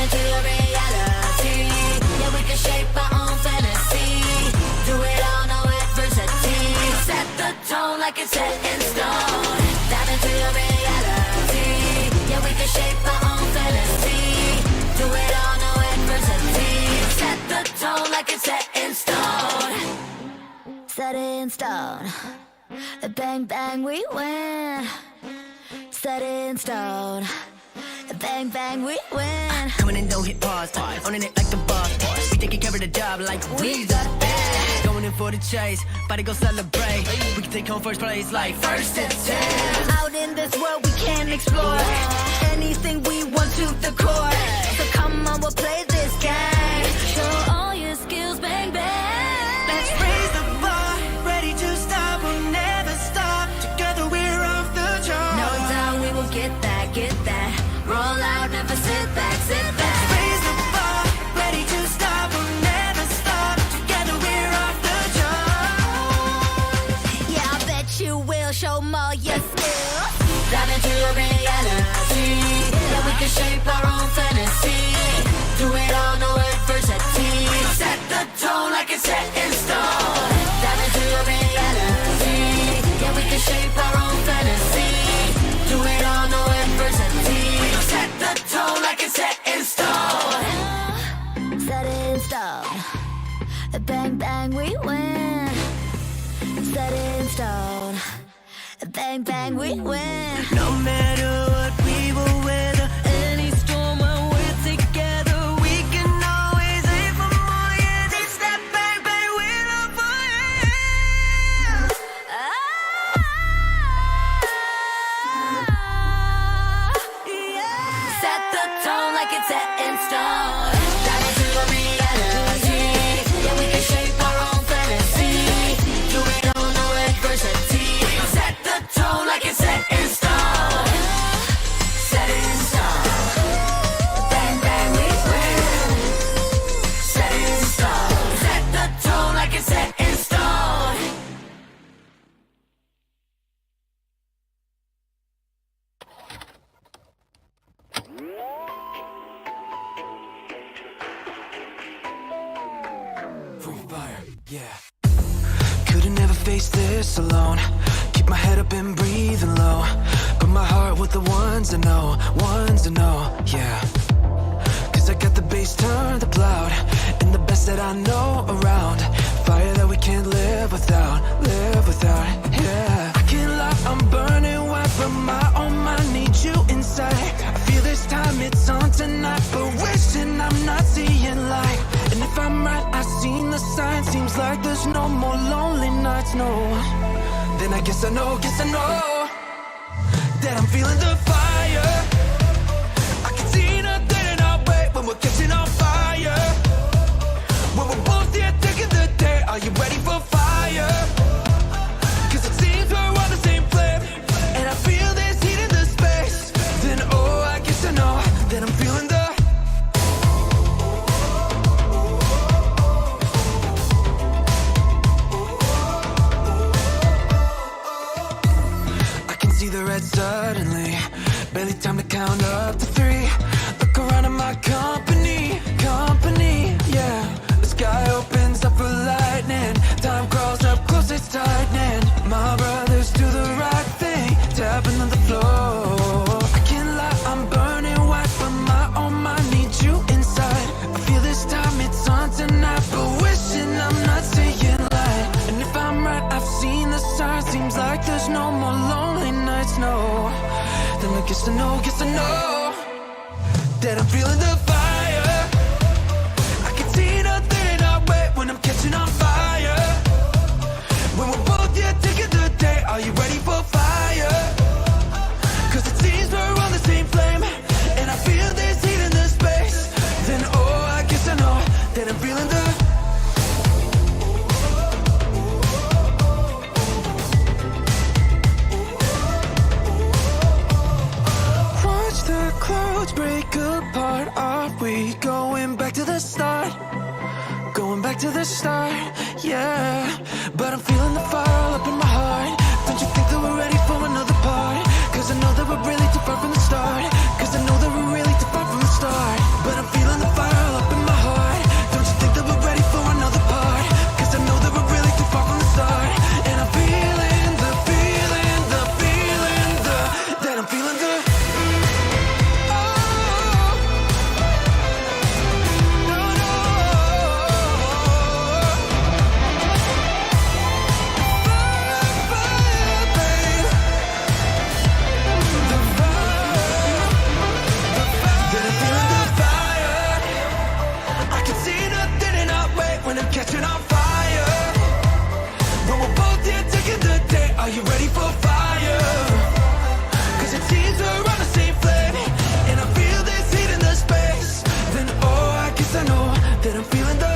Dive into your reality. Yeah, we can shape our own fantasy. Do it all, no adversity. Set the tone like it's set in stone. Dive into your reality. Yeah, we can shape our own fantasy. Do it all, no adversity. Set the tone like it's set in stone. Set in stone. Bang, bang, we win. Set in stone. Bang, bang, we win. Coming in, don't hit pause. Owning it like the boss. We taking care of the job like we the best. Going in for the chase, about to go celebrate. We can take home first place like first and 10. Out in this world we can explore anything we want to the core. So come on, we'll play this game. Show all your skills, bang, bang. Let's raise the bar, ready to stop, we'll never stop. Together we're off the chart. No doubt we will get that, get that. Roll out, never sit back, sit back. Raise the bar, ready to stop, we'll never stop. Together we're off the chart. Yeah, I bet you will show more your skills. Dive into your reality. Yeah, we can shape our own fantasy. Do it all, no adversity. Set the tone like it's set in stone. Dive into your reality. Yeah, we can shape our own fantasy. Do it all, no adversity. Set the tone like it's set in stone. Set in stone. Bang, bang, we win. Set in stone. Bang, bang, we win. No matter what, we will weather any storm when we're together. We can always aim for more. Yeah, this that bang bang we're up for it. Set the tone like it's set in stone. Dive into your reality. Yeah, we can shape our own fantasy. Do it all, no adversity. Set the tone like it's set in stone. Set in stone. Bang, bang, we win. Set in stone. Set the tone like it's set in stone. Free fire, yeah. Could've never faced this alone. Keep my head up and breathing low. Put my heart with the ones I know, yeah. Cause I got the bass turned up loud, and the best that I know around. Fire that we can't live without, yeah. I can't lie, I'm burning white, but my own mind needs you inside. I feel this time it's on tonight, but wishing I'm not seeing light. And if I'm right, I've seen the signs. Seems like there's no more lonely nights, no. Then I guess I know that I'm feeling the fire. I can see nothing in our way when we're catching on fire. When we're both here taking the day, are you ready for fire? Cause it seems we're on the same flame, and I feel this heat in the space. Then oh, I guess I know that I'm feeling the see the red suddenly. Barely time to count up to 3. Look around at my company, yeah. The sky opens up for lightning. Time crawls up close, it's tightening. My brothers do the right thing, tapping on the floor. I can't lie, I'm burning white, but my own mind needs you inside. I feel this time it's on tonight, but wishing I'm not seeing light. And if I'm right, I've seen the signs. Seems like there's no more lonely nights, no. Then I guess I know that I'm feeling the fire. I can see nothing in our way when I'm catching on fire. When we're both here taking the day, are you ready for fire? Cause it seems we're on the same flame, and I feel this heat in the space. Then oh, I guess I know that I'm feeling the clouds break apart. Are we going back to the start? Going back to the start, yeah. But I'm feeling the fire all up in my heart. Don't you think that we're ready for another part? Cause I know that we're really too far from the start. Cause I know that we're really too far from the start. But I'm feeling Are you ready for fire? 'Cause it seems we're on the same flame, and I feel this heat in the space. Then oh, I guess I know that I'm feeling the.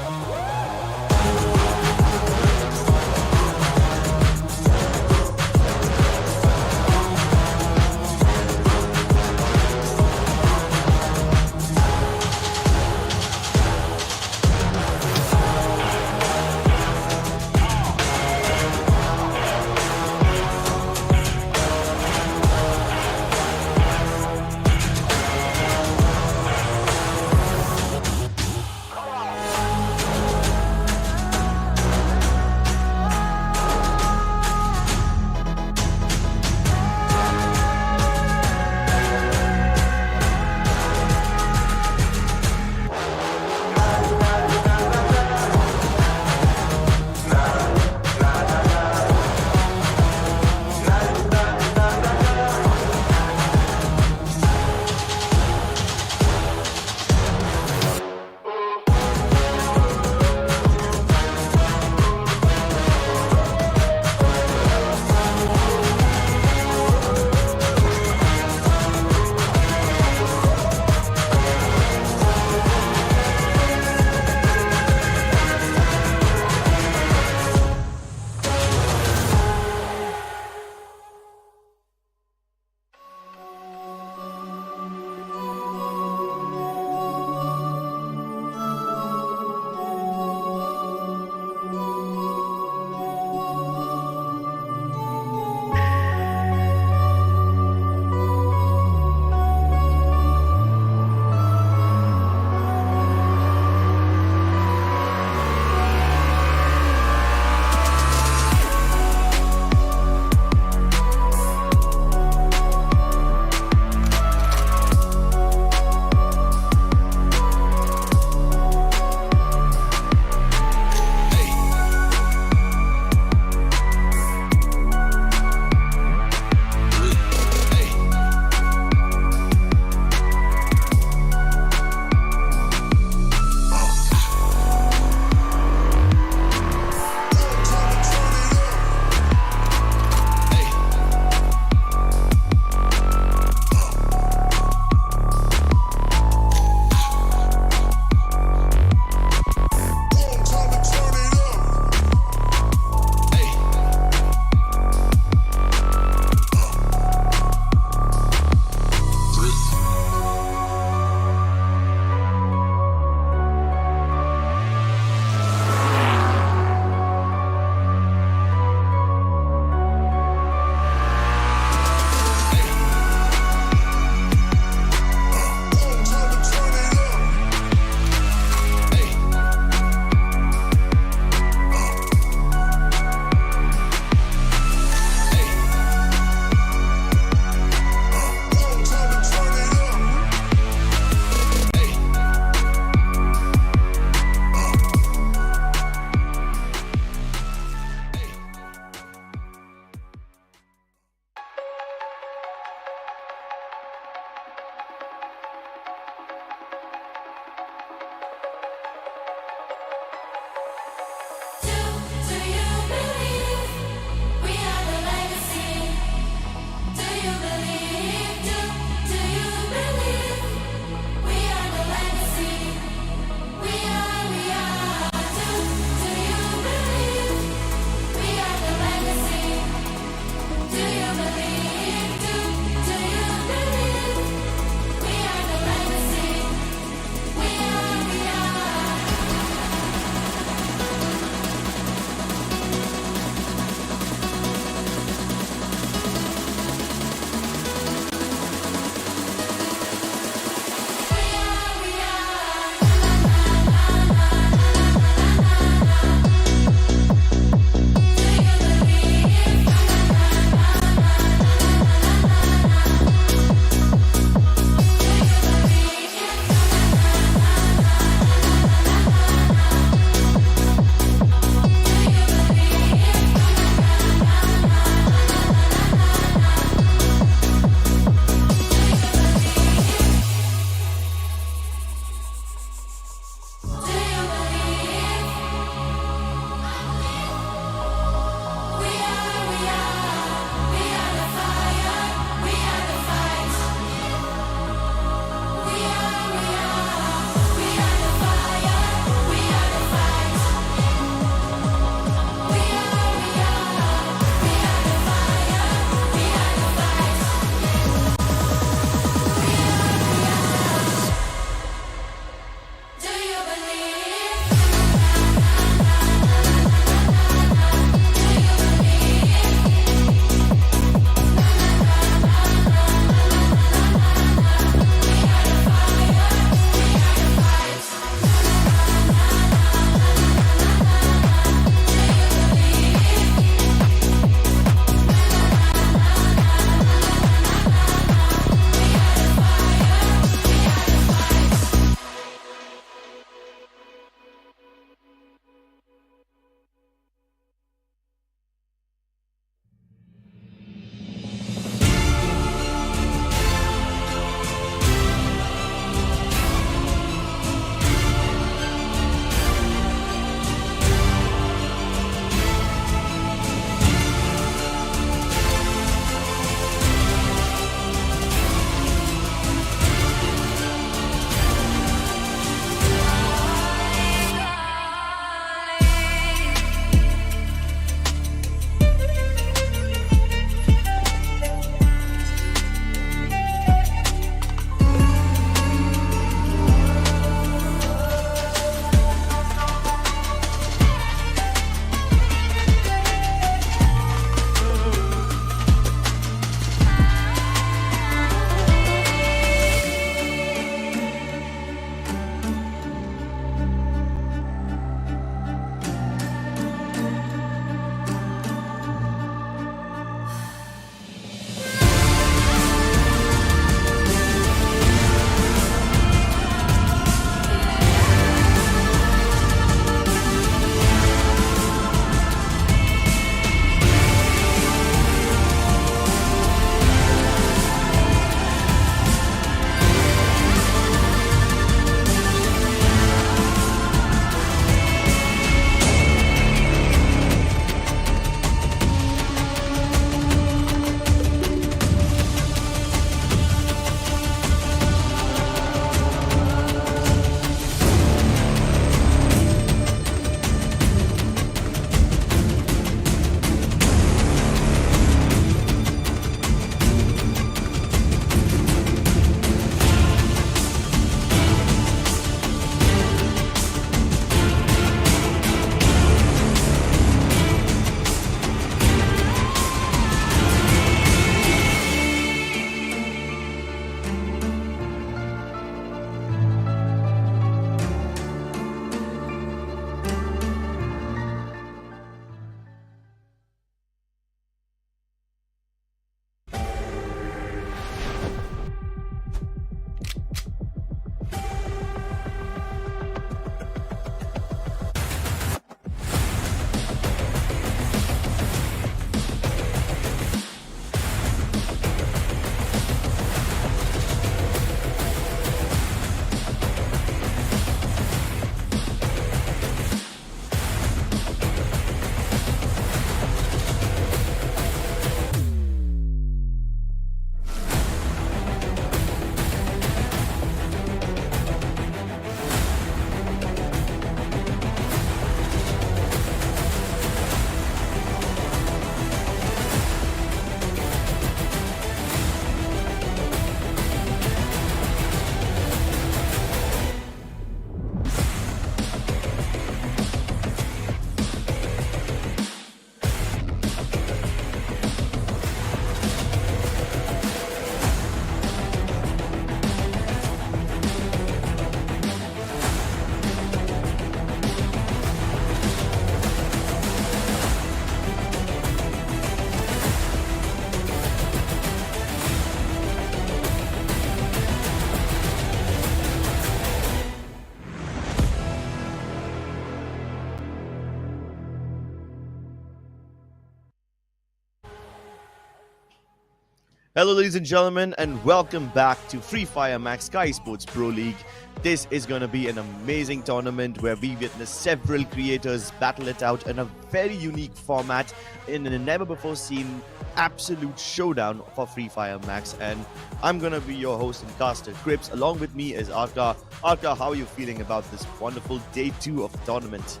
Hello, ladies and gentlemen, and welcome back to Free Fire Max Skyesports Pro League. This is going to be an amazing tournament where we witness several creators battle it out in a very unique format in a never-before-seen absolute showdown for Free Fire Max. And I'm going to be your host and caster, Crips. Along with me is Arka. Arka, how are you feeling about this wonderful day 2 of the tournament?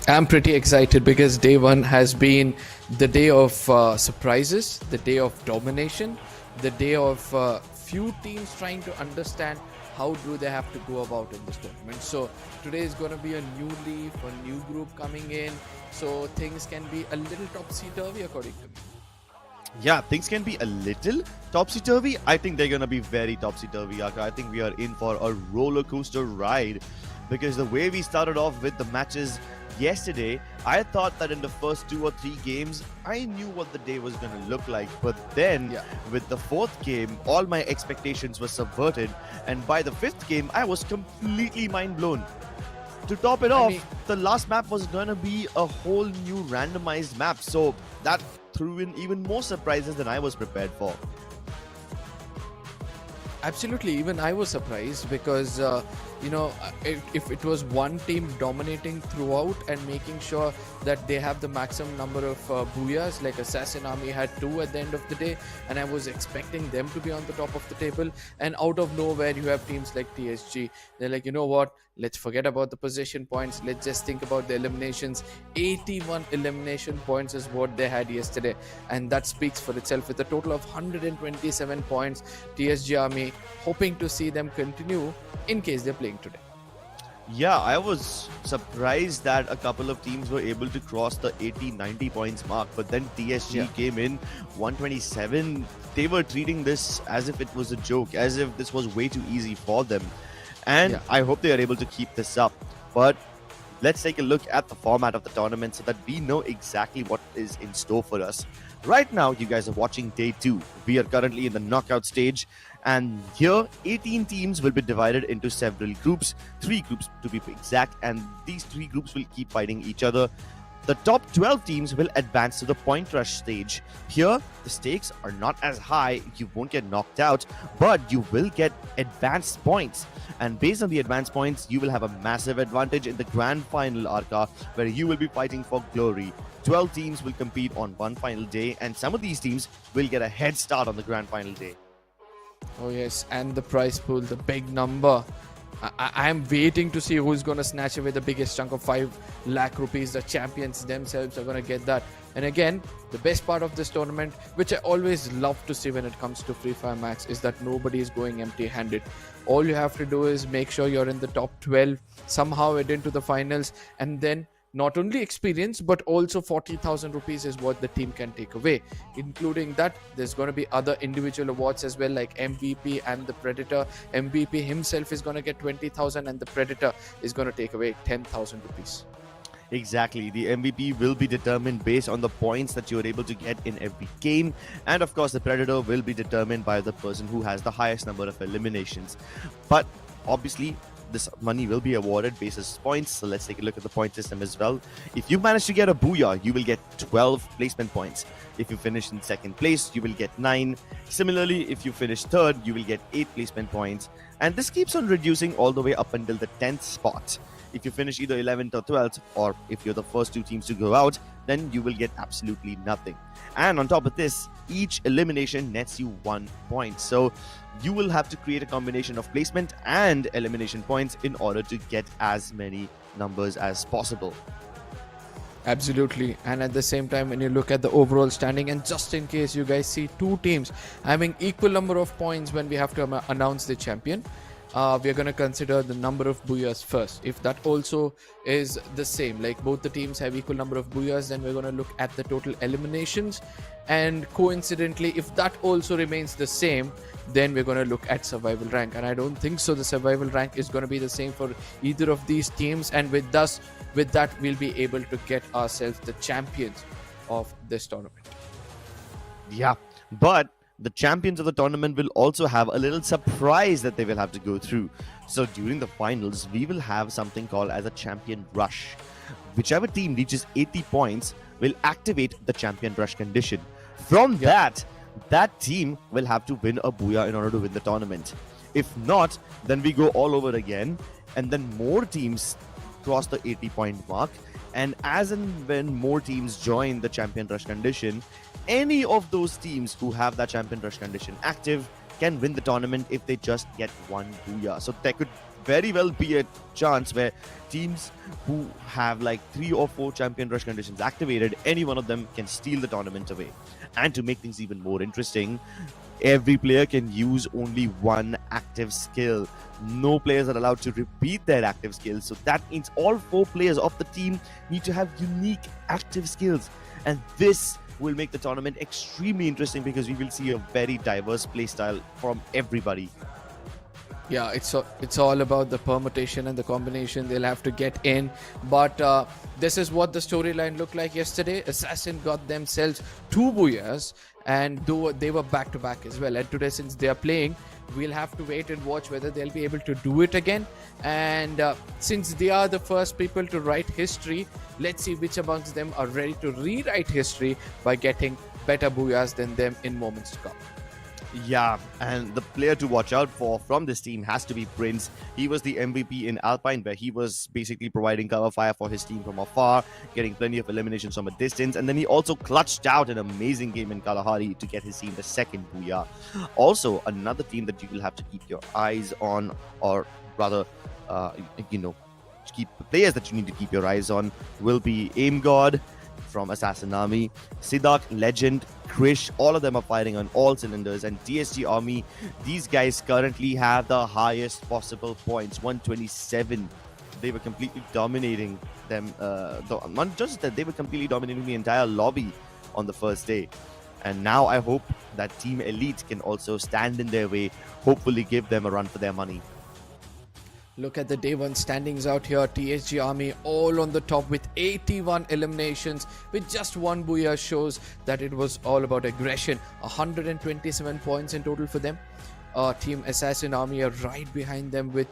I'm pretty excited because day 1 has been the day of surprises, the day of domination, the day of few teams trying to understand how do they have to go about in this tournament. So today is going to be a new leaf, a new group coming in, so things can be a little topsy-turvy according to me. Yeah, things can be a little topsy-turvy. I think they're going to be very topsy-turvy, Arka. I think we are in for a roller coaster ride because the way we started off with the matches yesterday, I thought that in the first 2 or 3 games, I knew what the day was going to look like. But then, with the 4th game, all my expectations were subverted. And by the 5th game, I was completely mind-blown. To top it off, the last map was going to be a whole new randomized map. So that threw in even more surprises than I was prepared for. Absolutely, even I was surprised because, if it was one team dominating throughout and making sure that they have the maximum number of booyahs, like Assassin Army had 2 at the end of the day, and I was expecting them to be on the top of the table, and out of nowhere you have teams like TSG. They're like, you know what, let's forget about the position points, let's just think about the eliminations. 81 elimination points is what they had yesterday, and that speaks for itself. With a total of 127 points, TSG Army hoping to see them continue in case they're playing today. Yeah, I was surprised that a couple of teams were able to cross the 80-90 points mark, but then TSG came in 127. They were treating this as if it was a joke, as if this was way too easy for them. And I hope they are able to keep this up. But let's take a look at the format of the tournament so that we know exactly what is in store for us. Right now, you guys are watching day 2. We are currently in the knockout stage. And here, 18 teams will be divided into several groups, 3 groups to be exact, and these 3 groups will keep fighting each other. The top 12 teams will advance to the point rush stage. Here, the stakes are not as high, you won't get knocked out, but you will get advanced points. And based on the advanced points, you will have a massive advantage in the grand final, Arka, where you will be fighting for glory. 12 teams will compete on one final day, and some of these teams will get a head start on the grand final day. Oh yes, and the prize pool, the big number. I am waiting to see who's going to snatch away the biggest chunk of 5 lakh rupees. The champions themselves are going to get that. And again, the best part of this tournament, which I always love to see when it comes to Free Fire Max, is that nobody is going empty-handed. All you have to do is make sure you're in the top 12, somehow head into the finals, and then not only experience, but also 40,000 rupees is what the team can take away. Including that, there's going to be other individual awards as well, like MVP and the Predator. MVP himself is going to get 20,000 and the Predator is going to take away 10,000 rupees. Exactly. The MVP will be determined based on the points that you're able to get in every game. And of course, the Predator will be determined by the person who has the highest number of eliminations. But obviously, this money will be awarded basis points. So let's take a look at the point system as well. If you manage to get a booyah, you will get 12 placement points. If you finish in 2nd place, you will get 9. Similarly, if you finish 3rd, you will get 8 placement points. And this keeps on reducing all the way up until the 10th spot. If you finish either 11th or 12th, or if you're the first 2 teams to go out, then you will get absolutely nothing. And on top of this, each elimination nets you 1 point. So you will have to create a combination of placement and elimination points in order to get as many numbers as possible. Absolutely. And at the same time, when you look at the overall standing, and just in case you guys see 2 teams having equal number of points when we have to announce the champion, we're going to consider the number of booyahs first. If that also is the same, like both the teams have equal number of booyahs, then we're going to look at the total eliminations. And coincidentally, if that also remains the same, then we're going to look at survival rank. And I don't think so the survival rank is going to be the same for either of these teams. And with that, we'll be able to get ourselves the champions of this tournament. Yeah, but the champions of the tournament will also have a little surprise that they will have to go through. So during the finals, we will have something called as a champion rush. Whichever team reaches 80 points will activate the champion rush condition. From that, that team will have to win a Booyah in order to win the tournament. If not, then we go all over again, and then more teams cross the 80-point mark. And as and when more teams join the Champion Rush condition, any of those teams who have that Champion Rush condition active can win the tournament if they just get one Booyah. So there could very well be a chance where teams who have like 3 or 4 Champion Rush conditions activated, any one of them can steal the tournament away. And to make things even more interesting, every player can use only one active skill. No players are allowed to repeat their active skills. So that means all 4 players of the team need to have unique active skills. And this will make the tournament extremely interesting because we will see a very diverse playstyle from everybody. Yeah, it's all about the permutation and the combination they'll have to get in. But this is what the storyline looked like yesterday. Assassin got themselves 2 Booyahs, and though they were back to back as well. And today, since they are playing, we'll have to wait and watch whether they'll be able to do it again. And since they are the first people to write history, let's see which amongst them are ready to rewrite history by getting better Booyahs than them in moments to come. Yeah, and the player to watch out for from this team has to be Prince. He was the MVP in Alpine, where he was basically providing cover fire for his team from afar, getting plenty of eliminations from a distance, and then he also clutched out an amazing game in Kalahari to get his team the second Booyah. Also, another team that you will have to keep your eyes on, or rather, keep the players that you need to keep your eyes on, will be Aim God from Assassin Army, Siddharth Legend, Krish, all of them are firing on all cylinders, and TSG Army, these guys currently have the highest possible points, 127. They were completely dominating them, not just that, they were completely dominating the entire lobby on the first day. And now I hope that Team Elite can also stand in their way, hopefully give them a run for their money. Look at the day 1 standings out here. TSG Army all on the top with 81 eliminations with just 1 Booyah shows that it was all about aggression. 127 points in total for them. Team Assassin Army are right behind them with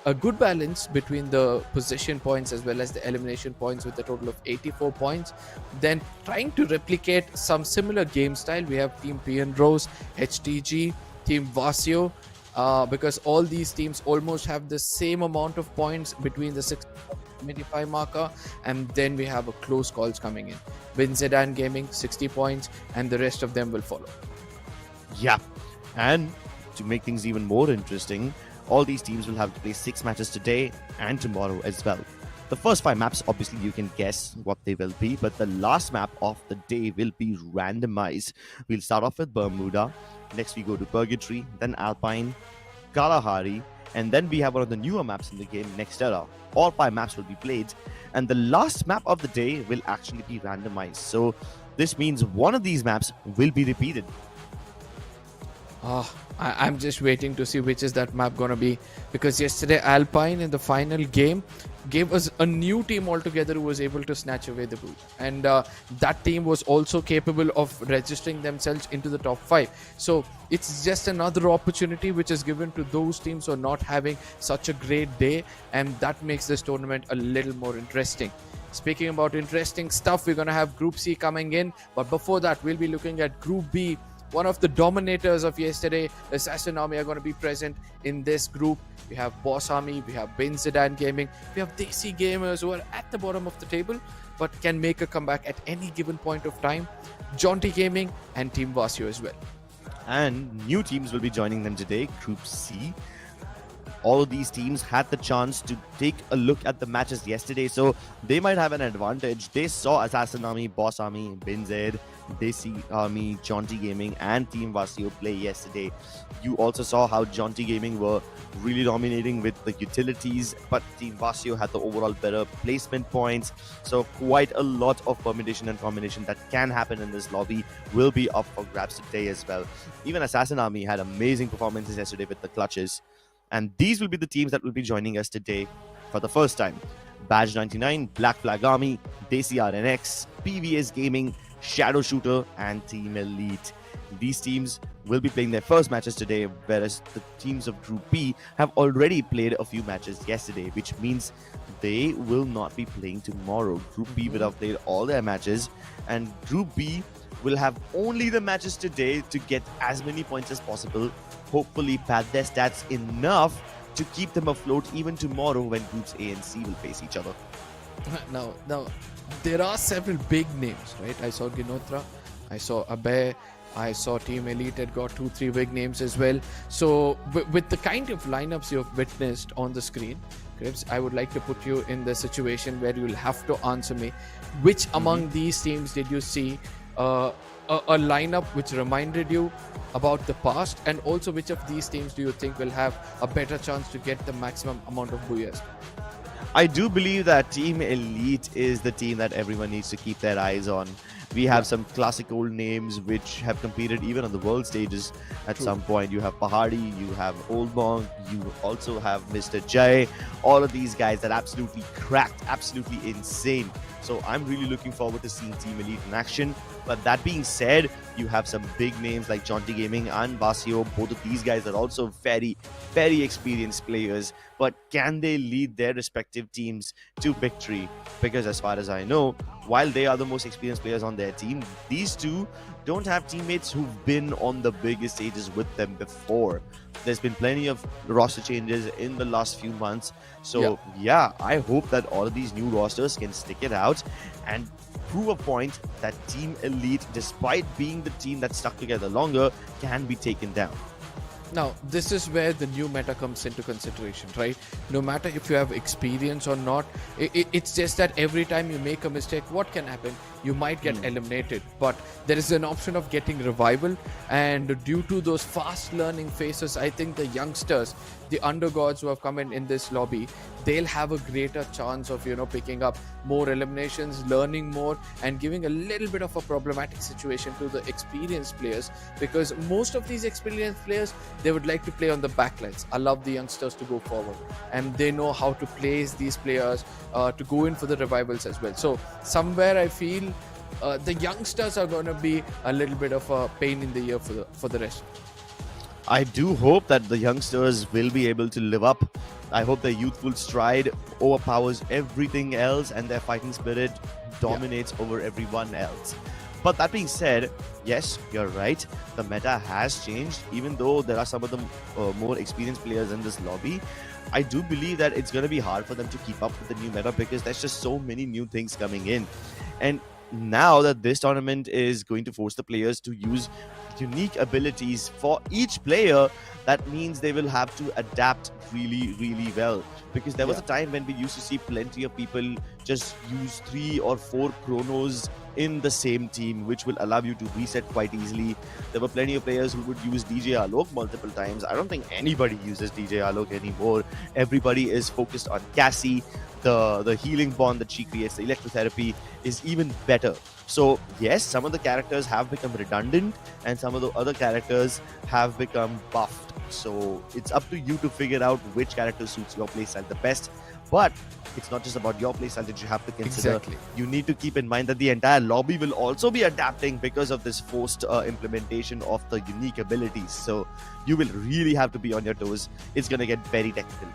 a good balance between the position points as well as the elimination points with a total of 84 points. Then trying to replicate some similar game style, we have Team Pian Rose, HTG, Team Vasio. Because all these teams almost have the same amount of points between the 75 marker, and then we have a close calls coming in. Bin Zidane Gaming 60 points, and the rest of them will follow. Yeah, and to make things even more interesting, all these teams will have to play 6 matches today and tomorrow as well. The first 5 maps, obviously you can guess what they will be, but the last map of the day will be randomized. We'll start off with Bermuda, next we go to Purgatory, then Alpine, Kalahari, and then we have one of the newer maps in the game, Nextera. All 5 maps will be played, and the last map of the day will actually be randomized. So this means one of these maps will be repeated. I'm just waiting to see which is that map gonna be, because yesterday Alpine in the final game gave us a new team altogether who was able to snatch away the boot, and that team was also capable of registering themselves into the top 5. So it's just another opportunity which is given to those teams who are not having such a great day, and that makes this tournament a little more interesting. Speaking about interesting stuff, we're gonna have Group C coming in, but before that we'll be looking at Group B. One of the dominators of yesterday, Assassin Army, are going to be present in this group. We have Boss Army, we have Bin Zidane Gaming, we have Desi Gamers who are at the bottom of the table but can make a comeback at any given point of time. Jaunty Gaming and Team Vasio as well. And new teams will be joining them today, Group C. All of these teams had the chance to take a look at the matches yesterday, so they might have an advantage. They saw Assassin Army, Boss Army, Bin Zed, Desi Army, Jaunty Gaming, and Team Vasio play yesterday. You also saw how Jaunty Gaming were really dominating with the utilities, but Team Vasio had the overall better placement points. So quite a lot of permutation and combination that can happen in this lobby will be up for grabs today as well. Even Assassin Army had amazing performances yesterday with the clutches. And these will be the teams that will be joining us today for the first time. Badge 99, Black Flag Army, Desi RNX, PVS Gaming, Shadow Shooter, and Team Elite. These teams will be playing their first matches today, whereas the teams of Group B have already played a few matches yesterday, which means they will not be playing tomorrow. Group B will have played all their matches, and Group B will have only the matches today to get as many points as possible, hopefully pad their stats enough to keep them afloat even tomorrow when groups A and C will face each other. Now, there are several big names, right? I saw Ginotra, I saw Abe, I saw Team Elite had got 2-3 big names as well. So with the kind of lineups you've witnessed on the screen, Cribs, I would like to put you in the situation where you'll have to answer me. Which among these teams did you see a lineup which reminded you about the past, and also which of these teams do you think will have a better chance to get the maximum amount of booyahs? I do believe that Team Elite is the team that everyone needs to keep their eyes on. We have some classic old names which have competed even on the world stages at some point. You have Pahadi, you have Old Monk, you also have Mr. Jai. All of these guys that absolutely cracked, absolutely insane. So I'm really looking forward to seeing Team Elite in action. But that being said, you have some big names like Jonty Gaming and Basio. Both of these guys are also very, very experienced players. But can they lead their respective teams to victory? Because as far as I know, while they are the most experienced players on their team, these two don't have teammates who've been on the biggest stages with them before. There's been plenty of roster changes in the last few months. So yeah, I hope that all of these new rosters can stick it out and prove a point that Team Elite, despite being the team that stuck together longer, can be taken down. Now, this is where the new meta comes into consideration, right? No matter if you have experience or not, it's just that every time you make a mistake, what can happen? You might get eliminated, but there is an option of getting revival, and due to those fast learning phases, I think the youngsters, the undergods who have come in this lobby, they'll have a greater chance of, picking up more eliminations, learning more, and giving a little bit of a problematic situation to the experienced players, because most of these experienced players, they would like to play on the backlines. I love the youngsters to go forward, and they know how to place these players to go in for the revivals as well. So somewhere I feel the youngsters are going to be a little bit of a pain in the ear for the rest. I do hope that the youngsters will be able to live up. I hope their youthful stride overpowers everything else and their fighting spirit dominates over everyone else. But that being said, yes, you're right. The meta has changed. Even though there are some of the more experienced players in this lobby, I do believe that it's going to be hard for them to keep up with the new meta because there's just so many new things coming in. And now that this tournament is going to force the players to use unique abilities for each player, that means they will have to adapt really, really well. Because there was a time when we used to see plenty of people just use 3 or 4 chronos in the same team, which will allow you to reset quite easily. There were plenty of players who would use DJ Alok multiple times. I don't think anybody uses DJ Alok anymore. Everybody is focused on Cassie. The healing bond that she creates, the electrotherapy, is even better. So yes, some of the characters have become redundant and some of the other characters have become buffed. So it's up to you to figure out which character suits your playstyle the best. But it's not just about your playstyle that you have to consider. Exactly. You need to keep in mind that the entire lobby will also be adapting because of this forced implementation of the unique abilities. So you will really have to be on your toes. It's going to get very technical.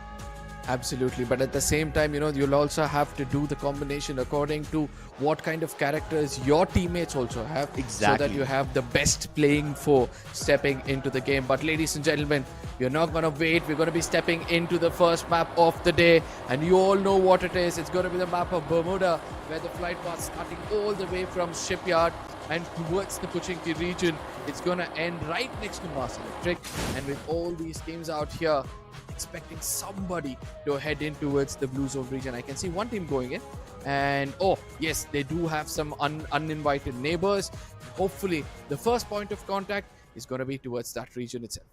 Absolutely, but at the same time, you'll also have to do the combination according to what kind of characters your teammates also have. Exactly. So that you have the best playing for stepping into the game. But ladies and gentlemen, we're not going to wait. We're going to be stepping into the first map of the day. And you all know what it is. It's going to be the map of Bermuda, where the flight path starting all the way from Shipyard and towards the Pochinki region. It's going to end right next to Mars Electric. And with all these teams out here, expecting somebody to head in towards the blue zone region. I can see one team going in, and yes, they do have some uninvited neighbors. Hopefully the first point of contact is going to be towards that region itself.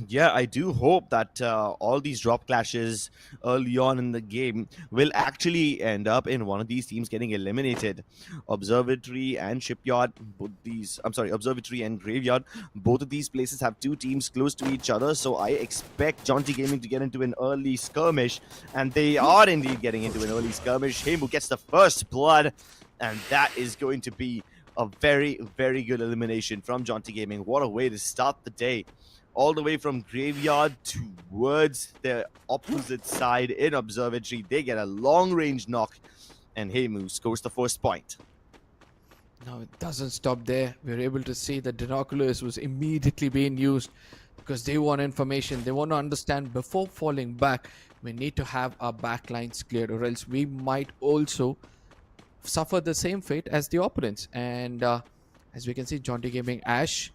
Yeah, I do hope that all these drop clashes early on in the game will actually end up in one of these teams getting eliminated. Observatory and Shipyard, Observatory and Graveyard, both of these places have 2 teams close to each other. So I expect Jonty Gaming to get into an early skirmish, and they are indeed getting into an early skirmish. Hemu gets the first blood, and that is going to be a very, very good elimination from Jonty Gaming. What a way to start the day. All the way from Graveyard towards the opposite side in Observatory. They get a long-range knock, and Hemu scores the first point. No, it doesn't stop there. We're able to see that binoculars was immediately being used because they want information. They want to understand before falling back. We need to have our backlines cleared, or else we might also suffer the same fate as the opponents. And as we can see, Jaunty Gaming Ash,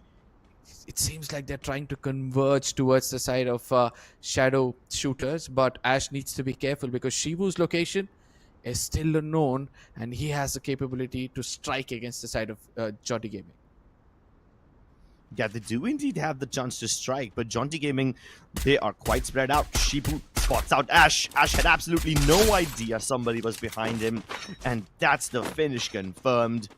it seems like they're trying to converge towards the side of shadow shooters, but Ash needs to be careful because Shivu's location is still unknown, and he has the capability to strike against the side of Jaunty Gaming. Yeah, they do indeed have the chance to strike, but Jaunty Gaming, they are quite spread out. Shibu spots out Ash. Ash had absolutely no idea somebody was behind him, and that's the finish confirmed.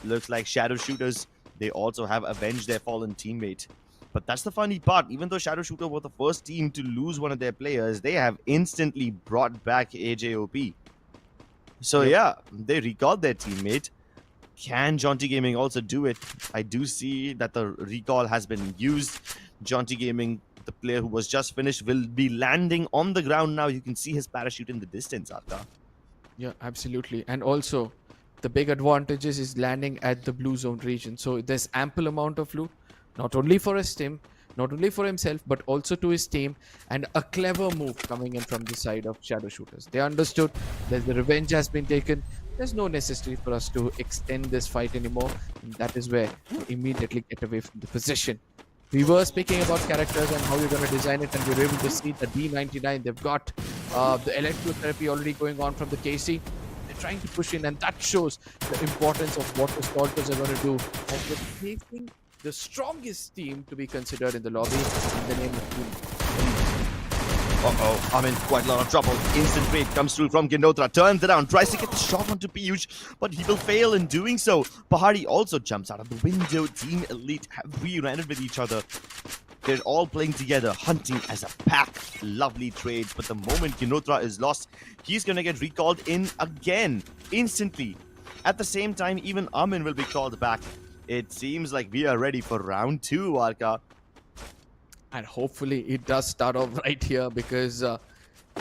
Looks like Shadow Shooters, they also have avenged their fallen teammate. But that's the funny part. Even though Shadow Shooter were the first team to lose one of their players, they have instantly brought back AJOP. So yeah, they recalled their teammate. Can Jaunty Gaming also do it? I do see that the recall has been used. Jaunty Gaming, the player who was just finished, will be landing on the ground now. You can see his parachute in the distance, Arka. Yeah, absolutely. And also, the big advantages is landing at the blue zone region. So there's ample amount of loot, not only for his team, not only for himself, but also to his team, and a clever move coming in from the side of Shadow Shooters. They understood that the revenge has been taken. There's no necessity for us to extend this fight anymore, and that is where we immediately get away from the position. We were speaking about characters and how you're going to design it, and we're able to see the D99. They've got the electrotherapy already going on from the KC. They're trying to push in, and that shows the importance of what the Stalkers are going to do. And they're facing the strongest team to be considered in the lobby in the name of Team. Uh-oh, I'm in quite a lot of trouble. Instant trade comes through from Ginotra, turns it down, tries to get the shot onto Piyush, but he will fail in doing so. Pahari also jumps out of the window. Team Elite have reunited with each other. They're all playing together, hunting as a pack. Lovely trades, but the moment Ginotra is lost, he's gonna get recalled in again, instantly. At the same time, even Amin will be called back. It seems like we are ready for round 2, Arka. And hopefully it does start off right here, because it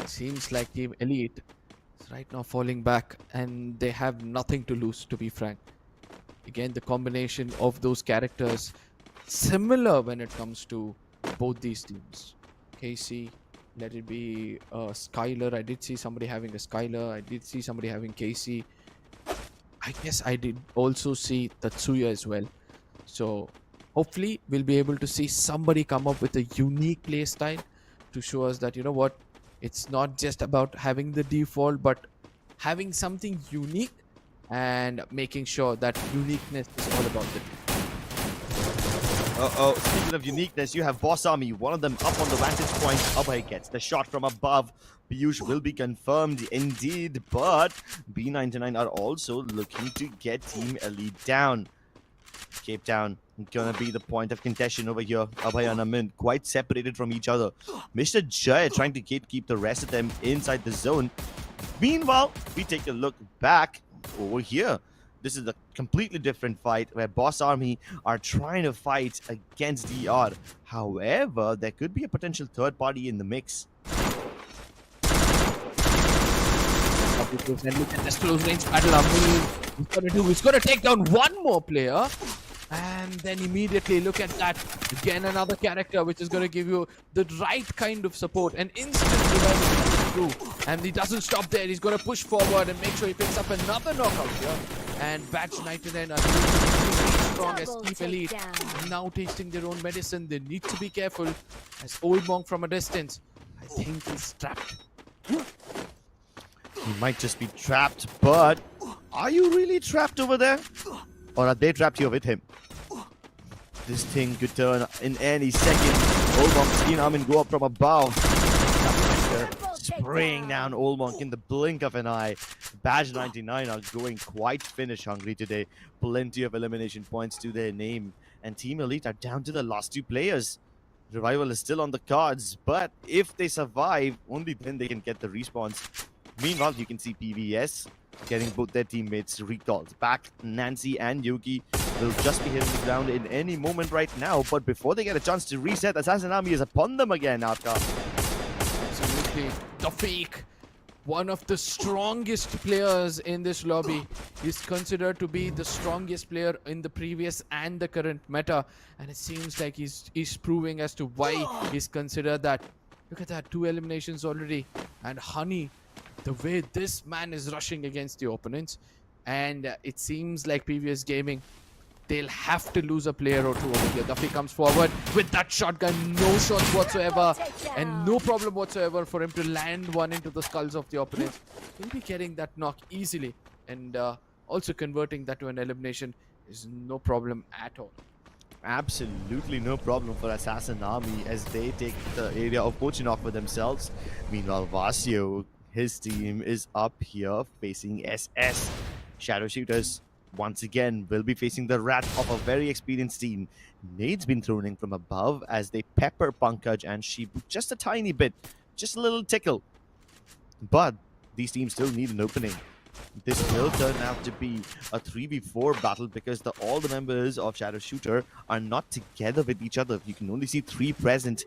seems like Team Elite is right now falling back and they have nothing to lose, to be frank. Again, the combination of those characters similar when it comes to both these teams. KC, let it be Skylar. I did see somebody having a Skylar. I did see somebody having KC. I guess I did also see Tatsuya as well. So hopefully we'll be able to see somebody come up with a unique play style to show us that, you know what, it's not just about having the default, but having something unique and making sure that uniqueness is all about it. Uh-oh, speaking of uniqueness, you have Boss Army, one of them up on the vantage point. Abhay gets the shot from above. Piyush will be confirmed indeed, but B99 are also looking to get Team Elite down. Cape Town gonna be the point of contention over here. Abhay and Amin quite separated from each other. Mr. Jay trying to keep the rest of them inside the zone. Meanwhile, we take a look back over here. This is a completely different fight where Boss Army are trying to fight against DR. However, there could be a potential third party in the mix. And look at this close range battle. He's going to take down one more player. And then immediately look at that. Again, another character which is going to give you the right kind of support. And instant revival through. And he doesn't stop there. He's going to push forward and make sure he picks up another knockout here. And Batch 99 are really strong as Team Elite. Now tasting their own medicine. They need to be careful. As Old Monk from a distance, I think he's trapped. He might just be trapped, but are you really trapped over there? Or are they trapped here with him? This thing could turn in any second. Old Monk seen Armin go up from above. Spraying down Old Monk in the blink of an eye. Badge 99 are going quite finish hungry today. Plenty of elimination points to their name. And Team Elite are down to the last two players. Revival is still on the cards, but if they survive, only then they can get the respawns. Meanwhile, you can see PVS getting both their teammates recalled back. Nancy and Yuki will just be hitting the ground in any moment right now, but before they get a chance to reset, Assassin Army is upon them again, Arka. Absolutely. The fake. one of the strongest players in this lobby. He's considered to be the strongest player in the previous and the current meta, and it seems like he's proving as to why he's considered that. Look at that, 2 eliminations already. And Honey, the way this man is rushing against the opponents, and it seems like previous gaming, they'll have to lose a player or two over here. Duffy comes forward with that shotgun, no shots whatsoever, and no problem whatsoever for him to land one into the skulls of the opponents. He'll be getting that knock easily, and also converting that to an elimination is no problem at all. Absolutely no problem for Assassin Army as they take the area of Pochinok for themselves. Meanwhile, Vasio, his team is up here facing SS. Shadow Shooters once again will be facing the wrath of a very experienced team. Nade's been thrown in from above as they pepper Pankaj and Shibu just a tiny bit, just a little tickle. But these teams still need an opening. This will turn out to be a 3v4 battle because all the members of Shadow Shooter are not together with each other. You can only see 3 present.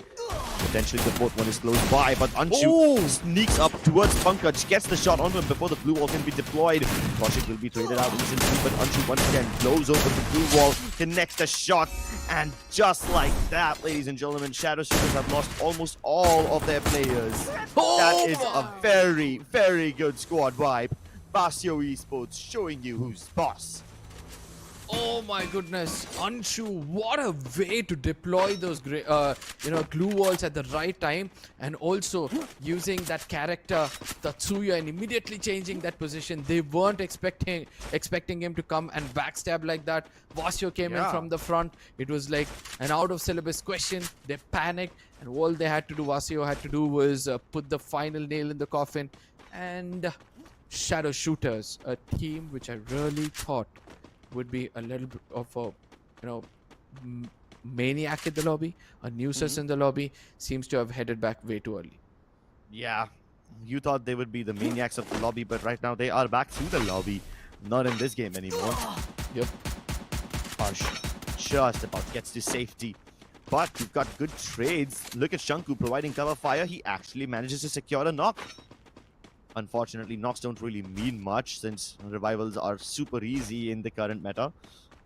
Potentially the 4th one is close by, but Anshu sneaks up towards Pankaj, gets the shot onto him before the blue wall can be deployed. Kaushik will be traded out instantly, but Anshu once again blows over the blue wall, connects the shot, and just like that, ladies and gentlemen, Shadow Shooters have lost almost all of their players. That is a very, very good squad vibe. Vasio Esports showing you who's boss. Oh my goodness, Anshu, what a way to deploy those glue walls at the right time, and also using that character Tatsuya and immediately changing that position. They weren't expecting him to come and backstab like that. Vasio came in from the front. It was like an out of syllabus question. They panicked, and all they had to do, Vasio had to do, was put the final nail in the coffin. And Shadow Shooters, a team which I really thought would be a little bit of a maniac in the lobby, a nuisance in the lobby, seems to have headed back way too early. Yeah, you thought they would be the maniacs of the lobby, but right now they are back through the lobby. Not in this game anymore. Yep. Harsh just about gets to safety. But we've got good trades. Look at Shanku providing cover fire. He actually manages to secure a knock. Unfortunately, knocks don't really mean much since revivals are super easy in the current meta.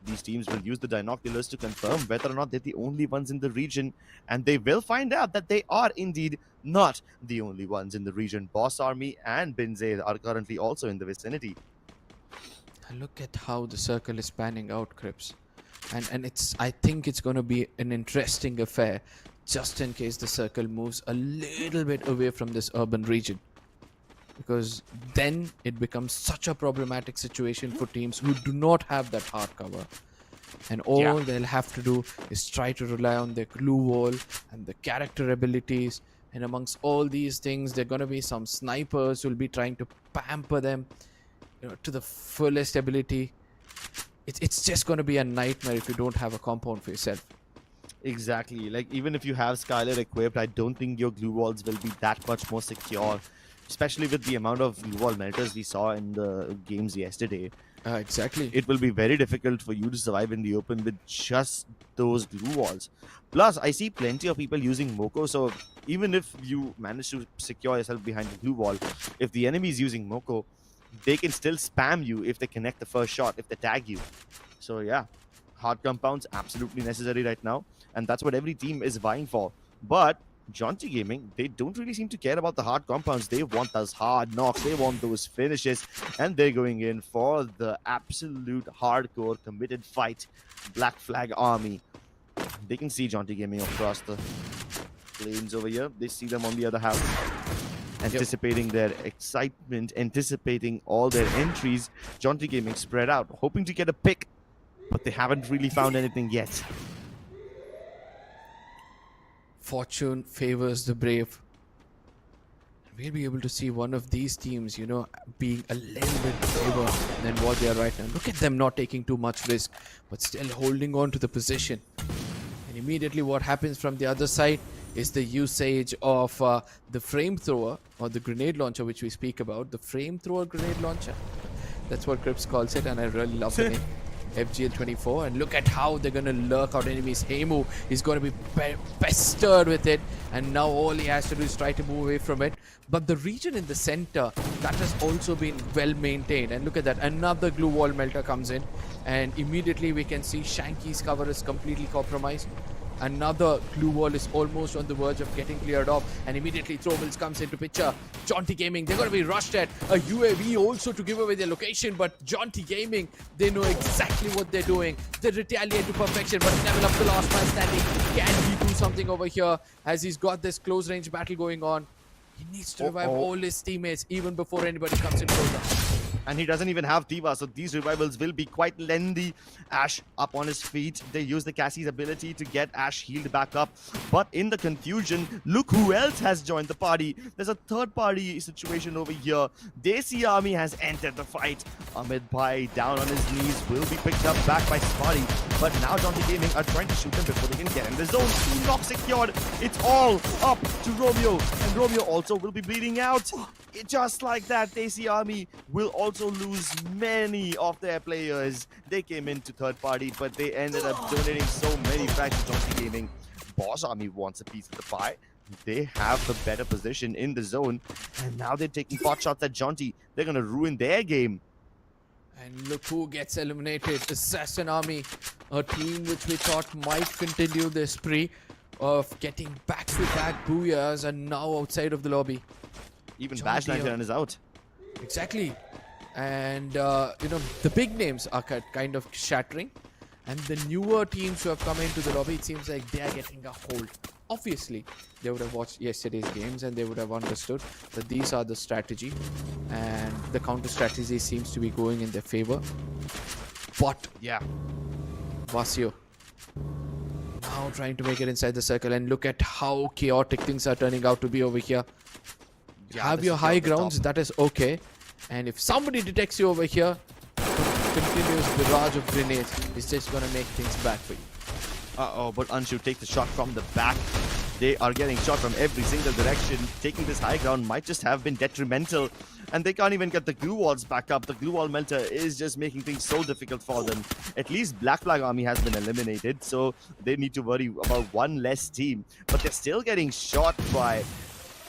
These teams will use the binoculars to confirm whether or not they're the only ones in the region, and they will find out that they are indeed not the only ones in the region. Boss Army and Binzair are currently also in the vicinity. Look at how the circle is panning out, Crips. And I think it's going to be an interesting affair, just in case the circle moves a little bit away from this urban region. Because then it becomes such a problematic situation for teams who do not have that hard cover. And all they'll have to do is try to rely on their glue wall and the character abilities. And amongst all these things, there are going to be some snipers who will be trying to pamper them, to the fullest ability. It's just going to be a nightmare if you don't have a compound for yourself. Exactly. Like, even if you have Skylar equipped, I don't think your glue walls will be that much more secure. Especially with the amount of glue wall melters we saw in the games yesterday. Exactly. It will be very difficult for you to survive in the open with just those glue walls. Plus, I see plenty of people using Moko, so even if you manage to secure yourself behind the glue wall, if the enemy is using Moko, they can still spam you if they connect the first shot, if they tag you. So yeah, hard compounds absolutely necessary right now, and that's what every team is vying for. But Jaunty Gaming, they don't really seem to care about the hard compounds. They want those hard knocks, they want those finishes, and they're going in for the absolute hardcore committed fight. Black Flag Army. They can see Jaunty Gaming across the plains over here. They see them on the other house. Anticipating their excitement, anticipating all their entries. Jaunty Gaming spread out, hoping to get a pick, but they haven't really found anything yet. Fortune favors the brave. We'll be able to see one of these teams, being a little bit braver than what they are right now. Look at them not taking too much risk, but still holding on to the position. And immediately what happens from the other side is the usage of the frame thrower, or the grenade launcher, which we speak about. The frame thrower grenade launcher. That's what Crips calls it, and I really love the name. FGL24, and look at how they're going to lurk out enemies. Hemu is going to be pestered with it, and now all he has to do is try to move away from it. But the region in the center, that has also been well maintained. And look at that, another glue wall melter comes in, and immediately we can see Shanky's cover is completely compromised. Another glue wall is almost on the verge of getting cleared off, and immediately Throwbills comes into picture. Jaunty Gaming, they're going to be rushed at a UAV also to give away their location, but Jaunty Gaming, they know exactly what they're doing. They retaliate to perfection, but level up the last man standing. Can he do something over here as he's got this close range battle going on? He needs to revive all his teammates even before anybody comes in closer. And he doesn't even have Diva, so these revivals will be quite lengthy. Ash up on his feet. They use the Cassie's ability to get Ash healed back up. But in the confusion, look who else has joined the party. There's a third party situation over here. Desi Army has entered the fight. Ahmed Bhai down on his knees will be picked up back by Spotty. But now Jaunty Gaming are trying to shoot them before they can get in the zone. 2 knocks secured. It's all up to Romeo. And Romeo also will be bleeding out. Just like that, Desi Army will also lose many of their players. They came into third party, but they ended up donating so many back to Jaunty Gaming. Boss Army wants a piece of the pie. They have the better position in the zone, and now they're taking pot shots at Jaunty. They're gonna ruin their game. And look who gets eliminated. Assassin Army, a team which we thought might continue their spree of getting back-to-back booyahs, and now outside of the lobby. Even Bash 99 is out. Exactly. And, the big names are kind of shattering. And the newer teams who have come into the lobby, it seems like they are getting a hold. Obviously, they would have watched yesterday's games and they would have understood that these are the strategy. And the counter strategy seems to be going in their favor. But, Yeah. Vasio now trying to make it inside the circle. And look at how chaotic things are turning out to be over here. Yeah, Have this your is high off the top. grounds, that is okay. And if somebody detects you over here, continuous barrage of grenades is just gonna make things bad for you. Uh-oh, but Anshu takes the shot from the back. They are getting shot from every single direction. Taking this high ground might just have been detrimental. And they can't even get the glue walls back up. The glue wall melter is just making things so difficult for them. At least Black Flag Army has been eliminated, so they need to worry about one less team. But they're still getting shot by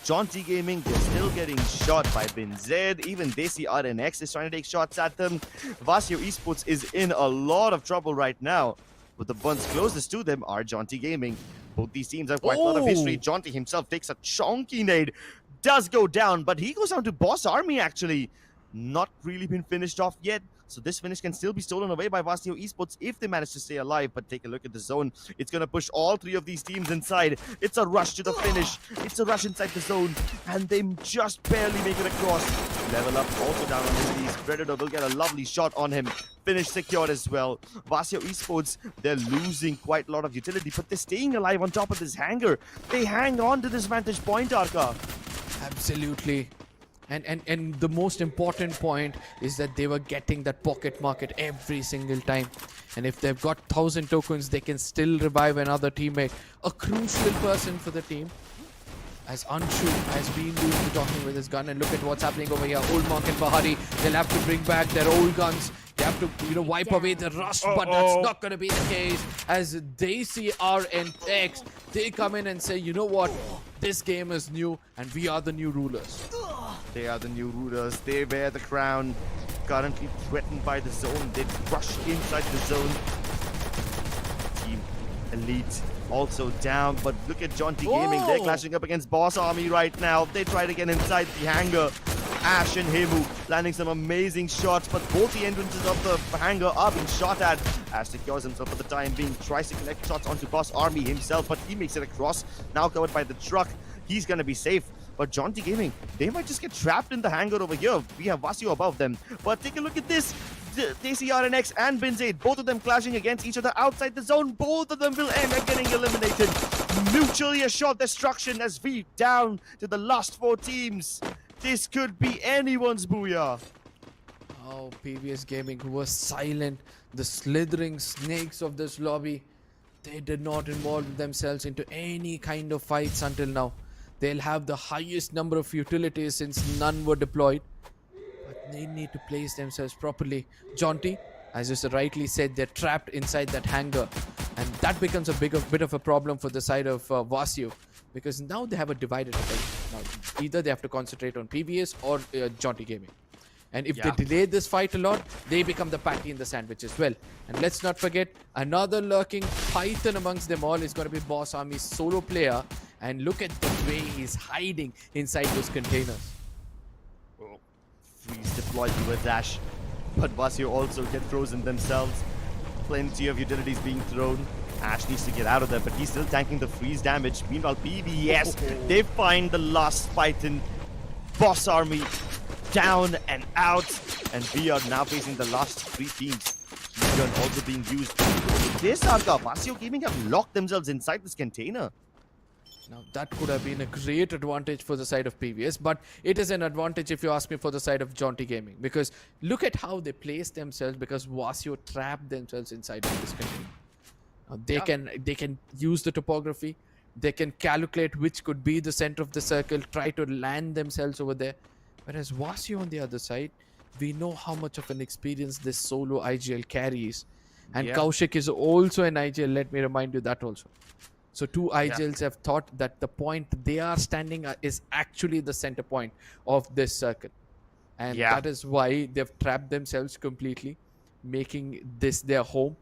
Jaunty Gaming. They're still getting shot by Bin Zed. Even Desi RNX is trying to take shots at them. Vasio Esports is in a lot of trouble right now. But the ones closest to them are Jaunty Gaming. Both these teams have quite a lot of history. Jaunty himself takes a chonky nade. Does go down, but he goes down to Boss Army actually. Not really been finished off yet. So this finish can still be stolen away by Vasio Esports if they manage to stay alive. But take a look at the zone. It's going to push all 3 of these teams inside. It's a rush to the finish. It's a rush inside the zone. And they just barely make it across. Level up also down on his knees. Predator will get a lovely shot on him. Finish secured as well. Vasio Esports, they're losing quite a lot of utility, but they're staying alive on top of this hangar. They hang on to this vantage point, Arka. Absolutely. And the most important point is that they were getting that pocket market every single time. And if they've got 1,000 tokens, they can still revive another teammate. A crucial person for the team. As Anshu has been doing the talking with his gun. And look at what's happening over here. Old Mark and Bahari, they'll have to bring back their old guns. They have to, wipe away the rust, but that's not going to be the case. As they see RNX, they come in and say, you know what? This game is new and we are the new rulers. They are the new rulers. They wear the crown. Currently threatened by the zone. They rush inside the zone. Team Elite also down. But look at Jaunty Gaming. They're clashing up against Boss Army right now. They try to get inside the hangar. Ash and Hemu landing some amazing shots, but both the entrances of the hangar are being shot at. Ash secures himself for the time being, tries to connect shots onto Boss Army himself, but he makes it across. Now covered by the truck. He's gonna be safe. But Jaunty Gaming, they might just get trapped in the hangar over here. We have Vasio above them. But take a look at this. DCRNX and Binzaid, both of them clashing against each other outside the zone. Both of them will end up getting eliminated. Mutually assured destruction as we down to the last 4 teams. This could be anyone's booyah. Oh, PVS Gaming, who was silent, the slithering snakes of this lobby, they did not involve themselves into any kind of fights until now. They'll have the highest number of utilities since none were deployed. But they need to place themselves properly. Jaunty, As you rightly said, they're trapped inside that hangar, and that becomes a bit of a problem for the side of Vasio, because now they have a divided attention. Now, either they have to concentrate on PBS or Jaunty Gaming. And if they delay this fight a lot, they become the patty in the sandwich as well. And let's not forget, another lurking python amongst them all is going to be Boss Army's solo player. And look at the way he's hiding inside those containers. Oh, freeze deployed towards Ash. But Vasio also get frozen themselves. Plenty of utilities being thrown. Ash needs to get out of there, but he's still tanking the freeze damage. Meanwhile, PBS, they find the last Python. Boss Army down and out, and we are now facing the last 3 teams. Gun also being used. This Arca, Vasio Gaming have locked themselves inside this container. Now that could have been a great advantage for the side of PVS, but it is an advantage if you ask me for the side of Jaunty Gaming, because look at how they place themselves, because Vasio trapped themselves inside of this container. Now they can use the topography, they can calculate which could be the center of the circle, try to land themselves over there. Whereas Vasio on the other side, we know how much of an experience this solo IGL carries. And Kaushik is also an IGL, let me remind you that also. So 2 IGLs have thought that the point they are standing at is actually the center point of this circle. And that is why they've trapped themselves completely, making this their home.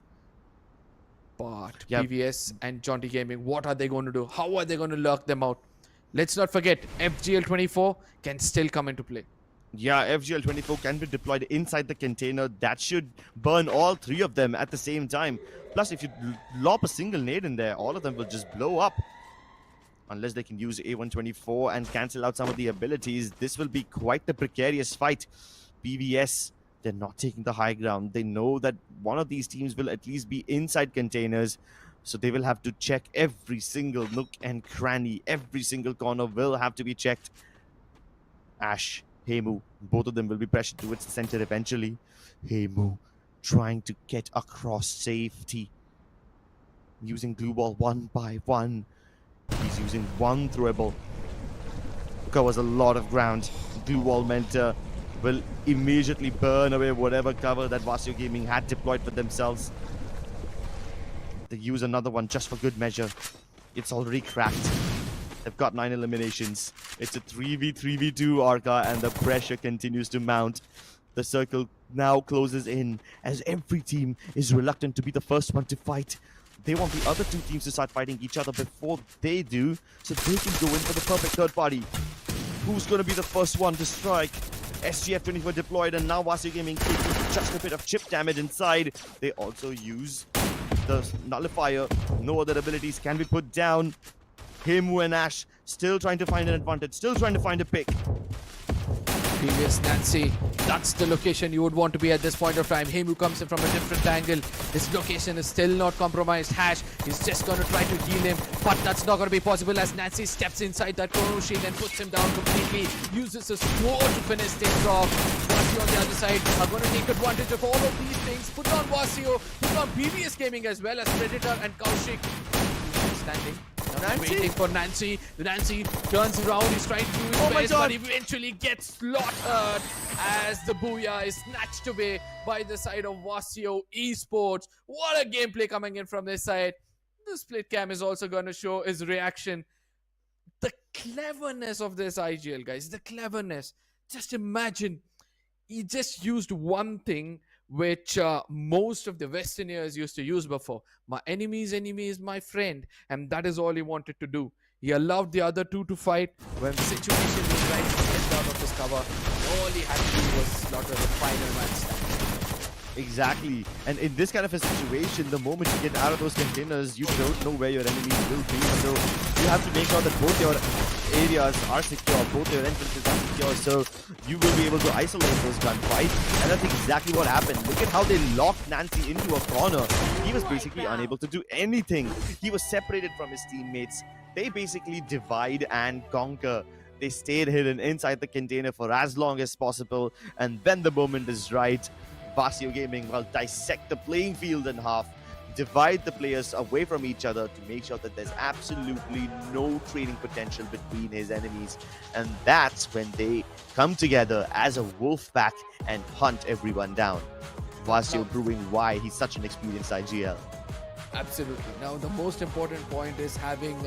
But PVS and Jaunty Gaming, what are they going to do? How are they going to lurk them out? Let's not forget, FGL-24 can still come into play. Yeah, FGL-24 can be deployed inside the container. That should burn all 3 of them at the same time. Plus, if you lob a single nade in there, all of them will just blow up. Unless they can use A124 and cancel out some of the abilities, this will be quite the precarious fight. PVS, they're not taking the high ground. They know that one of these teams will at least be inside containers. So they will have to check every single nook and cranny. Every single corner will have to be checked. Ash, Heimu, both of them will be pressured towards the center eventually. Heimu trying to get across safety. Using glue ball one by one. He's using one throwable. Covers a lot of ground. Glue wall mentor will immediately burn away whatever cover that Vasio Gaming had deployed for themselves. They use another one just for good measure. It's already cracked. They've got 9 eliminations. It's a 3v3v2 Arca, and the pressure continues to mount. The circle now closes in as every team is reluctant to be the first one to fight. They want the other 2 teams to start fighting each other before they do, so they can go in for the perfect third party. Who's going to be the first one to strike? SGF-24 deployed, and now Vasio Gaming taking just a bit of chip damage inside. They also use the nullifier. No other abilities can be put down. Heimu and Ash still trying to find an advantage, still trying to find a pick. PVS Nancy, that's the location you would want to be at this point of time. Heimu comes in from a different angle. His location is still not compromised. Hash is just going to try to heal him, but that's not going to be possible as Nancy steps inside that chrono shield and puts him down completely. Uses a sword to finish things off. Vasio on the other side are going to take advantage of all of these things. Put on Vasio, put on PVS Gaming as well as Predator and Kaushik. Standing. Waiting for Nancy. Nancy turns around. He's trying to do his best, but eventually gets slaughtered as the Booyah is snatched away by the side of Vasio Esports. What a gameplay coming in from this side. The split cam is also going to show his reaction. The cleverness of this IGL, guys. The cleverness. Just imagine. He just used one thing which most of the Westerners used to use before. My enemy's enemy is my friend, and that is all he wanted to do. He allowed the other 2 to fight. When the situation was right, he stepped out of his cover. All he had to do was slaughter the final man stand. Exactly. And in this kind of a situation, the moment you get out of those containers, you don't know where your enemies will be. So you have to make sure that both your areas are secure, both your entrances are secure, so you will be able to isolate those gunfights. And that's exactly what happened. Look at how they locked Nancy into a corner. He was basically unable to do anything. He was separated from his teammates. They basically divide and conquer. They stayed hidden inside the container for as long as possible, and when the moment is right, Vasio Gaming will dissect the playing field in half, divide the players away from each other to make sure that there's absolutely no trading potential between his enemies. And that's when they come together as a wolf pack and hunt everyone down. Vasio proving why he's such an experienced IGL. Absolutely. Now, the most important point is having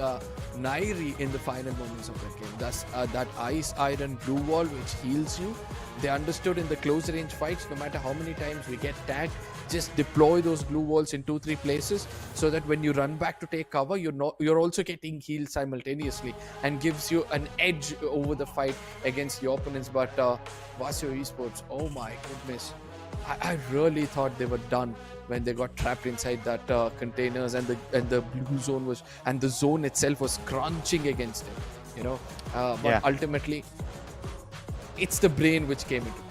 Nairi in the final moments of the game. That's that ice iron blue wall which heals you. They understood in the close range fights, no matter how many times we get tagged, just deploy those blue walls in 2-3 places so that when you run back to take cover, you're also getting healed simultaneously and gives you an edge over the fight against your opponents. But Vasio Esports, oh my goodness. I really thought they were done when they got trapped inside that containers and the blue zone was, and the zone itself was crunching against them, you know. But ultimately, it's the brain which came into play.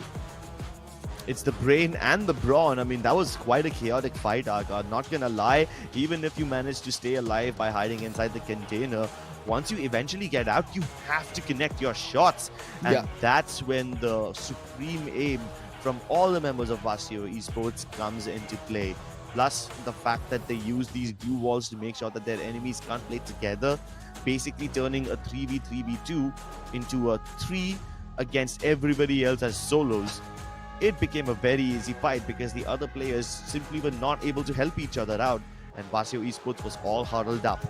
It's the brain and the brawn. I mean, that was quite a chaotic fight, Aga. Not gonna lie, even if you manage to stay alive by hiding inside the container, once you eventually get out, you have to connect your shots. And that's when the supreme aim from all the members of Vasio Esports comes into play. Plus the fact that they use these glue walls to make sure that their enemies can't play together, basically turning a 3v3v2 into a 3 against everybody else as solos. It became a very easy fight because the other players simply were not able to help each other out, and Vasio Esports was all huddled up.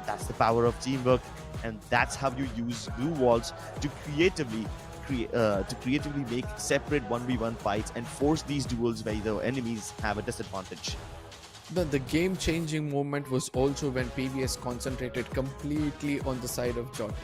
That's the power of teamwork, and that's how you use glue walls to creatively make separate 1v1 fights and force these duels where the enemies have a disadvantage. The game-changing moment was also when PVS concentrated completely on the side of Jordan.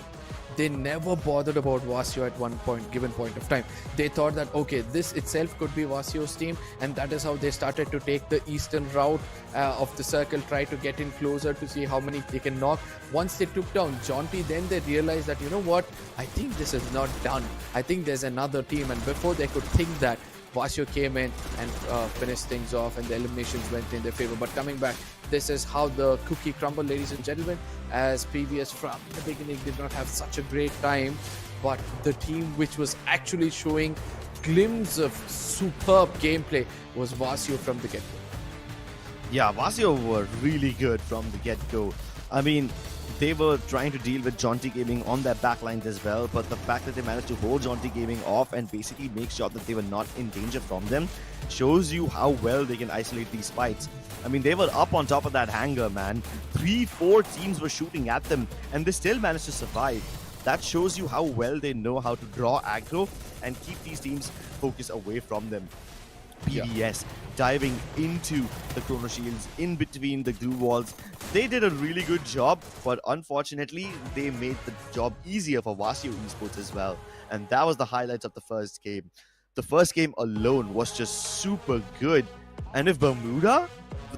They never bothered about Vasio at given point of time. They thought that, okay, this itself could be Vasio's team, and that is how they started to take the eastern route of the circle, try to get in closer to see how many they can knock. Once they took down Jaunty, then they realized that, you know what, I think this is not done. I think there's another team, and before they could think that, Vasio came in and finished things off, and the eliminations went in their favor. But coming back, this is how the cookie crumbled, ladies and gentlemen, as PVS from the beginning did not have such a great time, but the team which was actually showing glimpses of superb gameplay was Vasio from the get-go. Yeah, Vasio were really good from the get-go. I mean, they were trying to deal with Jaunty Gaming on their backlines as well, but the fact that they managed to hold Jaunty Gaming off and basically make sure that they were not in danger from them shows you how well they can isolate these fights. I mean, they were up on top of that hangar, man. 3-4 teams were shooting at them, and they still managed to survive. That shows you how well they know how to draw aggro and keep these teams focused away from them. PVS diving into the chrono shields in between the glue walls. They did a really good job, but unfortunately they made the job easier for Vasio Esports as well, and that was the highlights of the first game. The first game alone was just super good, and if Bermuda,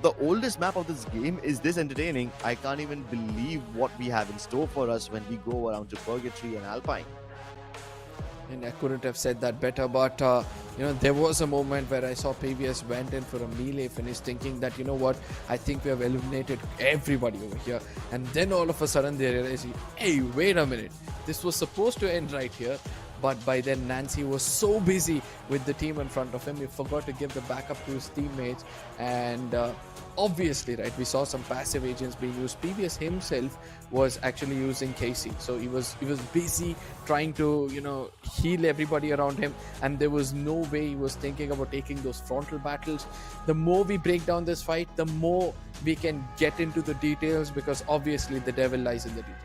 the oldest map of this game, is this entertaining, I can't even believe what we have in store for us when we go around to Purgatory and Alpine. And I couldn't have said that better, but you know, there was a moment where I saw PVS went in for a melee finish, thinking that, you know what, I think we have eliminated everybody over here. And then all of a sudden they realized, hey, wait a minute, this was supposed to end right here. But by then Nancy was so busy with the team in front of him, he forgot to give the backup to his teammates. And obviously, right, we saw some passive agents being used. PVS himself was actually using Casey, so he was busy trying to, you know, heal everybody around him, and there was no way he was thinking about taking those frontal battles. The more we break down this fight, the more we can get into the details, because obviously the devil lies in the details.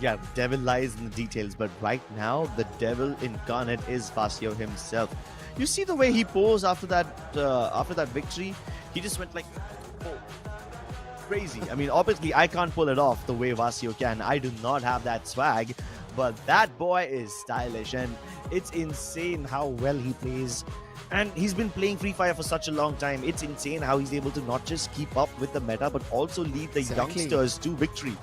Yeah, the devil lies in the details, but right now, the devil incarnate is Vasio himself. You see the way he posed after that victory? He just went like, oh, crazy. I mean, obviously, I can't pull it off the way Vasio can. I do not have that swag, but that boy is stylish, and it's insane how well he plays. And he's been playing Free Fire for such a long time. It's insane how he's able to not just keep up with the meta, but also lead the youngsters to victory.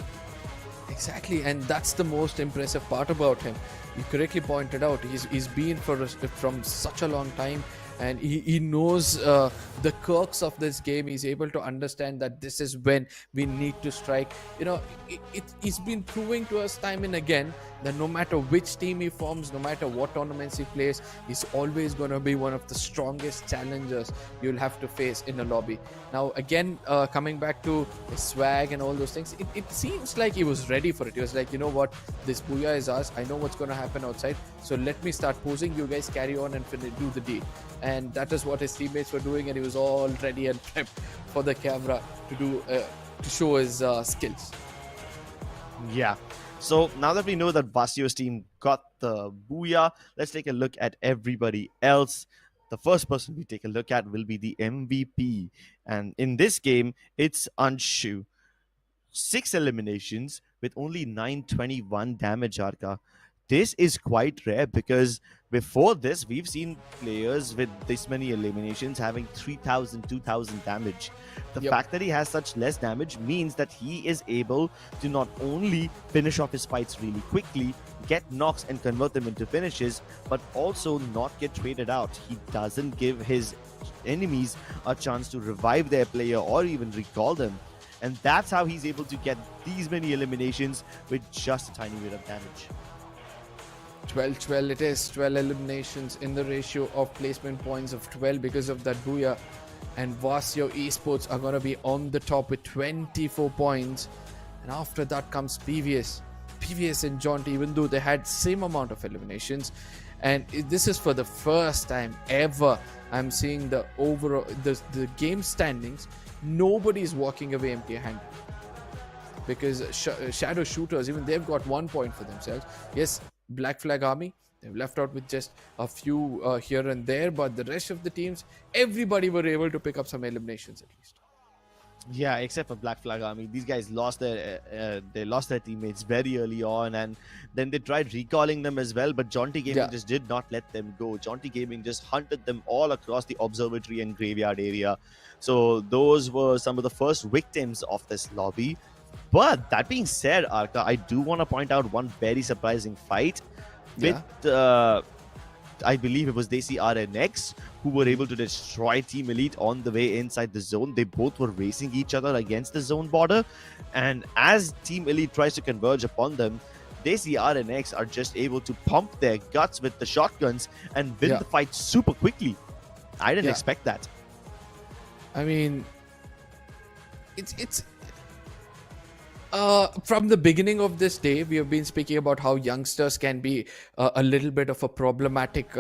Exactly, and that's the most impressive part about him. You correctly pointed out, he's been from such a long time, and he knows the quirks of this game. He's able to understand that this is when we need to strike. You know, he's been proving to us time and again that no matter which team he forms, no matter what tournaments he plays, he's always going to be one of the strongest challengers you'll have to face in a lobby. Now, again, coming back to his swag and all those things, it seems like he was ready for it. He was like, you know what, this Booyah is ours. I know what's going to happen outside, so let me start posing. You guys carry on and do the deed. And that is what his teammates were doing, and he was all ready and prepped for the camera to show his skills. Yeah. So now that we know that Vasio's team got the Booyah, let's take a look at everybody else. The first person we take a look at will be the MVP. And in this game, it's Anshu. 6 eliminations with only 921 damage, Arka. This is quite rare because before this, we've seen players with this many eliminations having 3,000, 2,000 damage. The Yep. fact that he has such less damage means that he is able to not only finish off his fights really quickly, get knocks and convert them into finishes, but also not get traded out. He doesn't give his enemies a chance to revive their player or even recall them. And that's how he's able to get these many eliminations with just a tiny bit of damage. 12-12 it is. 12 eliminations in the ratio of placement points of 12 because of that Booyah. And Vasio Esports are going to be on the top with 24 points. And after that comes PVS and Jonty, even though they had same amount of eliminations. And this is for the first time ever I'm seeing the overall the game standings. Nobody's walking away empty-handed. Because Shadow Shooters, even they've got 1 point for themselves. Yes, Black Flag Army, they've left out with just a few here and there, but the rest of the teams, everybody were able to pick up some eliminations at least. Yeah, except for Black Flag Army, these guys lost their teammates very early on, and then they tried recalling them as well. But Jonty Gaming just did not let them go. Jonty Gaming just hunted them all across the observatory and graveyard area. So those were some of the first victims of this lobby. But that being said, Arka, I do want to point out one very surprising fight with, I believe it was Desi RNX, who were able to destroy Team Elite on the way inside the zone. They both were racing each other against the zone border. And as Team Elite tries to converge upon them, Desi RNX are just able to pump their guts with the shotguns and win the fight super quickly. I didn't expect that. I mean, it's from the beginning of this day, we have been speaking about how youngsters can be a little bit of a problematic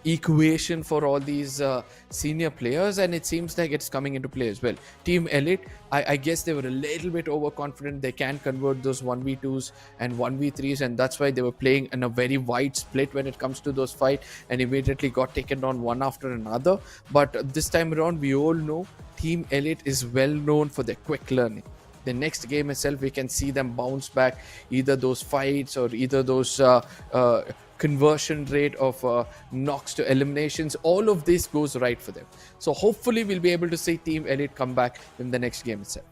equation for all these senior players, and it seems like it's coming into play as well. Team Elite, I guess they were a little bit overconfident. They can convert those 1v2s and 1v3s, and that's why they were playing in a very wide split when it comes to those fights, and immediately got taken on one after another. But this time around, we all know Team Elite is well known for their quick learning. The next game itself, we can see them bounce back, either those fights or either those conversion rate of knocks to eliminations. All of this goes right for them. So hopefully we'll be able to see Team Elite come back in the next game itself.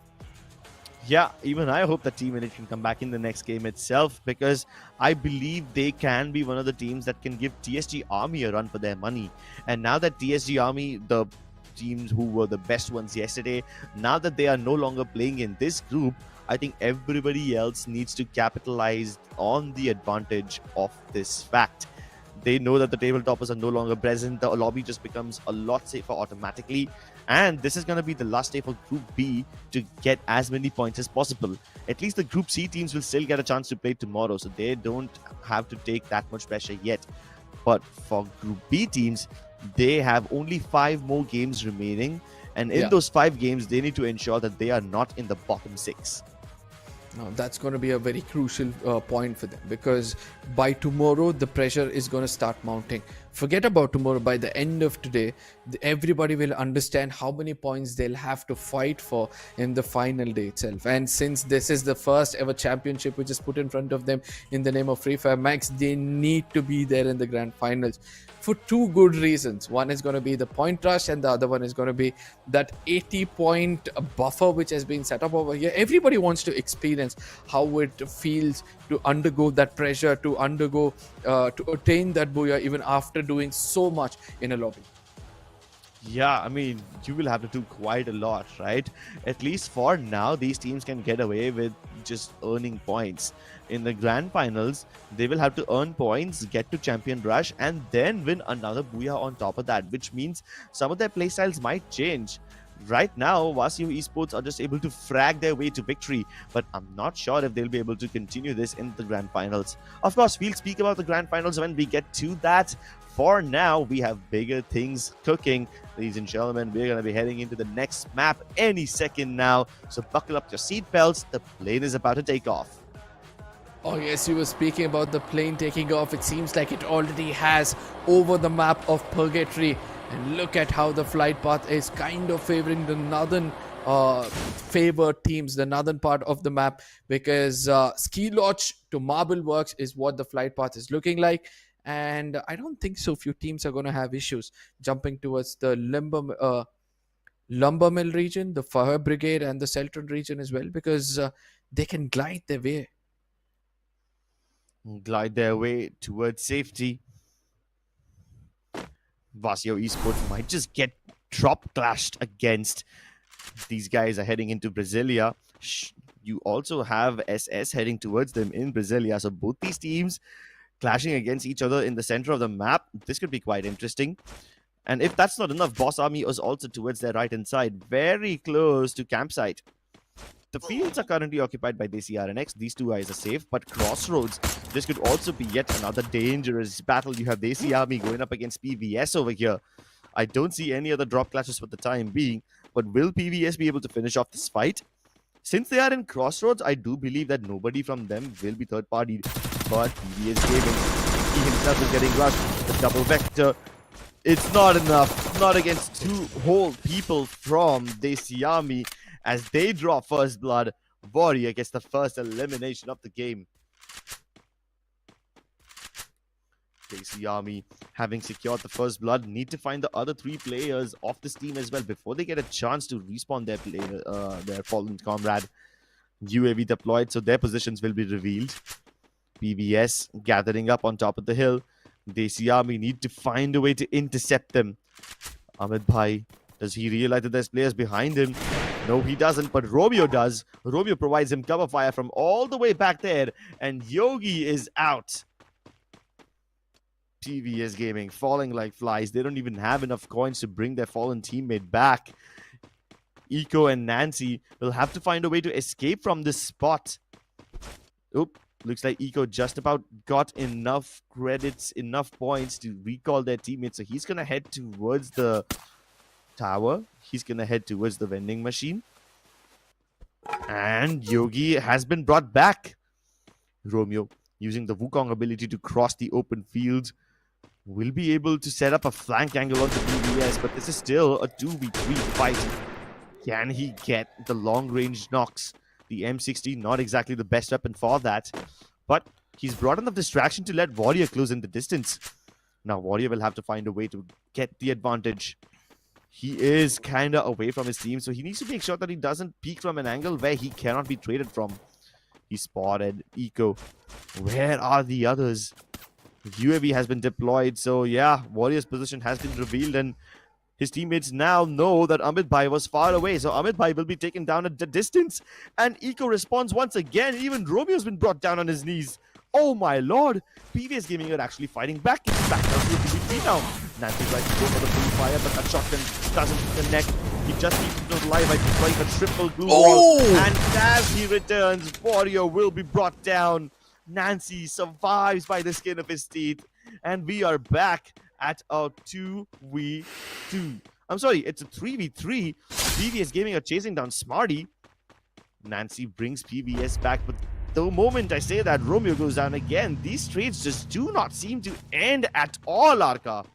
Yeah, even I hope that Team Elite can come back in the next game itself, because I believe they can be one of the teams that can give TSG Army a run for their money. And now that TSG Army, the teams who were the best ones yesterday, now that they are no longer playing in this group, I think everybody else needs to capitalize on the advantage of this fact. They know that the tabletoppers are no longer present. The lobby just becomes a lot safer automatically. And this is going to be the last day for Group B to get as many points as possible. At least the Group C teams will still get a chance to play tomorrow, so they don't have to take that much pressure yet. But for Group B teams, they have only 5 more games remaining, and in those 5 games they need to ensure that they are not in the bottom 6. Now, that's going to be a very crucial point for them, because by tomorrow the pressure is going to start mounting. Forget about tomorrow. By the end of today, everybody will understand how many points they'll have to fight for in the final day itself. And since this is the first ever championship which is put in front of them in the name of Free Fire Max, they need to be there in the grand finals for 2 good reasons. One is going to be the point rush, and the other one is going to be that 80-point buffer which has been set up over here. Everybody wants to experience how it feels to undergo that pressure, to attain that Booyah even after doing so much in a lobby. Yeah, I mean, you will have to do quite a lot, right? At least for now, these teams can get away with just earning points. In the grand finals, they will have to earn points, get to champion rush, and then win another booyah on top of that, which means some of their playstyles might change. Right now, Vasio Esports are just able to frag their way to victory, but I'm not sure if they'll be able to continue this in the grand finals. Of course, we'll speak about the grand finals when we get to that. For now, we have bigger things cooking. Ladies and gentlemen, we're going to be heading into the next map any second now. So buckle up your seatbelts. The plane is about to take off. Oh yes, you were speaking about the plane taking off. It seems like it already has over the map of Purgatory. And look at how the flight path is kind of favoring the northern favored teams, the northern part of the map, because Ski Lodge to Marble Works is what the flight path is looking like. And I don't think so few teams are going to have issues jumping towards the lumber mill region, the fire brigade, and the Seltron region as well, because they can glide their way. Glide their way towards safety. Vasio Esports might just get drop clashed against. These guys are heading into Brasilia. You also have SS heading towards them in Brasilia. So both these teams clashing against each other in the center of the map. This could be quite interesting. And if that's not enough, Boss Army is also towards their right-hand side, very close to campsite. The fields are currently occupied by Desi RNX. These two guys are safe, but Crossroads, this could also be yet another dangerous battle. You have Desi Army going up against PVS over here. I don't see any other drop clashes for the time being, but will PVS be able to finish off this fight? Since they are in Crossroads, I do believe that nobody from them will be third party, but PVS Gaming, he himself is getting rushed. The double vector, it's not enough. Not against two whole people from Desi Army. As they draw first blood, Warrior gets the first elimination of the game. Desi Army, having secured the first blood, need to find the other three players of this team as well before they get a chance to respawn their fallen comrade. UAV deployed, so their positions will be revealed. PBS gathering up on top of the hill. Desi Army need to find a way to intercept them. Amit Bhai, does he realize that there's players behind him? No, he doesn't, but Romeo does. Romeo provides him cover fire from all the way back there, and Yogi is out. PVS Gaming falling like flies. They don't even have enough coins to bring their fallen teammate back. Eco and Nancy will have to find a way to escape from this spot. Oop, looks like Eco just about got enough credits, enough points to recall their teammates. So he's going to head towards the tower. He's going to head towards the vending machine. And Yogi has been brought back. Romeo, using the Wukong ability to cross the open field, will be able to set up a flank angle onto PVS, but this is still a 2v3 fight. Can he get the long-range knocks? The M60, not exactly the best weapon for that, but he's brought enough distraction to let Warrior close in the distance. Now Warrior will have to find a way to get the advantage. He is kind of away from his team, so he needs to make sure that he doesn't peek from an angle where he cannot be traded from. He spotted Eco. Where are the others? UAV has been deployed, so yeah, Warrior's position has been revealed, and his teammates now know that Amit Bhai was far away, so Amit Bhai will be taken down at the distance, and Eco responds once again. Even Romeo's been brought down on his knees. Oh my lord, PVS Gaming are actually fighting back. It's back down to the PvP now. Nancy tries to go for the blue fire, but that shotgun doesn't connect. He just keeps it alive by deploying a triple blue wall, and as he returns, Warrior will be brought down. Nancy survives by the skin of his teeth, and we are back at a 2v2. I'm sorry, it's a 3v3. PVS Gaming are chasing down Smarty. Nancy brings PVS back, but the moment I say that, Romeo goes down again. These trades just do not seem to end at all, Arka.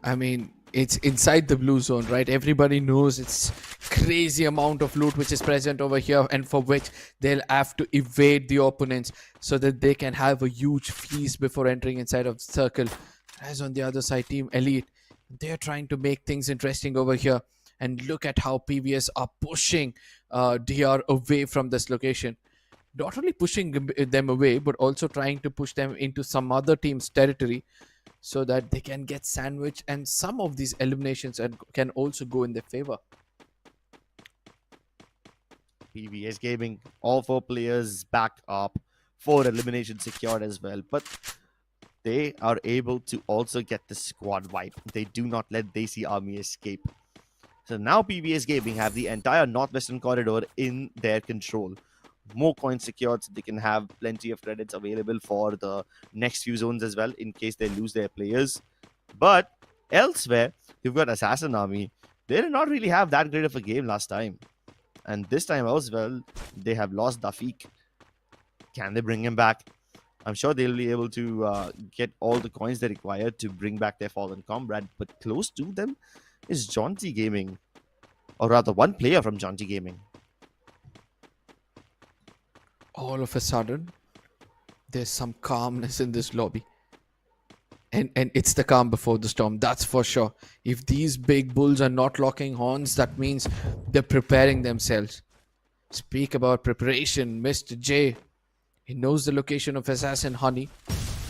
I mean, it's inside the blue zone, right? Everybody knows it's crazy amount of loot which is present over here, and for which they'll have to evade the opponents so that they can have a huge feast before entering inside of the circle. As on the other side, Team Elite, they're trying to make things interesting over here. And look at how PVS are pushing DR away from this location. Not only pushing them away, but also trying to push them into some other team's territory so that they can get sandwiched, and some of these eliminations can also go in their favor. PBS Gaming, all 4 players back up, 4 eliminations secured as well. But they are able to also get the squad wipe. They do not let Desi Army escape. So now PBS Gaming have the entire Northwestern Corridor in their control. More coins secured so they can have plenty of credits available for the next few zones as well in case they lose their players. But elsewhere, you've got Assassin Army. They did not really have that great of a game last time. And this time as well, they have lost Dafiq. Can they bring him back? I'm sure they'll be able to get all the coins they require to bring back their fallen comrade. But close to them is Jaunty Gaming. Or rather, one player from Jaunty Gaming. All of a sudden, there's some calmness in this lobby. And it's the calm before the storm, that's for sure. If these big bulls are not locking horns, that means they're preparing themselves. Speak about preparation, Mr. J. He knows the location of Assassin Honey.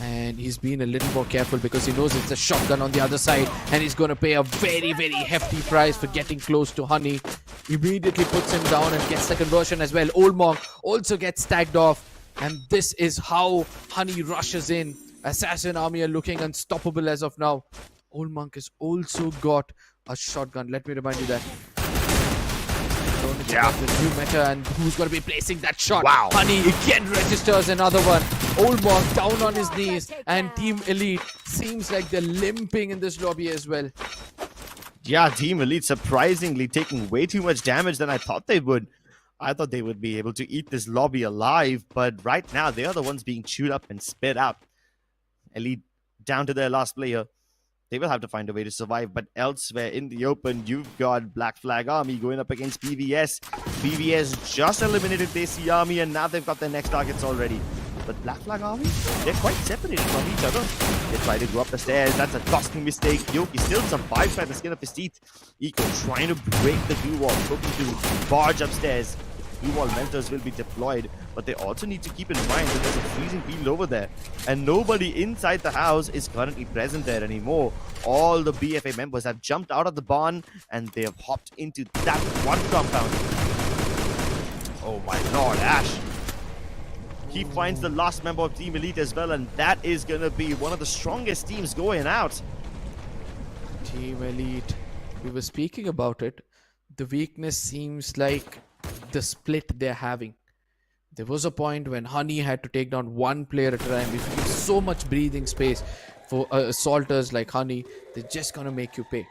And he's been a little more careful because he knows it's a shotgun on the other side. And he's going to pay a very, very hefty price for getting close to Honey. Immediately puts him down and gets the conversion as well. Old Monk also gets tagged off. And this is how Honey rushes in. Assassin Army are looking unstoppable as of now. Old Monk has also got a shotgun. Let me remind you that. The new meta, and who's going to be placing that shot? Wow. Honey again registers another one. Old Monk down on his knees, and Team Elite seems like they're limping in this lobby as well. Yeah, Team Elite surprisingly taking way too much damage than I thought they would. I thought they would be able to eat this lobby alive, but right now they are the ones being chewed up and spit out. Elite down to their last player. They will have to find a way to survive, but elsewhere in the open, you've got Black Flag Army going up against PVS. PVS just eliminated Desi Army, and now they've got their next targets already. But Black Flag Army, they're quite separated from each other. They try to go up the stairs. That's a costing mistake. Yoki still survives by the skin of his teeth. Eco trying to break the glue wall, hoping to barge upstairs. Glue wall mentors will be deployed, but they also need to keep in mind that there's a freezing field over there, and nobody inside the house is currently present there anymore. All the BFA members have jumped out of the barn, and they have hopped into that one compound. Oh my lord, Ash! He finds the last member of Team Elite as well, and that is going to be one of the strongest teams going out. Team Elite, we were speaking about it. The weakness seems like the split they're having. There was a point when Honey had to take down one player at a time. If you give so much breathing space for assaulters like Honey, they're just gonna make you pay.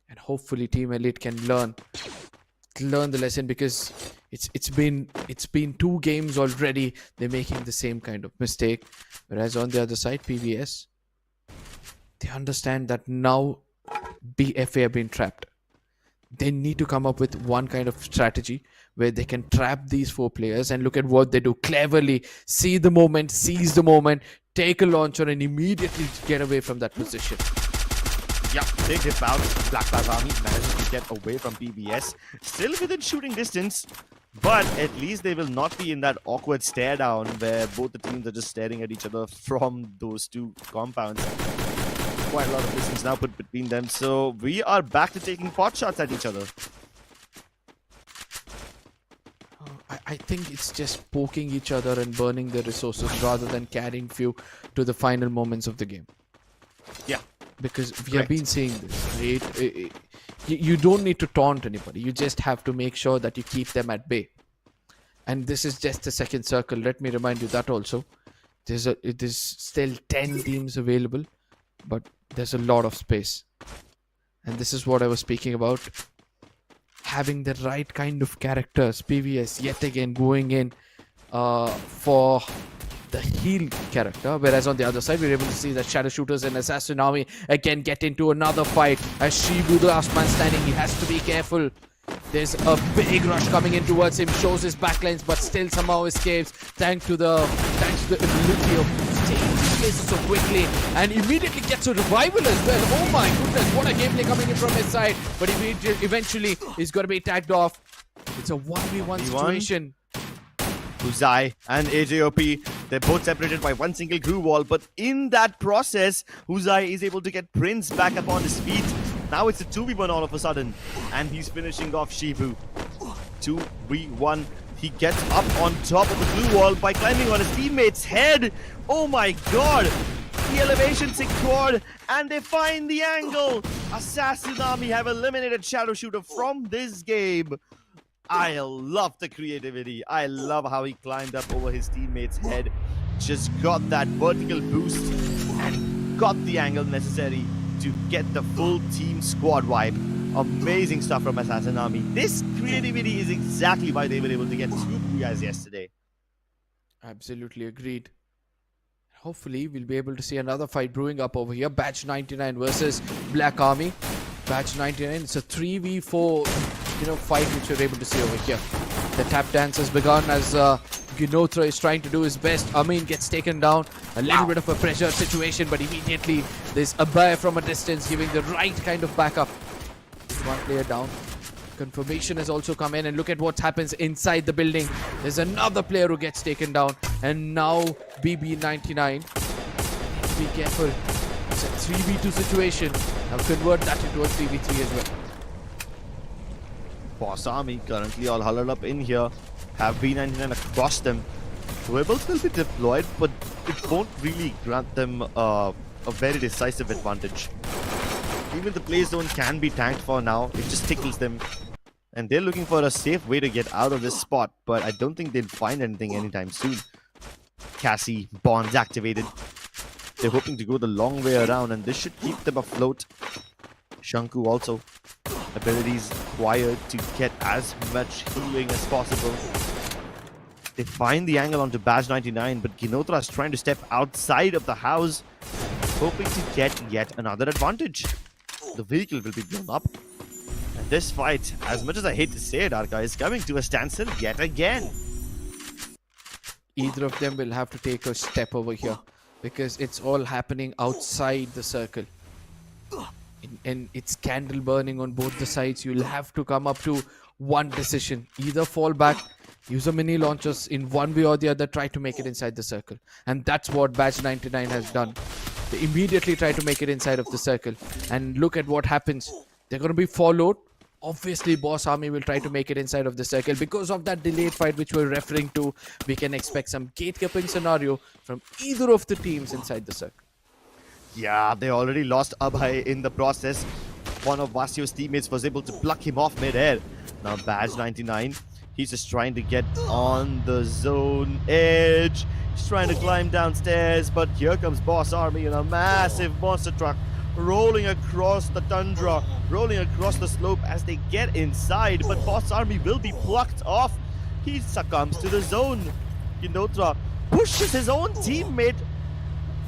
And hopefully Team Elite can learn the lesson, because it's been 2 games already. They're making the same kind of mistake. Whereas on the other side, PVS, they understand that now BFA have been trapped. They need to come up with one kind of strategy where they can trap these 4 players, and look at what they do cleverly. See the moment, seize the moment, take a launcher, and immediately get away from that position. Yep, they dip out. Black Flag Army manages to get away from PBS. Still within shooting distance, but at least they will not be in that awkward stare down where both the teams are just staring at each other from those 2 compounds. Quite a lot of distance now put between them, so we are back to taking pot shots at each other. I think it's just poking each other and burning their resources rather than carrying few to the final moments of the game. Yeah. Because we have been seeing this, right? You don't need to taunt anybody. You just have to make sure that you keep them at bay. And this is just the second circle. Let me remind you that also. It is still 10 teams available, but there's a lot of space. And this is what I was speaking about. Having the right kind of characters. PVS yet again going in for the heal character, whereas on the other side we're able to see that Shadow Shooters and Assassin Army again get into another fight. As Shibu, the last man standing, he has to be careful. There's a big rush coming in towards him, shows his backlines, but still somehow escapes thanks to the ability of changing places so quickly, and immediately gets a revival as well. Oh my goodness, what a gameplay coming in from his side, but eventually he's going to be tagged off. It's a 1v1 situation. Uzai and AJOP, they're both separated by one single glue wall, but in that process, Uzai is able to get Prince back up on his feet. Now it's a 2v1 all of a sudden, and he's finishing off Shibu. 2v1. He gets up on top of the blue wall by climbing on his teammate's head. Oh my god! The elevation secured, and they find the angle. Assassin Army have eliminated Shadow Shooter from this game. I love the creativity. I love how he climbed up over his teammate's head, just got that vertical boost, and got the angle necessary to get the full team squad wipe. Amazing stuff from Assassin Army. This creativity is exactly why they were able to get 2 guys yesterday. Absolutely agreed. Hopefully, we'll be able to see another fight brewing up over here. Batch 99 versus Black Army. Batch 99, it's a 3v4, fight which we're able to see over here. The tap dance has begun as Ginotra is trying to do his best. Amin gets taken down. A little bit of a pressure situation, but immediately there's Abhay from a distance giving the right kind of backup. One player down. Confirmation has also come in, and look at what happens inside the building. There's another player who gets taken down, and now BB99. Be careful. It's a 3v2 situation. Now convert that into a 3v3 as well. Boss Army currently all huddled up in here. Have B99 across them. Rebels will be deployed, but it won't really grant them a very decisive advantage. Even the play zone can be tanked for now. It just tickles them. And they're looking for a safe way to get out of this spot, but I don't think they'll find anything anytime soon. Cassie, bonds activated. They're hoping to go the long way around, and this should keep them afloat. Shanku also. Abilities required to get as much healing as possible. They find the angle onto Badge 99, but Ginotra is trying to step outside of the house, hoping to get yet another advantage. The vehicle will be blown up. And this fight, as much as I hate to say it, Arka, is coming to a standstill yet again. Either of them will have to take a step over here, because it's all happening outside the circle. And it's candle burning on both the sides. You'll have to come up to one decision. Either fall back, use a mini launchers in one way or the other, try to make it inside the circle. And that's what Batch 99 has done. They immediately try to make it inside of the circle. And look at what happens. They're going to be followed. Obviously, Boss Army will try to make it inside of the circle. Because of that delayed fight which we're referring to, we can expect some gatekeeping scenario from either of the teams inside the circle. Yeah, they already lost Abhay in the process. One of Vasio's teammates was able to pluck him off mid-air. Now Badge 99, he's just trying to get on the zone edge. He's trying to climb downstairs, but here comes Boss Army in a massive monster truck, rolling across the tundra, rolling across the slope as they get inside. But Boss Army will be plucked off. He succumbs to the zone. Ginotra pushes his own teammate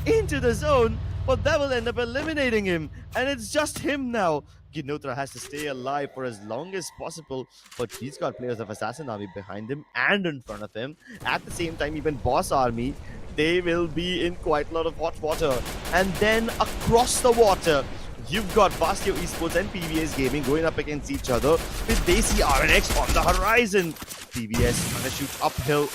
into the zone, but that will end up eliminating him, and it's just him now. Ginotra has to stay alive for as long as possible, but he's got players of Assassin Army behind him and in front of him. At the same time, even Boss Army, they will be in quite a lot of hot water. And then across the water, you've got Vasio Esports and PVS Gaming going up against each other with Desi RNX on the horizon. PVS trying to shoot uphill.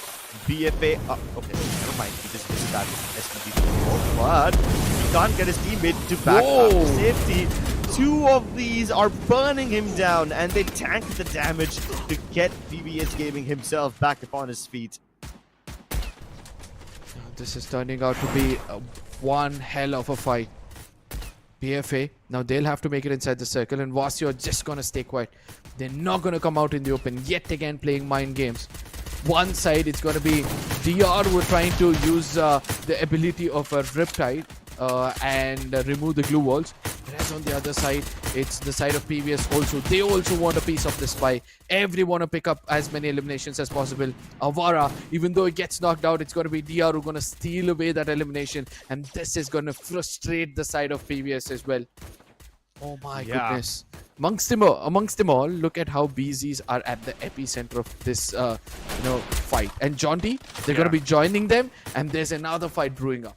BFA, okay, never mind, he just missed that SPG, but he can't get his teammate to back up to safety. Two of these are burning him down, and they tank the damage to get PVS Gaming himself back upon his feet. This is turning out to be one hell of a fight. BFA, now they'll have to make it inside the circle, and Vasio are just gonna stay quiet. They're not gonna come out in the open, yet again playing mind games. One side, it's going to be DR who are trying to use the ability of a Riptide and remove the glue walls. Whereas on the other side, it's the side of PVS also. They also want a piece of the spy. Everyone want to pick up as many eliminations as possible. Avara, even though it gets knocked out, it's going to be DR who's going to steal away that elimination. And this is going to frustrate the side of PVS as well. Oh my goodness. Amongst them all, look at how BZs are at the epicenter of this, fight. And Jonty, they're going to be joining them, and there's another fight brewing up.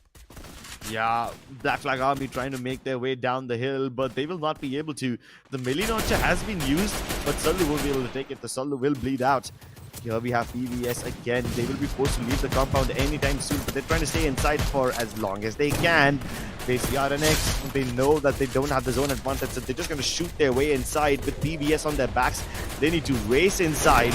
Yeah, Black Flag Army trying to make their way down the hill, but they will not be able to. The melee launcher has been used, but Sallu won't be able to take it. The Sallu will bleed out. Here we have PVS again. They will be forced to leave the compound anytime soon, but they're trying to stay inside for as long as they can. They see RNX. They know that they don't have the zone advantage, so they're just going to shoot their way inside with PVS on their backs. They need to race inside.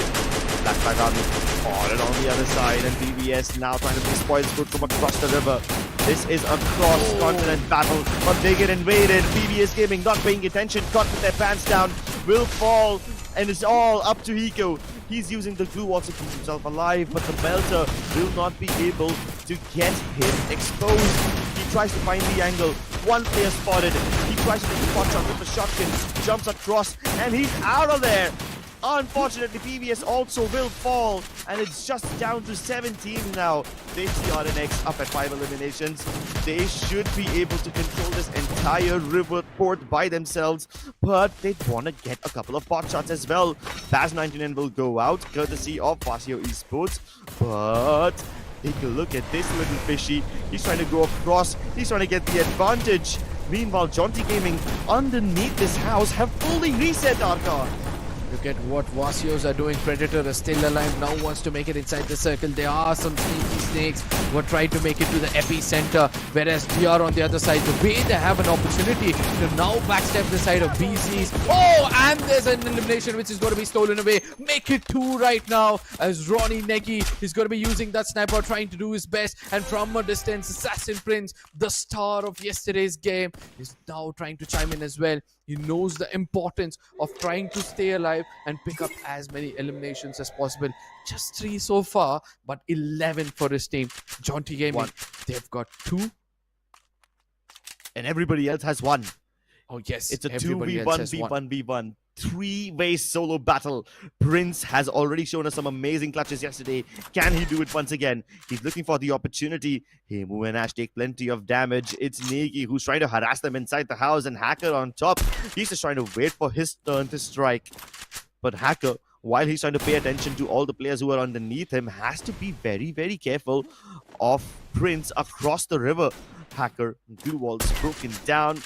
Black Flag Army on and on the other side, and PVS now trying to be spoil sport from across the river. This is a cross-continent battle, but they get invaded. PVS Gaming not paying attention, caught with their pants down, will fall, and it's all up to Hiko. He's using the glue wall to keep himself alive, but the Belter will not be able to get him exposed. He tries to find the angle. One player spotted. He tries to take a spot shot with the shotgun, jumps across, and he's out of there. Unfortunately, PVS also will fall, and it's just down to 17 now. They see RNX up at 5 eliminations. They should be able to control this entire river port by themselves, but they want to get a couple of pot shots as well. Baz99 will go out, courtesy of Vasio Esports, but take a look at this little fishy. He's trying to go across. He's trying to get the advantage. Meanwhile, Jaunty Gaming underneath this house have fully reset our car. Look at what Vasios are doing. Predator is still alive, now wants to make it inside the circle. There are some sneaky snakes who are trying to make it to the epicenter, whereas DR on the other side, the way they have an opportunity to now backstep the side of BCs. Oh, and there's an elimination which is going to be stolen away. Make it 2 right now, as Ronnie Negi is going to be using that sniper, trying to do his best, and from a distance, Assassin Prince, the star of yesterday's game, is now trying to chime in as well. He knows the importance of trying to stay alive and pick up as many eliminations as possible. Just 3 so far, but 11 for his team. Jaunty Gaming, they've got 2. And everybody else has 1. Oh yes, It's a everybody else has 2v1v1v1. 3-way solo battle. Prince has already shown us some amazing clutches yesterday. Can he do it once again? He's looking for the opportunity. Hemu and Ash take plenty of damage. It's Negi who's trying to harass them inside the house, and Hacker on top. He's just trying to wait for his turn to strike. But Hacker, while he's trying to pay attention to all the players who are underneath him, has to be very, very careful of Prince across the river. Hacker, glue walls broken down,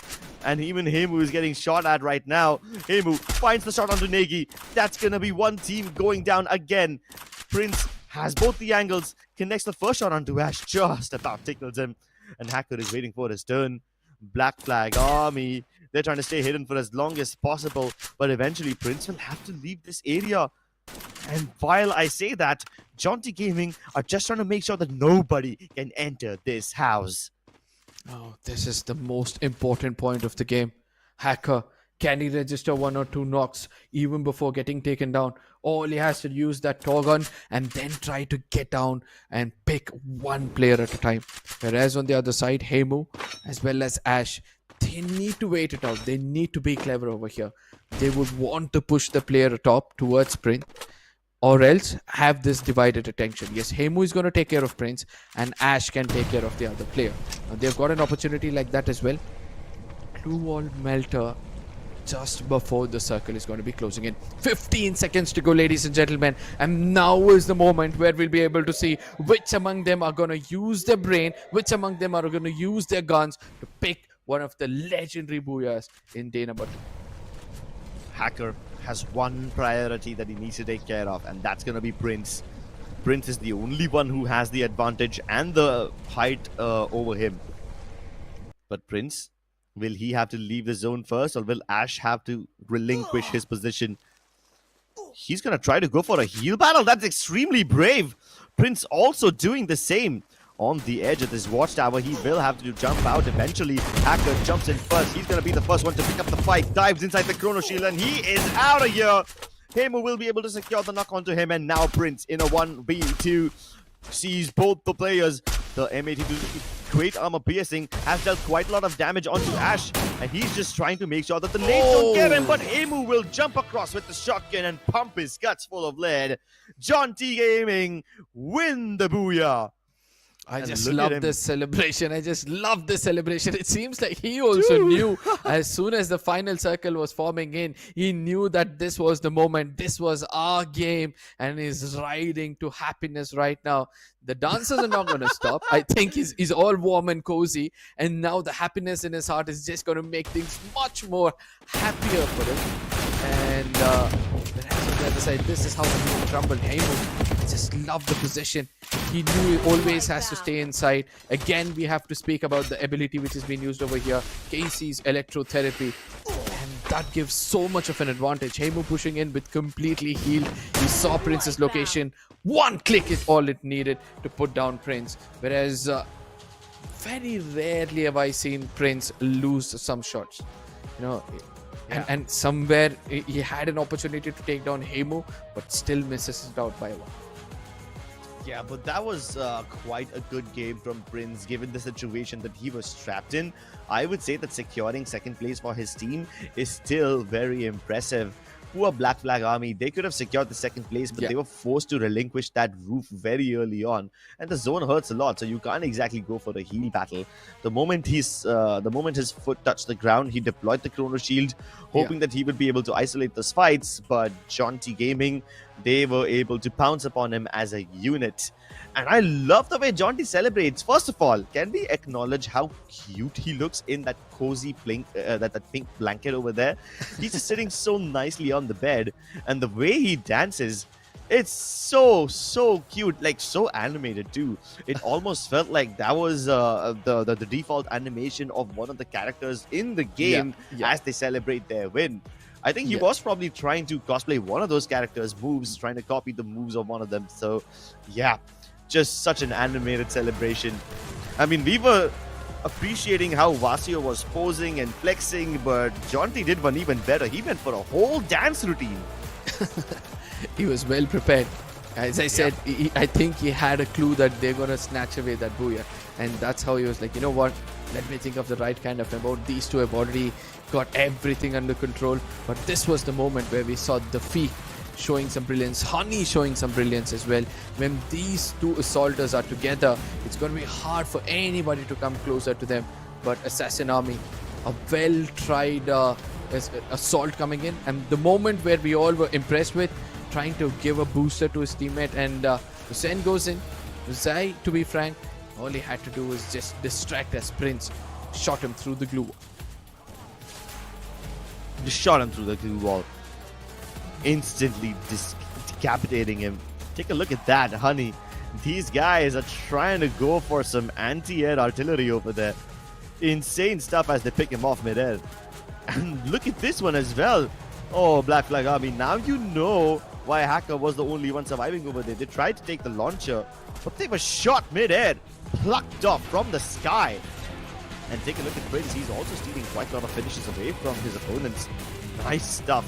and even Hemu is getting shot at right now. Hemu finds the shot onto Negi. That's gonna be one team going down again. Prince has both the angles, connects the first shot onto Ash, just about tickles him, and Hacker is waiting for his turn. Black Flag Army, they're trying to stay hidden for as long as possible, but eventually Prince will have to leave this area. And while I say that, Jaunty Gaming are just trying to make sure that nobody can enter this house. Oh, this is the most important point of the game. Hacker, can he register 1 or 2 knocks even before getting taken down? All he has to use that Torgon and then try to get down and pick 1 player at a time. Whereas on the other side, Hemu as well as Ash, they need to wait it out. They need to be clever over here. They would want to push the player atop towards Prince, or else have this divided attention. Yes, Hemu is going to take care of Prince, and Ash can take care of the other player. Now, they've got an opportunity like that as well. Glue wall melter just before the circle is going to be closing in. 15 seconds to go, ladies and gentlemen. And now is the moment where we'll be able to see which among them are going to use their brain, which among them are going to use their guns to pick one of the legendary booyahs in day number 2. Hacker has one priority that he needs to take care of, and that's going to be Prince. Prince is the only one who has the advantage and the height over him. But Prince, will he have to leave the zone first, or will Ash have to relinquish his position? He's going to try to go for a heal battle. That's extremely brave. Prince also doing the same. On the edge of this watchtower, he will have to jump out eventually. Hacker jumps in first. He's going to be the first one to pick up the fight. Dives inside the Chrono Shield, and he is out of here. Hemu will be able to secure the knock onto him, and now Prince in a 1v2 sees both the players. The M82 great armor piercing has dealt quite a lot of damage onto Ash, and he's just trying to make sure that the nades don't get him, but Hemu will jump across with the shotgun and pump his guts full of lead. Jaunty Gaming win the booyah. I And just look at love him. this celebration. I just love this celebration. It seems like he also knew as soon as the final circle was forming in, he knew that this was the moment. This was our game, and he's riding to happiness right now. The dancers are not going to stop. I think he's all warm and cozy, and now the happiness in his heart is just going to make things much more happier for him. And whereas on the other side, this is how the move crumbled. Heimu just loved the position. He knew he always has to stay inside. Again, we have to speak about the ability which has been used over here, Casey's electrotherapy. And that gives so much of an advantage. Heimu pushing in with completely healed. He saw Prince's location. One click is all it needed to put down Prince. Whereas very rarely have I seen Prince lose some shots. You know, and somewhere he had an opportunity to take down Heimu, but still misses it out by one. Yeah, but that was quite a good game from Prince, given the situation that he was trapped in. I would say that securing second place for his team is still very impressive. Poor Black Flag Army, they could have secured the second place, but they were forced to relinquish that roof very early on. And the zone hurts a lot, so you can't exactly go for a heal battle. The moment his foot touched the ground, he deployed the Chrono Shield, hoping that he would be able to isolate those fights. But Jaunty Gaming, they were able to pounce upon him as a unit. And I love the way Jaunty celebrates. First of all, can we acknowledge how cute he looks in that cozy that pink blanket over there? He's just sitting so nicely on the bed, and the way he dances, it's so cute, like so animated too. It almost felt like that was the default animation of one of the characters in the game as they celebrate their win. I think he was probably trying to cosplay one of those characters' moves, trying to copy the moves of one of them. So, yeah, just such an animated celebration. I mean, we were appreciating how Vasio was posing and flexing, but Jaunty did one even better. He went for a whole dance routine. He was well prepared. As I said, I think he had a clue that they're going to snatch away that booyah. And that's how he was like, you know what? Let me think of the right kind of emote. These two have already got everything under control. But this was the moment where we saw the Fee showing some brilliance, Honey showing some brilliance as well. When these two assaulters are together, it's going to be hard for anybody to come closer to them. But Assassin Army, a well-tried assault coming in. And the moment where we all were impressed with, trying to give a booster to his teammate, and Hussein goes in. Zai, to be frank, all he had to do was just distract as Prince shot him through the glue wall. Just shot him through the glue wall, instantly decapitating him. Take a look at that, Honey. These guys are trying to go for some anti-air artillery over there. Insane stuff as they pick him off mid-air. And look at this one as well. Oh, Black Flag Army, now you know why Hacker was the only one surviving over there. They tried to take the launcher, but they were shot mid-air, plucked off from the sky. And take a look at Prince. He's also stealing quite a lot of finishes away from his opponents. Nice stuff.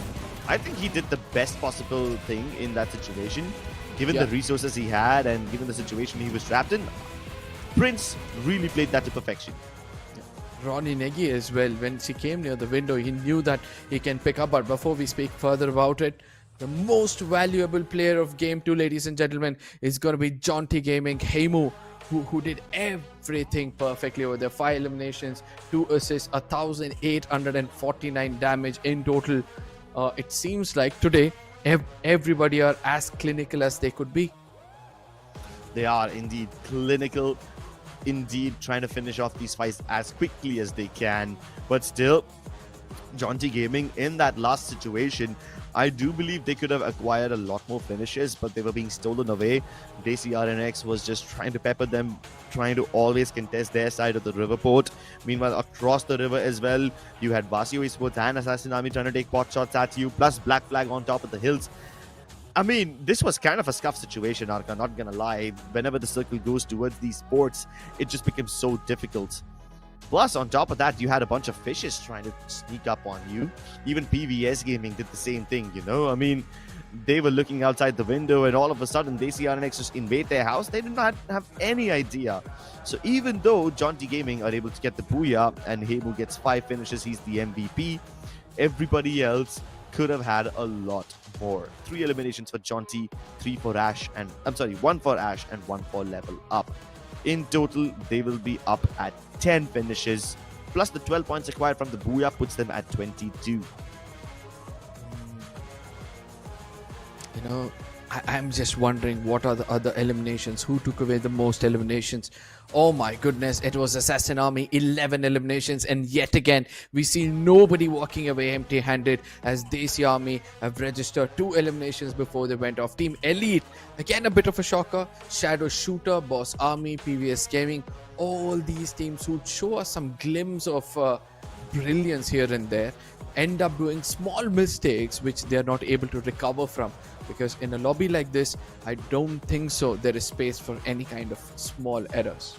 I think he did the best possible thing in that situation, given the resources he had and given the situation he was trapped in. Prince really played that to perfection. Ronnie Negi as well, when she came near the window, he knew that he can pick up. But before we speak further about it, the most valuable player of Game 2, ladies and gentlemen, is going to be Jaunty Gaming, Heimu, who did everything perfectly over there. 5 eliminations, 2 assists, 1,849 damage in total. It seems like today, everybody are as clinical as they could be. They are indeed clinical. Indeed, trying to finish off these fights as quickly as they can. But still, Jaunty Gaming, in that last situation, I do believe they could have acquired a lot more finishes, but they were being stolen away. Desi RNX was just trying to pepper them, trying to always contest their side of the river port. Meanwhile, across the river as well, you had Vasio Esports and Assassin Army trying to take pot shots at you, plus Black Flag on top of the hills. I mean, this was kind of a scuffed situation, Arka, not gonna lie. Whenever the circle goes towards these ports, it just becomes so difficult. Plus, on top of that, you had a bunch of fishes trying to sneak up on you. Even PVS Gaming did the same thing, you know? I mean, they were looking outside the window and all of a sudden, they see RNX just invade their house. They did not have any idea. So even though Jaunty Gaming are able to get the booyah and Heimu gets 5 finishes, he's the MVP, everybody else could have had a lot more. 3 eliminations for Jaunty, 1 for Ash and 1 for level up. In total, they will be up at 10 finishes, plus the 12 points acquired from the booyah puts them at 22. You know, I'm just wondering what are the other eliminations, who took away the most eliminations. Oh my goodness, it was Assassin Army, 11 eliminations, and yet again we see nobody walking away empty handed, as Desi Army have registered 2 eliminations before they went off. Team Elite, again a bit of a shocker. Shadow Shooter, Boss Army, PVS Gaming, all these teams who show us some glimpse of brilliance here and there end up doing small mistakes which they are not able to recover from, because in a lobby like this I don't think so there is space for any kind of small errors.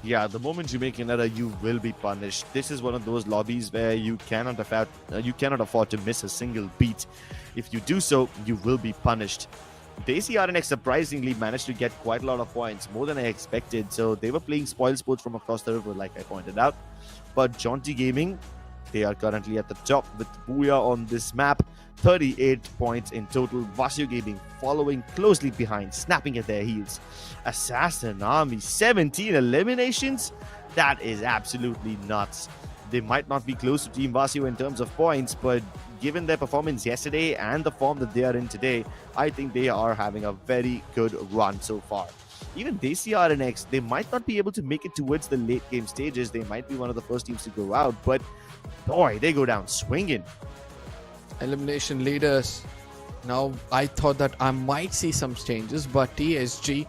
Yeah, the moment you make an error, you will be punished. This is one of those lobbies where you cannot afford to miss a single beat. If you do so, you will be punished. Desi RNX surprisingly managed to get quite a lot of points, more than I expected. So they were playing Skyesports from across the river, like I pointed out. But Jaunty Gaming, they are currently at the top with Booyah on this map. 38 points in total. Vasio Gaming following closely behind, snapping at their heels. Assassin Army, 17 eliminations? That is absolutely nuts. They might not be close to Team Vasio in terms of points, but given their performance yesterday and the form that they are in today, I think they are having a very good run so far. Even Desi RNX, they might not be able to make it towards the late game stages. They might be one of the first teams to go out, but boy, they go down swinging. Elimination leaders. Now, I thought that I might see some changes, but TSG,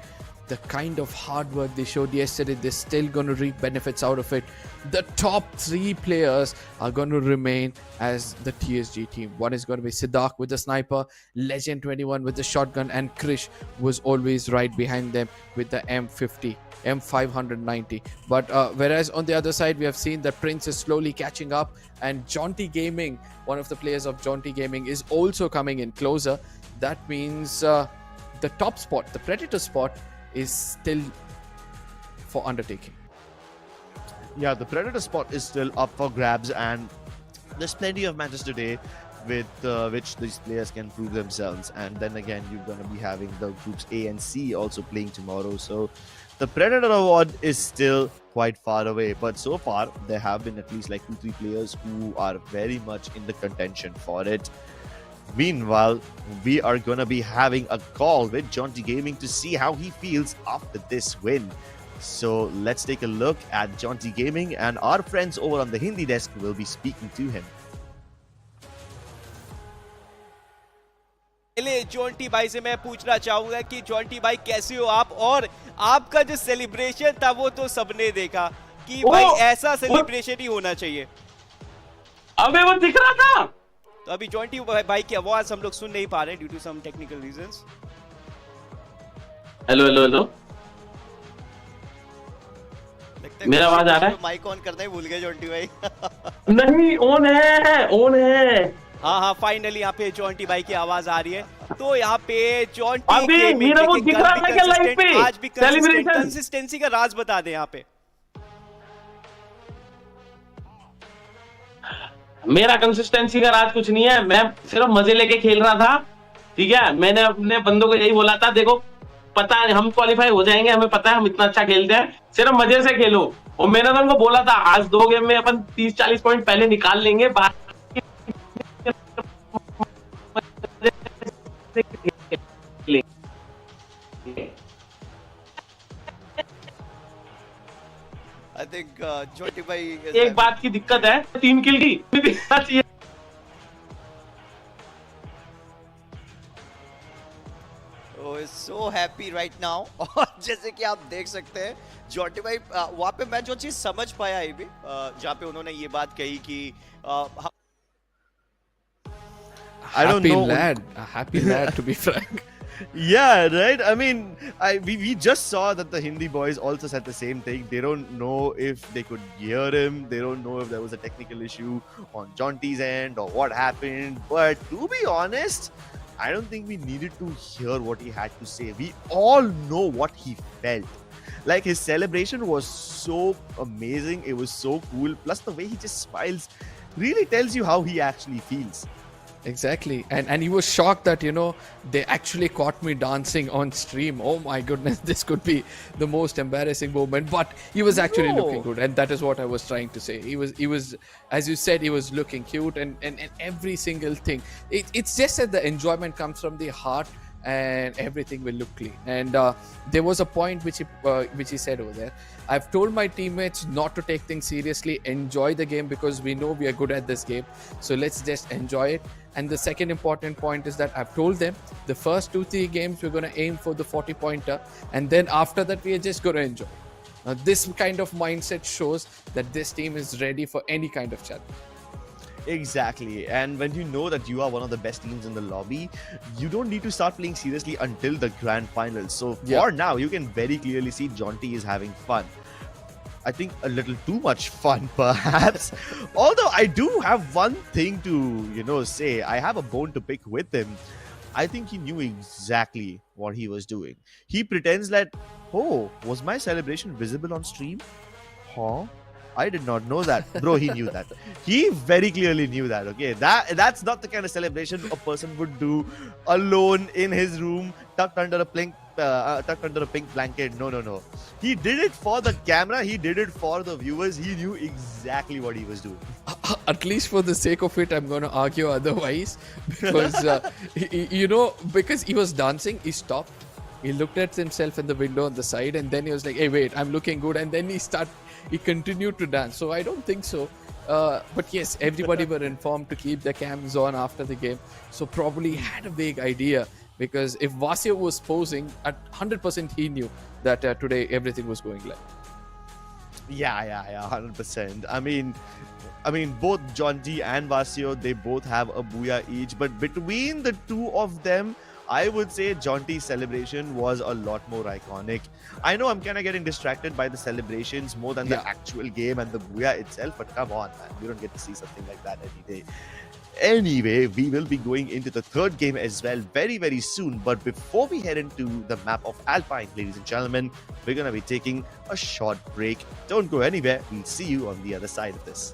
the kind of hard work they showed yesterday, they're still going to reap benefits out of it. The top 3 players are going to remain as the TSG team. One is going to be Siddharth with the sniper, Legend 21 with the shotgun, and Krish was always right behind them with the M50. M590. But whereas on the other side, we have seen that Prince is slowly catching up, and Jaunty Gaming, one of the players of Jaunty Gaming, is also coming in closer. That means the top spot, the Predator spot, is still for undertaking. Yeah, the Predator spot is still up for grabs, and there's plenty of matches today with which these players can prove themselves. And then again, you're going to be having the groups A and C also playing tomorrow. So the Predator award is still quite far away, but so far there have been at least like 2-3 players who are very much in the contention for it. Meanwhile, we are going to be having a call with Jaunty Gaming to see how he feels after this win. So let's take a look at Jaunty Gaming, and our friends over on the Hindi desk will be speaking to him. पहले Jonty भाई से मैं पूछना चाहूंगा कि Jonty भाई कैसे हो आप, और आपका जो सेलिब्रेशन था वो तो सबने देखा कि भाई ऐसा सेलिब्रेशन ही होना चाहिए। अबे वो दिख रहा था। तो अभी जॉन्टी भाई की आवाज हम लोग सुन नहीं पा रहे due to some technical reasons. Hello hello hello, मेरा आवाज आ रहा है? माइक ऑन करना ही भूल गए जॉन्टी भाई। नहीं, ऑन है, ऑन है। हाँ हाँ, फाइनली यहाँ पे जॉन्टी भाई की आवाज आ रही है। तो यहाँ पे जॉन्टी अभी मेरा वो दिख रहा था क्या लाइव पे? आज भी कंसिस्टेंसी का राज बता दे यहाँ पे। मेरा कंसिस्टेंसी का राज कुछ नहीं है, मैं सिर्फ मजे लेके खेल रहा था। ठीक है, मैंने अपने बंदों को यही बोला था, देखो पता है हम क्वालिफाई हो जाएंगे, हमें पता है हम इतना अच्छा खेलते हैं, सिर्फ मजे से खेलो। और मैंने तो उनको बोला था आज 2 गेम में अपन 30-40 पॉइंट पहले निकाल लेंगे। I think Jyoti bhai एक बात की दिक्कत है, 3 किल की Oh, is so happy right now। और जैसे कि आप देख सकते हैं जॉन्टी भाई वहाँ पे मैं जो चीज समझ पाया है भी जहाँ पे उन्होंने ये बात कही कि I don't know. A happy lad to be frank. Yeah, right. I mean, we just saw that the Hindi boys also said the same thing. They don't know if they could hear him. They don't know if there was a technical issue on Jaunty's end or what happened. But to be honest, I don't think we needed to hear what he had to say. We all know what he felt. Like, his celebration was so amazing. It was so cool. Plus, the way he just smiles really tells you how he actually feels. Exactly, and he was shocked that they actually caught me dancing on stream. Oh my goodness, this could be the most embarrassing moment. But he was actually looking good, and that is what I was trying to say. He was, as you said, he was looking cute, and every single thing. It's just that the enjoyment comes from the heart, and everything will look clean. And there was a point which he said over there. I've told my teammates not to take things seriously, enjoy the game, because we know we are good at this game. So let's just enjoy it. And the second important point is that I've told them the first 2-3 games we're going to aim for the 40-pointer, and then after that we are just going to enjoy. Now this kind of mindset shows that this team is ready for any kind of challenge. Exactly, and when you know that you are one of the best teams in the lobby, you don't need to start playing seriously until the grand finals. So for now, you can very clearly see Jonty is having fun. I think a little too much fun, perhaps. Although I do have one thing to, say. I have a bone to pick with him. I think he knew exactly what he was doing. He pretends that, oh, was my celebration visible on stream? Huh? I did not know that. Bro, he knew that. He very clearly knew that, okay? That's not the kind of celebration a person would do alone in his room, tucked under a pink blanket. No. He did it for the camera. He did it for the viewers. He knew exactly what he was doing. At least for the sake of it, I'm going to argue otherwise. Because, because he was dancing, he stopped. He looked at himself in the window on the side, and then he was like, hey, wait, I'm looking good. And then he continued to dance. So I don't think so. But yes, everybody were informed to keep the cams on after the game. So probably had a vague idea, because if Vasya was posing, at 100% he knew that today everything was going live. Yeah, 100%. I mean, both Jonty and Vasio, they both have a booyah each. But between the two of them, I would say Jonty's celebration was a lot more iconic. I know I'm kind of getting distracted by the celebrations more than the actual game and the booyah itself, but come on, man. You don't get to see something like that every day. Anyway, we will be going into the third game as well very, very soon. But before we head into the map of Alpine, ladies and gentlemen, we're going to be taking a short break. Don't go anywhere. We'll see you on the other side of this.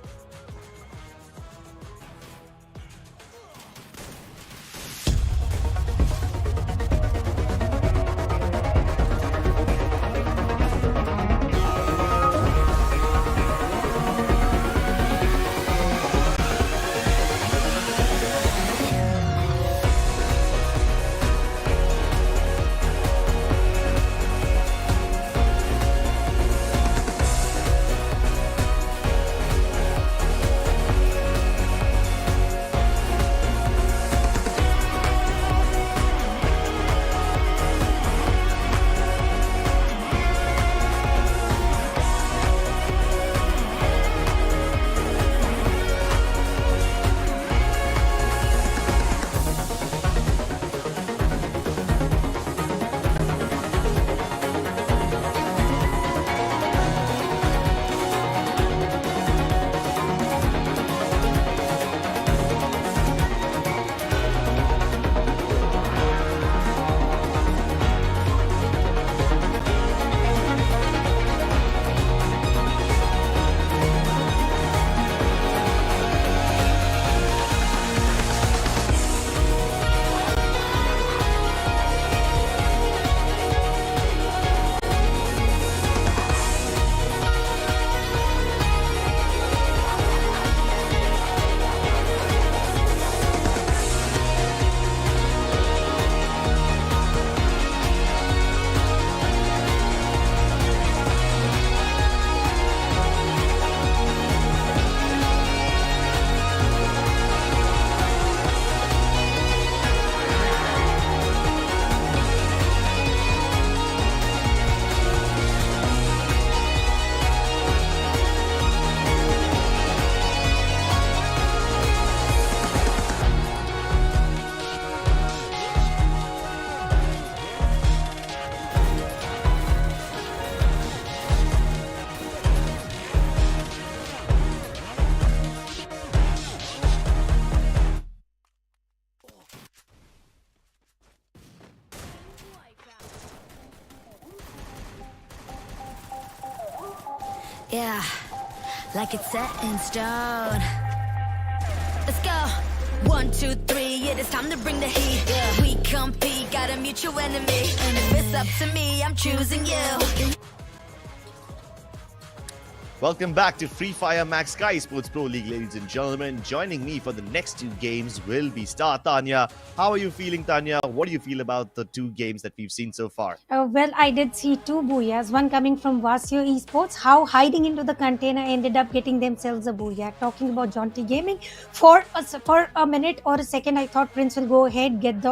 Yeah, like it's set in stone. Let's go. 1, 2, 3. it, it's time to bring the heat. We compete, got a mutual enemy. And if it's up to me, I'm choosing you. Welcome back to Free Fire Max Skyesports Pro League, ladies and gentlemen. Joining me for the next two games will be Star Tanya. How are you feeling, Tanya? What do you feel about the two games that we've seen so far? Well, I did see two booyahs, one coming from Vasio Esports, how hiding into the container ended up getting themselves a booyah. Talking about Jaunty Gaming, for a minute or a second, I thought Prince will go ahead, get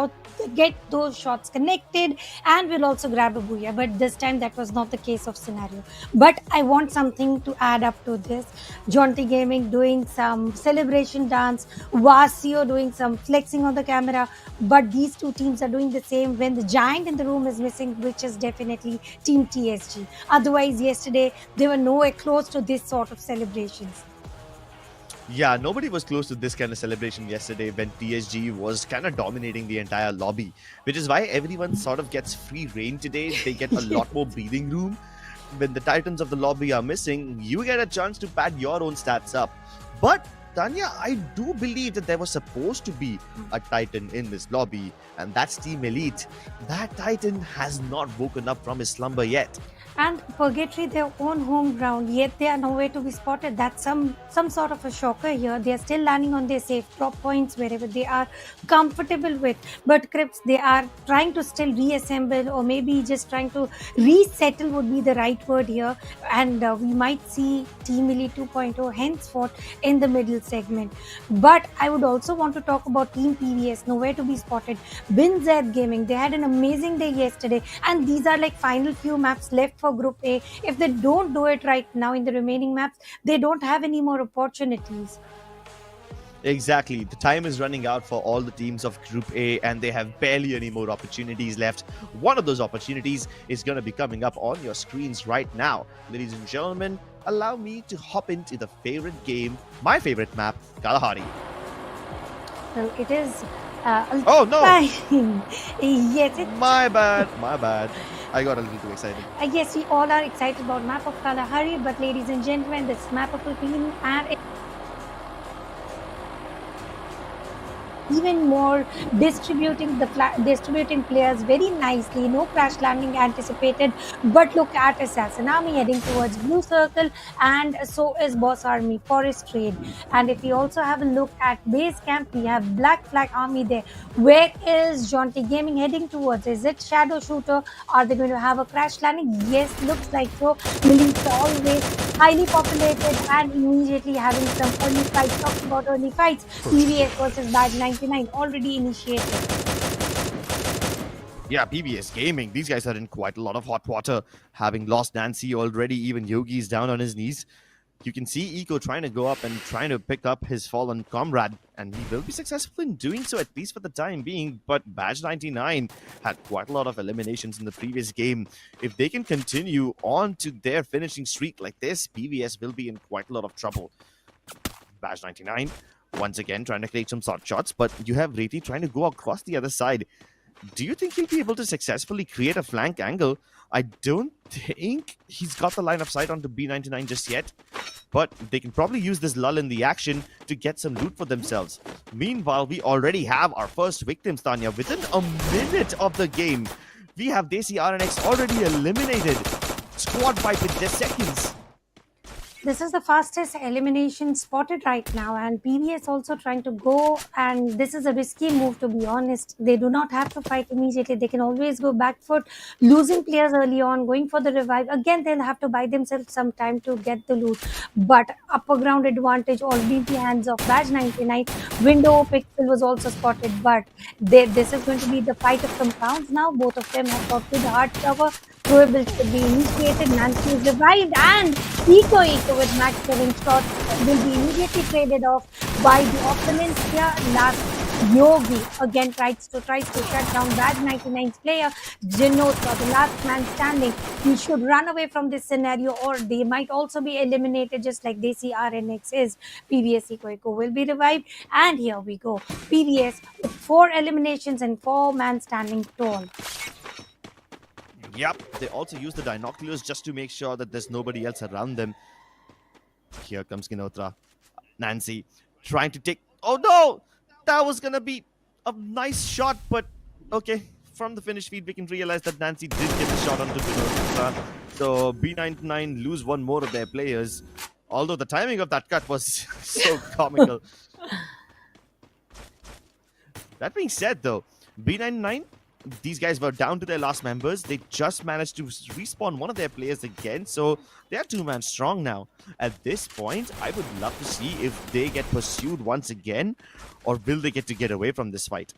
those shots connected, and will also grab a booyah. But this time, that was not the case of scenario. But I want something to add up to this. Jaunty Gaming doing some celebration dance, Vasio doing some flexing on the camera, but these two teams are doing the same when the giant in the room is missing, which is definitely Team TSG. Otherwise, yesterday they were nowhere close to this sort of celebrations. Yeah, nobody was close to this kind of celebration yesterday when TSG was kind of dominating the entire lobby, which is why everyone sort of gets free reign today. They get a lot more breathing room. When the titans of the lobby are missing, you get a chance to pad your own stats up. But Tanya, I do believe that there was supposed to be a titan in this lobby, and that's Team Elite. That titan has not woken up from his slumber yet. And Purgatory, their own home ground, yet they are nowhere to be spotted. That's some sort of a shocker here. They are still landing on their safe drop points wherever they are comfortable with. But Crips, they are trying to still reassemble, or maybe just trying to resettle would be the right word here. And we might see Team Elite 2.0 henceforth in the middle segment. But I would also want to talk about Team PVS, nowhere to be spotted. BinZ Gaming, they had an amazing day yesterday, and these are like final few maps left for Group A. If they don't do it right now in the remaining maps, they don't have any more opportunities. Exactly. The time is running out for all the teams of Group A, and they have barely any more opportunities left. One of those opportunities is going to be coming up on your screens right now. Ladies and gentlemen, allow me to hop into the favorite game, my favorite map, Kalahari. Well, it is. Oh no! Yes, it's. My bad. I got a little too excited. I guess we all are excited about map of Kalahari, but ladies and gentlemen, this map of Alpine and even more distributing players very nicely. No crash landing anticipated, but look at Assassin Army heading towards Blue Circle, and so is Boss Army, Forest Trade. And if we also have a look at Base Camp, we have Black Flag Army there. Where is Jaunty Gaming heading towards? Is it Shadow Shooter? Are they going to have a crash landing? Yes, looks like so. Millions are always highly populated and immediately having some early fights. Talking about early fights, PVS versus Badge 99 already initiated. Yeah, PBS Gaming. These guys are in quite a lot of hot water. Having lost Nancy already, even Yogi's down on his knees. You can see Eco trying to go up and trying to pick up his fallen comrade, and he will be successful in doing so, at least for the time being. But Badge 99 had quite a lot of eliminations in the previous game. If they can continue on to their finishing streak like this, PBS will be in quite a lot of trouble. Badge 99 once again trying to take some short shots, but you have Reti trying to go across the other side. Do you think he'll be able to successfully create a flank angle? I don't think he's got the line of sight onto B99 just yet, but they can probably use this lull in the action to get some loot for themselves. Meanwhile, we already have our first victims, Tanya. Within a minute of the game, we have Desi RNX already eliminated. Squad fight in just seconds. This is the fastest elimination spotted right now, and PVS also trying to go, and this is a risky move, to be honest. They do not have to fight immediately. They can always go back foot, losing players early on, going for the revive. Again, they'll have to buy themselves some time to get the loot, but upper ground advantage already in the hands of Badge 99. Window Pixel was also spotted, but this is going to be the fight of compounds now. Both of them have got good hard cover. Throwable should be initiated. Nancy is revived, and Eco with max 7 shots will be immediately traded off by the opponents here. Last Yogi again tries to shut down Badge 99's player. Genotra, the last man standing. He should run away from this scenario, or they might also be eliminated just like Desi RNX is. PVS Eco will be revived, and here we go. PVS with 4 eliminations and 4-man standing tall. Yep, they also use the binoculars just to make sure that there's nobody else around them. Here comes Ginotra. Nancy trying to take... Oh no! That was gonna be A nice shot, but okay. From the finish feed, we can realize that Nancy did get the shot onto Vinod. So B99 lose one more of their players. Although the timing of that cut was so comical. That being said, though, B99, these guys were down to their last members. They just managed to respawn one of their players again, so they are two-man strong now. At this point, I would love to see if they get pursued once again, or will they get to get away from this fight?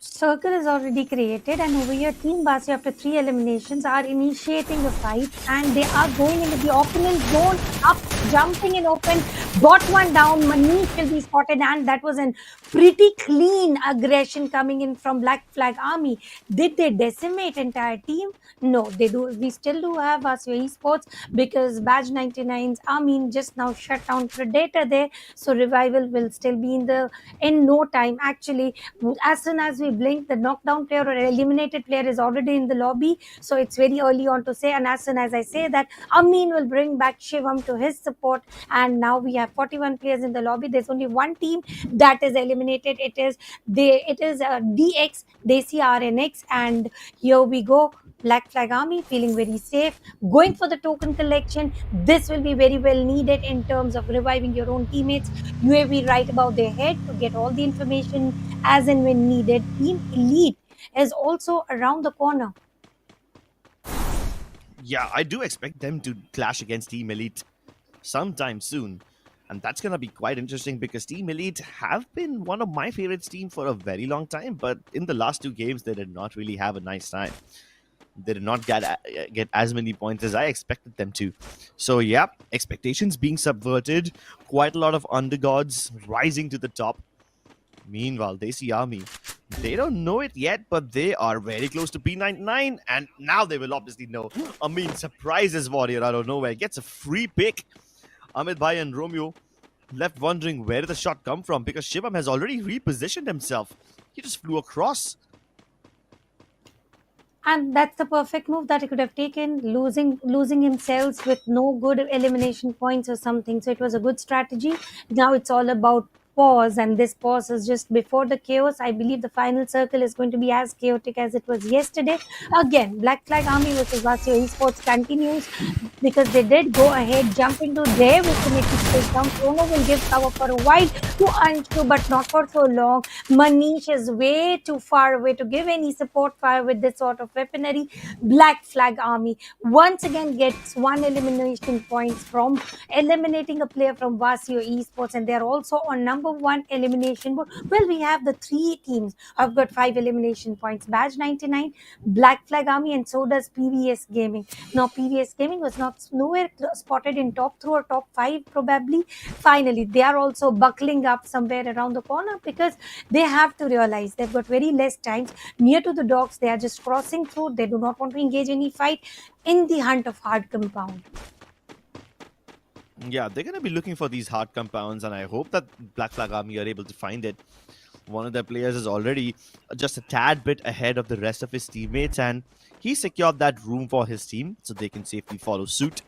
Circle is already created, and over here Team Basi, after 3 eliminations, are initiating a fight, and they are going into the opponent zone, up jumping in open, got one down. Manish will be spotted, and that was a pretty clean aggression coming in from Black Flag Army. Did they decimate entire team? No, they do. We still do have Basi Esports, because Badge 99's Amin just now shut down Predator there, so revival will still be in no time. Actually, as soon as we blink, the knockdown player or eliminated player is already in the lobby, so it's very early on to say. And as soon as I say that, Amin will bring back Shivam to his support, and now we have 41 players in the lobby. There's only one team that is eliminated. It is DX, Desi RNX, and here we go. Black Flag Army feeling very safe, going for the token collection. This will be very well needed in terms of reviving your own teammates. UAV right above their head to get all the information as and when needed. Team Elite is also around the corner. Yeah, I do expect them to clash against Team Elite sometime soon. And that's going to be quite interesting because Team Elite have been one of my favorite teams for a very long time. But in the last 2 games, they did not really have a nice time. They did not get as many points as I expected them to. So, yeah, expectations being subverted. Quite a lot of undergods rising to the top. Meanwhile, Desi Army, they don't know it yet, but they are very close to P99. And now they will obviously know. Amin surprises Warrior out of nowhere. Gets a free pick. Amit Bhai and Romeo left wondering where did the shot come from, because Shivam has already repositioned himself. He just flew across. And that's the perfect move that he could have taken, losing himself with no good elimination points or something. So it was a good strategy. Now it's all about pause, and this pause is just before the chaos. I believe the final circle is going to be as chaotic as it was yesterday. Again, Black Flag Army versus Vasio Esports continues, because they did go ahead, jump into their vicinity straight down. Chrono will give cover for a while to Anshu, but not for so long. Manish is way too far away to give any support fire with this sort of weaponry. Black Flag Army once again gets 1 elimination points from eliminating a player from Vasio Esports, and they're also on number 1 elimination board. Well, we have the 3 teams. I've got 5 elimination points. Badge 99, Black Flag Army, and so does PVS Gaming. Now, PVS Gaming was not nowhere spotted in top 3 or top 5 probably. Finally, they are also buckling up somewhere around the corner, because they have to realize they've got very less times near to the docks. They are just crossing through. They do not want to engage any fight in the hunt of hard compound. Yeah, they're going to be looking for these hard compounds, and I hope that Black Flag Army are able to find it. One of their players is already just a tad bit ahead of the rest of his teammates, and he secured that room for his team so they can safely follow suit.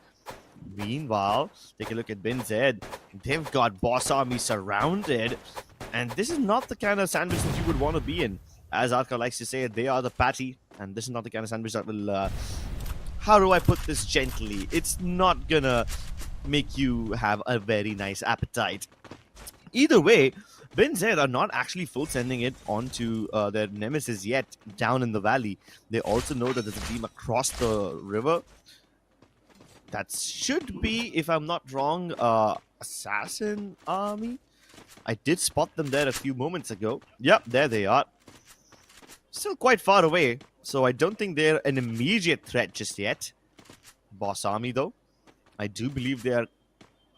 Meanwhile, take a look at Bin Zed. They've got Boss Army surrounded, and this is not the kind of sandwich that you would want to be in. As Arka likes to say, they are the patty, and this is not the kind of sandwich that will... how do I put this gently? It's not gonna make you have a very nice appetite. Either way, Bin Zed are not actually full sending it onto their nemesis yet down in the valley. They also know that there's a team across the river. That should be, if I'm not wrong, Assassin Army. I did spot them there a few moments ago. Yep, there they are. Still quite far away, so I don't think they're an immediate threat just yet. Boss Army, though, I do believe they are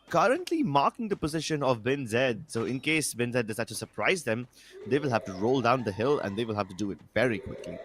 currently marking the position of Bin Zed. So in case Bin Zed decides to surprise them, they will have to roll down the hill, and they will have to do it very quickly.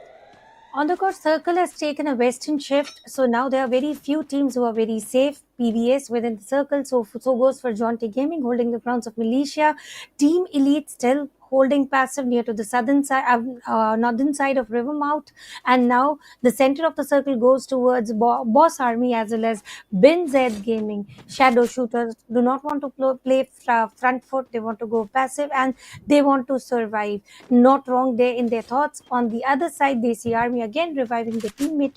On the court, Circle has taken a western shift, so now there are very few teams who are very safe. PVS within the circle, so goes for Jonte Gaming, holding the crowns of Militia. Team Elite still holding passive near to the southern side, northern side of river mouth, and now the center of the circle goes towards Boss Army as well as Bin Z Gaming. Shadow shooters do not want to play front foot, they want to go passive and they want to survive. Not wrong there in their thoughts. On the other side, they see Army again reviving the teammate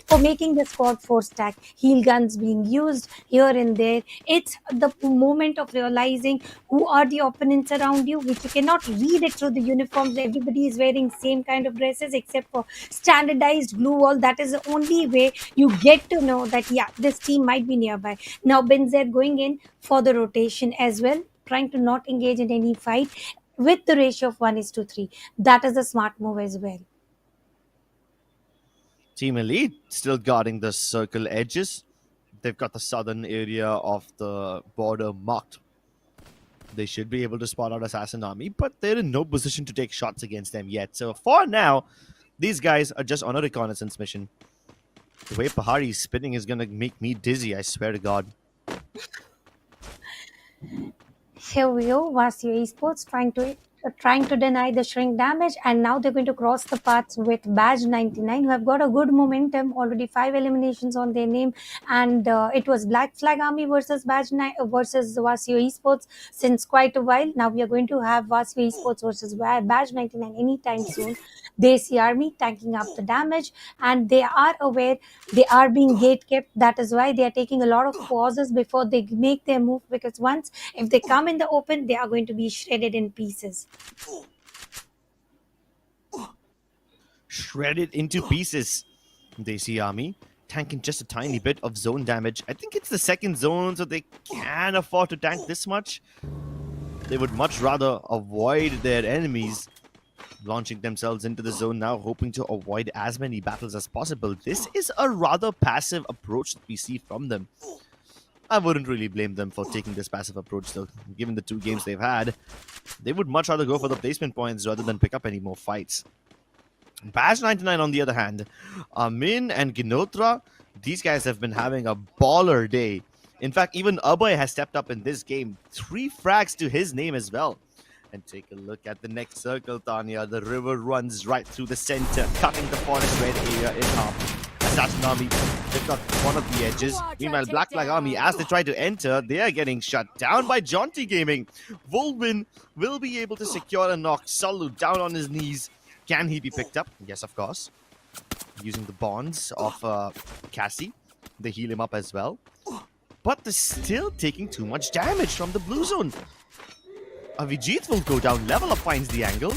for making the squad 4 stack. Heal guns being used here and there. It's the moment of realizing who are the opponents around you, which you cannot read it through the uniforms. Everybody is wearing same kind of dresses except for standardized blue wall. That is the only way you get to know that, yeah, this team might be nearby. Now, Benzer going in for the rotation as well, trying to not engage in any fight with the ratio of 1:3. That is a smart move as well. Team Elite still guarding the circle edges. They've got the southern area of the border marked. They should be able to spot out Assassin Army, but they're in no position to take shots against them yet. So for now, these guys are just on a reconnaissance mission. The way Pahari is spinning is going to make me dizzy, I swear to God. Here we go, Vasio Esports trying to deny the shrink damage, and now they're going to cross the paths with Badge 99, who have got a good momentum, already 5 eliminations on their name, and it was Black Flag Army versus versus Vasio Esports since quite a while. Now we are going to have Vasio Esports versus Badge 99 anytime soon. They see Army tanking up the damage, and they are aware they are being gate kept. That is why they are taking a lot of pauses before they make their move, because once if they come in the open, they are going to be shredded in pieces. Shredded into pieces. They see Army tanking just a tiny bit of zone damage. I think it's the second zone, so they can't afford to tank this much. They would much rather avoid their enemies launching themselves into the zone now, hoping to avoid as many battles as possible. This is a rather passive approach that we see from them. I wouldn't really blame them for taking this passive approach, though. Given the 2 games they've had, they would much rather go for the placement points rather than pick up any more fights. Badge 99, on the other hand, Amin and Ginotra, these guys have been having a baller day. In fact, even Abhay has stepped up in this game. 3 frags to his name as well. And take a look at the next circle, Tanya. The river runs right through the center, cutting the forest red area in half. Assassin Army, they've got one of the edges. Meanwhile, Black Flag Army, as they try to enter, they are getting shut down by Jaunty Gaming. Volvin will be able to secure a knock. Salu down on his knees. Can he be picked up? Yes, of course. Using the bonds of Cassie. They heal him up as well. But they're still taking too much damage from the blue zone. Avijit will go down. Level Up finds the angle.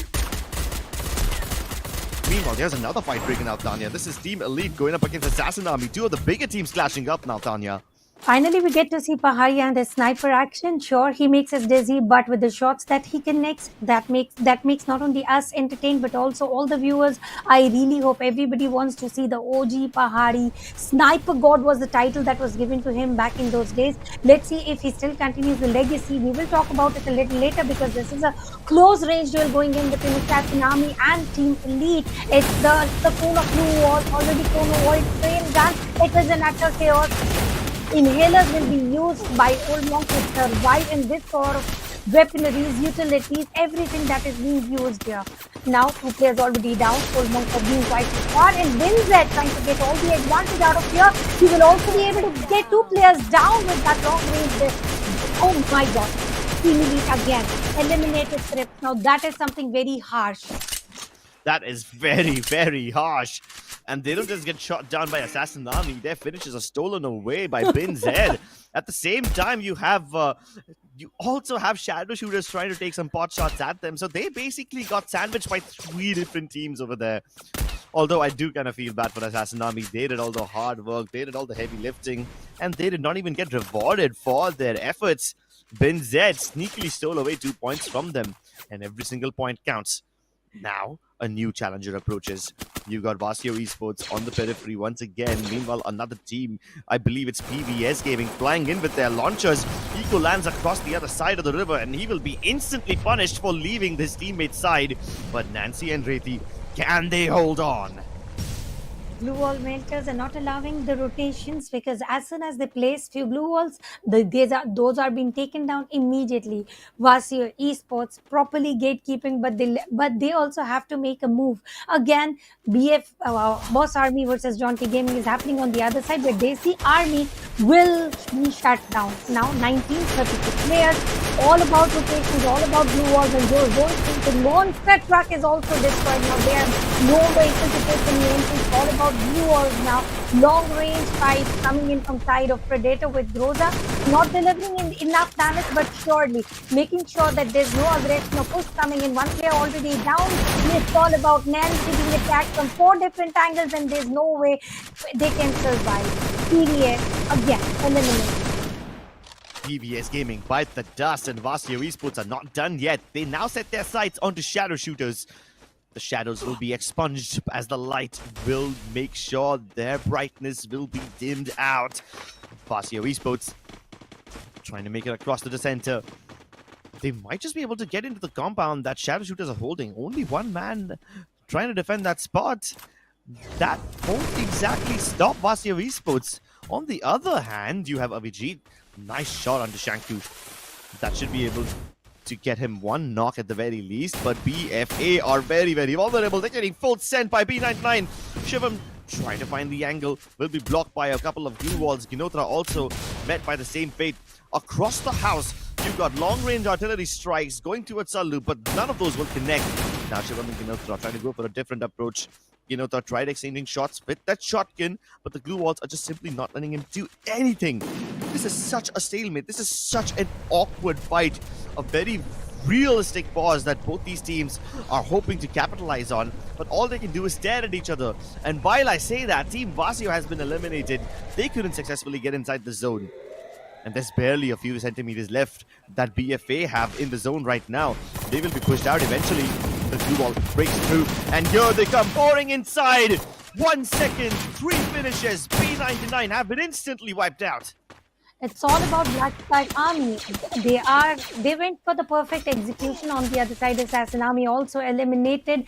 Meanwhile, there's another fight breaking out, Tanya. This is Team Elite going up against Assassin Army. 2 of the bigger teams clashing up now, Tanya. Finally, we get to see Pahari and the sniper action. Sure, he makes us dizzy, but with the shots that he connects, that makes not only us entertained, but also all the viewers. I really hope everybody wants to see the OG Pahari. Sniper God was the title that was given to him back in those days. Let's see if he still continues the legacy. We will talk about it a little later, because this is a close range duel going in between Assassin Army and Team Elite. It's the cone of blue was already cone of void frame gun. It was an utter chaos. Inhalers will be used by Old Monk to survive in this sort of weaponaries, utilities, everything that is being used here. Now, 2 players already down. Old Monk are being quite hard, and Winzet trying to get all the advantage out of here. He will also be able to get 2 players down with that long range. Oh my God. Team Elite again. Eliminated Script. Now, that is something very harsh. That is very, very harsh. And they don't just get shot down by Assassin Army. Their finishes are stolen away by Bin Zed. At the same time, you also have shadow shooters trying to take some pot shots at them. So they basically got sandwiched by 3 different teams over there. Although I do kind of feel bad for Assassin Army. They did all the hard work. They did all the heavy lifting. And they did not even get rewarded for their efforts. Bin Zed sneakily stole away 2 points from them. And every single point counts. Now, a new challenger approaches. You got Vasio Esports on the periphery once again. Meanwhile, another team, I believe it's PVS Gaming, flying in with their launchers. Eco lands across the other side of the river, and he will be instantly punished for leaving his teammate's side. But Nancy and Rethi, can they hold on? Blue wall mentors are not allowing the rotations because as soon as they place few blue walls, those are being taken down immediately. Vasir esports properly gatekeeping, but they also have to make a move again. Boss Army versus Jonty Gaming is happening on the other side, where they see Army will be shut down now. 1936 players, all about rotations, all about blue walls, and the monster truck is also destroyed now. They have no vehicle to take any entry. It's all about blue walls now. Long range fight coming in from side of Predator with Groza, not delivering enough damage, but surely making sure that there's no aggression or push coming in. One player already down. It's all about Nancy being attacked from 4 different angles, and there's no way they can survive. PDS again eliminated. PVS Gaming bite the dust, and Vasio Esports are not done yet. They now set their sights onto shadow shooters. The shadows will be expunged as the light will make sure their brightness will be dimmed out. Vasio Esports trying to make it across to the center. They might just be able to get into the compound that shadow shooters are holding. Only one man trying to defend that spot. That won't exactly stop Vasio Esports. On the other hand, you have Avijit. Nice shot onto Shanku. That should be able to get him one knock at the very least, but BFA are very, very vulnerable. They're getting full sent by B99. Shivam trying to find the angle, will be blocked by a couple of blue walls. Ginotra also met by the same fate. Across the house, you've got long-range artillery strikes going towards Salu, but none of those will connect. Now Shivam and Ginotra trying to go for a different approach. Ginotra tried exchanging shots with that shotgun, but the glue walls are just simply not letting him do anything. This is such a stalemate. This is such an awkward fight. A very realistic pause that both these teams are hoping to capitalize on, but all they can do is stare at each other. And while I say that, Team Vasio has been eliminated. They couldn't successfully get inside the zone. And there's barely a few centimeters left that BFA have in the zone right now. They will be pushed out eventually. The blue wall breaks through, and here they come pouring inside. 1 second, 3 finishes. B99 have been instantly wiped out. It's all about Black Flag Army. They went for the perfect execution on the other side. Assassin Army also eliminated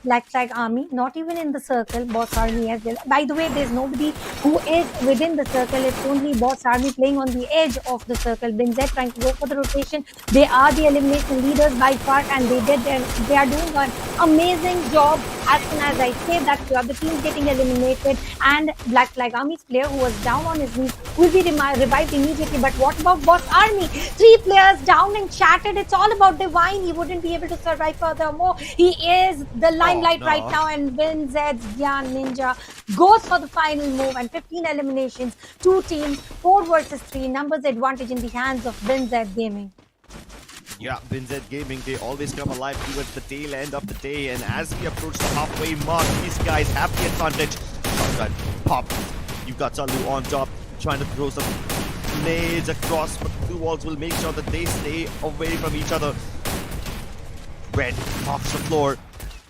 Black Flag Army, not even in the circle. Boss Army as well. By the way, there's nobody who is within the circle. It's only Boss Army playing on the edge of the circle. Binzet trying to go for the rotation. They are the elimination leaders by far, and they are doing an amazing job. As soon as I say that, the other team getting eliminated, and Black Flag Army's player who was down on his knees will be revived immediately. But what about Boss Army? 3 players down and shattered. It's all about Divine. He wouldn't be able to survive furthermore. He is the limelight right now, and Binzet's Gyan Ninja goes for the final move, and 15 eliminations. 2 teams, 4 versus 3. Numbers advantage in the hands of Binzet Gaming. Yeah, Binzet Gaming, they always come alive towards the tail end of the day, and as we approach the halfway mark, these guys have the advantage. Shotgun, pop. You've got Salu on top, trying to throw some nades across, but the 2 walls will make sure that they stay away from each other. Red off the floor.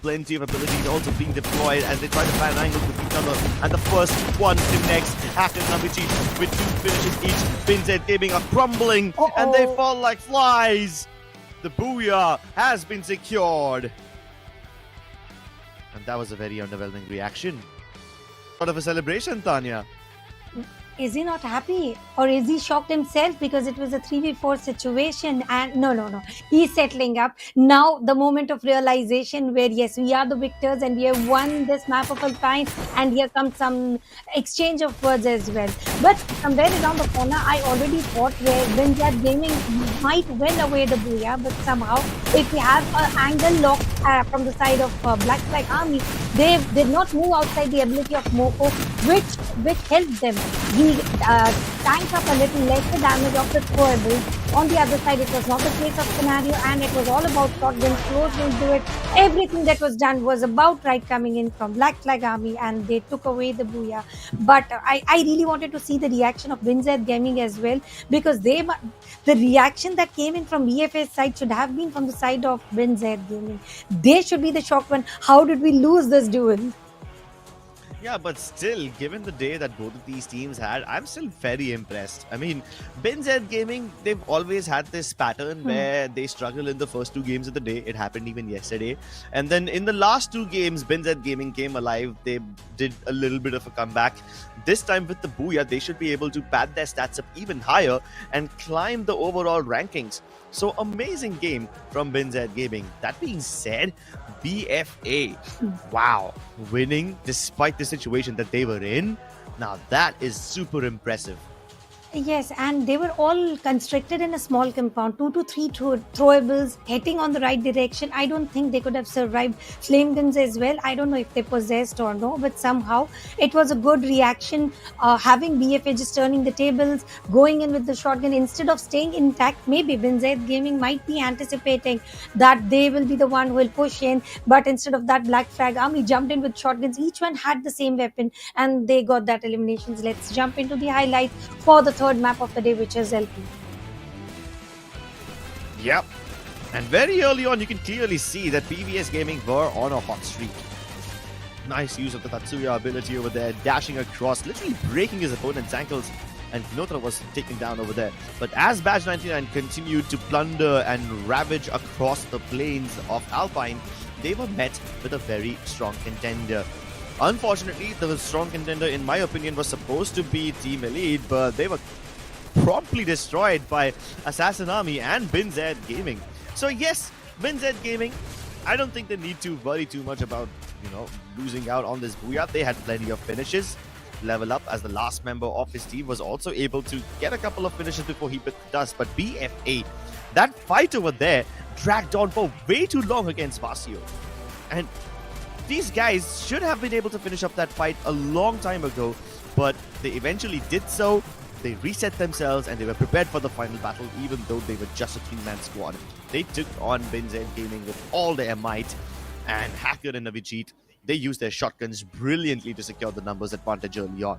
Plenty of abilities also being deployed as they try to find angles with each other. And the first one connects. Hakan and Avijit with 2 finishes each. Binzet Gaming are crumbling, and they fall like flies. The Booyah has been secured. And that was a very underwhelming reaction. Sort of a celebration, Tanya. Is he not happy, or is he shocked himself because it was a 3v4 situation? And no, he's settling up now. The moment of realization where yes, we are the victors and we have won this map of Alpine, and here comes some exchange of words as well. But somewhere around the corner, I already thought where Binzet Gaming might win away the Booyah, but somehow if we have an angle lock from the side of Black Flag Army, they did not move outside the ability of Moko, which helped them. He tanked up a little lesser damage of the throwables. On the other side, it was not the case of scenario, and it was all about shotguns, close into it. Everything that was done was about right coming in from Black Flag Army, and they took away the Booyah. But I really wanted to see the reaction of Binzet Gaming as well, because the reaction that came in from BFA's side should have been from the side of Binzet Gaming. They should be the shocked one. How did we lose this duel? Yeah, but still, given the day that both of these teams had, I'm still very impressed. I mean, BinZ Gaming, they've always had this pattern where they struggle in the first two games of the day. It happened even yesterday. And then in the last two games, BinZ Gaming came alive. They did a little bit of a comeback. This time with the Booyah, they should be able to pad their stats up even higher and climb the overall rankings. So amazing game from BinZ Gaming. That being said, BFA, wow, winning despite the situation that they were in. Now that is super impressive. Yes, and they were all constricted in a small compound, 2 to 3 throwables, heading on the right direction. I don't think they could have survived flame guns as well. I don't know if they possessed or no, but somehow it was a good reaction. Having BFA just turning the tables, going in with the shotgun instead of staying intact. Maybe BinZ Gaming might be anticipating that they will be the one who will push in, but instead of that, Black Flag Army jumped in with shotguns. Each one had the same weapon, and they got that eliminations. Let's jump into the highlights for the third map of the day, which is LP. Yep. And very early on, you can clearly see that PVS Gaming were on a hot streak. Nice use of the Tatsuya ability over there, dashing across, literally breaking his opponent's ankles. And Kinotra was taken down over there. But as Badge 99 continued to plunder and ravage across the plains of Alpine, they were met with a very strong contender. Unfortunately, the strong contender, in my opinion, was supposed to be Team Elite, but they were promptly destroyed by Assassin Army and BinZ Gaming. So yes, BinZ Gaming, I don't think they need to worry too much about, losing out on this Booyah. They had plenty of finishes. Level Up, as the last member of his team, was also able to get a couple of finishes before he bit the dust. But BFA, that fight over there dragged on for way too long against Vasio. And these guys should have been able to finish up that fight a long time ago, but they eventually did so. They reset themselves and they were prepared for the final battle, even though they were just a 3-man squad. They took on BinZ Gaming with all their might, and Hacker and Avijit, they used their shotguns brilliantly to secure the numbers advantage early on.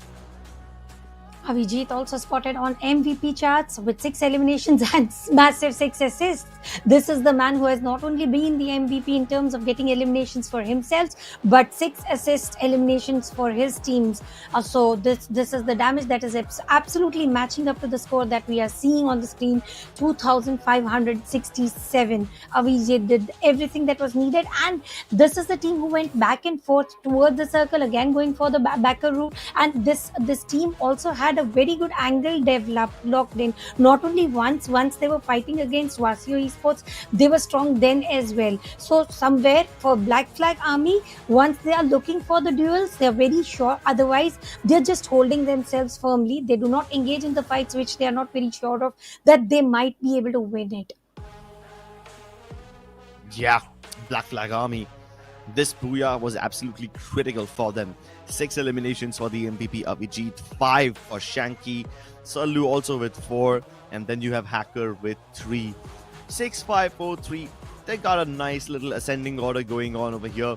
Avijit also spotted on MVP charts with 6 eliminations and massive 6 assists. This is the man who has not only been the MVP in terms of getting eliminations for himself, but 6 assist eliminations for his teams. So this is the damage that is absolutely matching up to the score that we are seeing on the screen, 2,567. Avijit did everything that was needed, and this is the team who went back and forth towards the circle, again going for the backer route, and this team also had a very good angle developed, locked in. Not only once they were fighting against Vasio Esports, they were strong then as well. So somewhere for Black Flag Army, once they are looking for the duels, they are very sure. Otherwise, they're just holding themselves firmly. They do not engage in the fights which they are not very sure of that they might be able to win it. Yeah, Black Flag Army. This Booyah was absolutely critical for them. 6 eliminations for the MVP Avijit, 5 for Shanky, Salu also with 4, and then you have Hacker with 3. 6, 5, 4, 3. They got a nice little ascending order going on over here.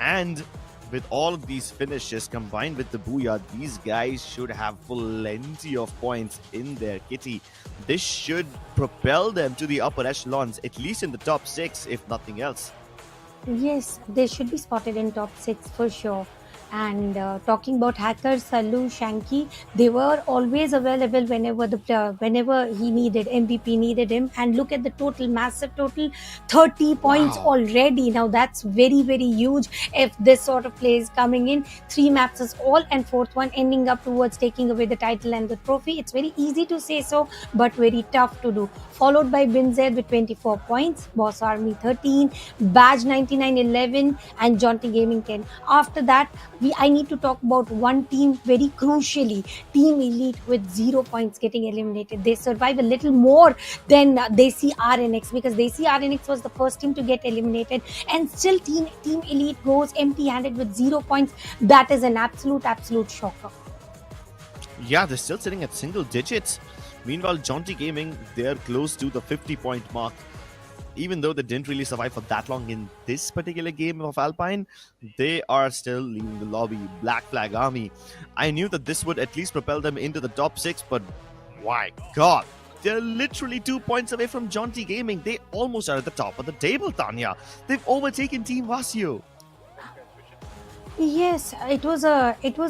And with all of these finishes combined with the Booyah, these guys should have plenty of points in their kitty. This should propel them to the upper echelons, at least in the top 6, if nothing else. Yes, they should be spotted in top 6 for sure. And talking about Hacker, Salu, Shanky, they were always available whenever he needed, MVP needed him. And look at the total, massive total, 30 points already. Now that's very, very huge if this sort of play is coming in. 3 maps is all, and 4th one ending up towards taking away the title and the trophy. It's very easy to say so, but very tough to do. Followed by BinZ with 24 points, Boss Army 13, Badge 99 11, and Jaunty Gaming 10. After that, I need to talk about one team very crucially, Team Elite with 0 points getting eliminated. They survive a little more than Desi RNX, because Desi RNX was the first team to get eliminated, and still Team Elite goes empty-handed with 0 points. That is an absolute shocker. Yeah, they're still sitting at single digits. Meanwhile, Jaunty Gaming, they're close to the 50-point mark. Even though they didn't really survive for that long in this particular game of Alpine, they are still leading the lobby. Black Flag Army, I knew that this would at least propel them into the top 6, but my god, they're literally 2 points away from Jaunty Gaming. They almost are at the top of the table, Tanya. They've overtaken Team Vasio. Yes, it was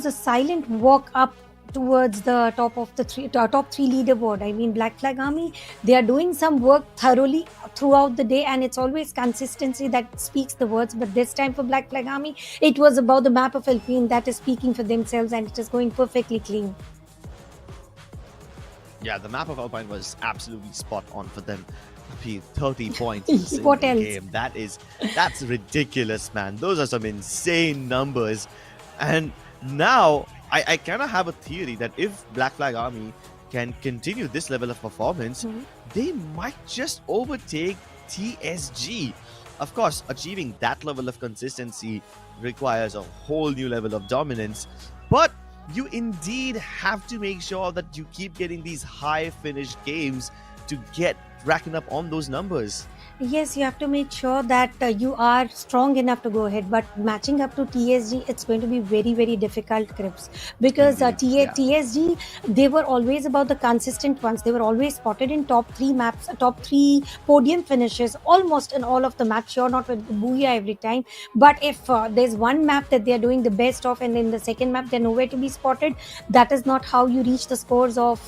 a silent walk up towards the top three leaderboard. I mean, Black Flag Army, they are doing some work thoroughly throughout the day, and it's always consistency that speaks the words. But this time for Black Flag Army, it was about the map of Alpine that is speaking for themselves, and it is going perfectly clean. Yeah, the map of Alpine was absolutely spot on for them. 30 points in a single What else? game. That's ridiculous, man. Those are some insane numbers. And now I kind of have a theory that if Black Flag Army can continue this level of performance, they might just overtake TSG. Of course, achieving that level of consistency requires a whole new level of dominance, but you indeed have to make sure that you keep getting these high finished games to get racking up on those numbers. Yes, you have to make sure that you are strong enough to go ahead. But matching up to TSG, it's going to be very, very difficult, Crips. Because Indeed, yeah. TSG, they were always about the consistent ones. They were always spotted in top three maps, top three podium finishes, almost in all of the maps. Sure, not with Booyah every time. But if there's one map that they are doing the best of, and in the second map they're nowhere to be spotted, that is not how you reach the scores of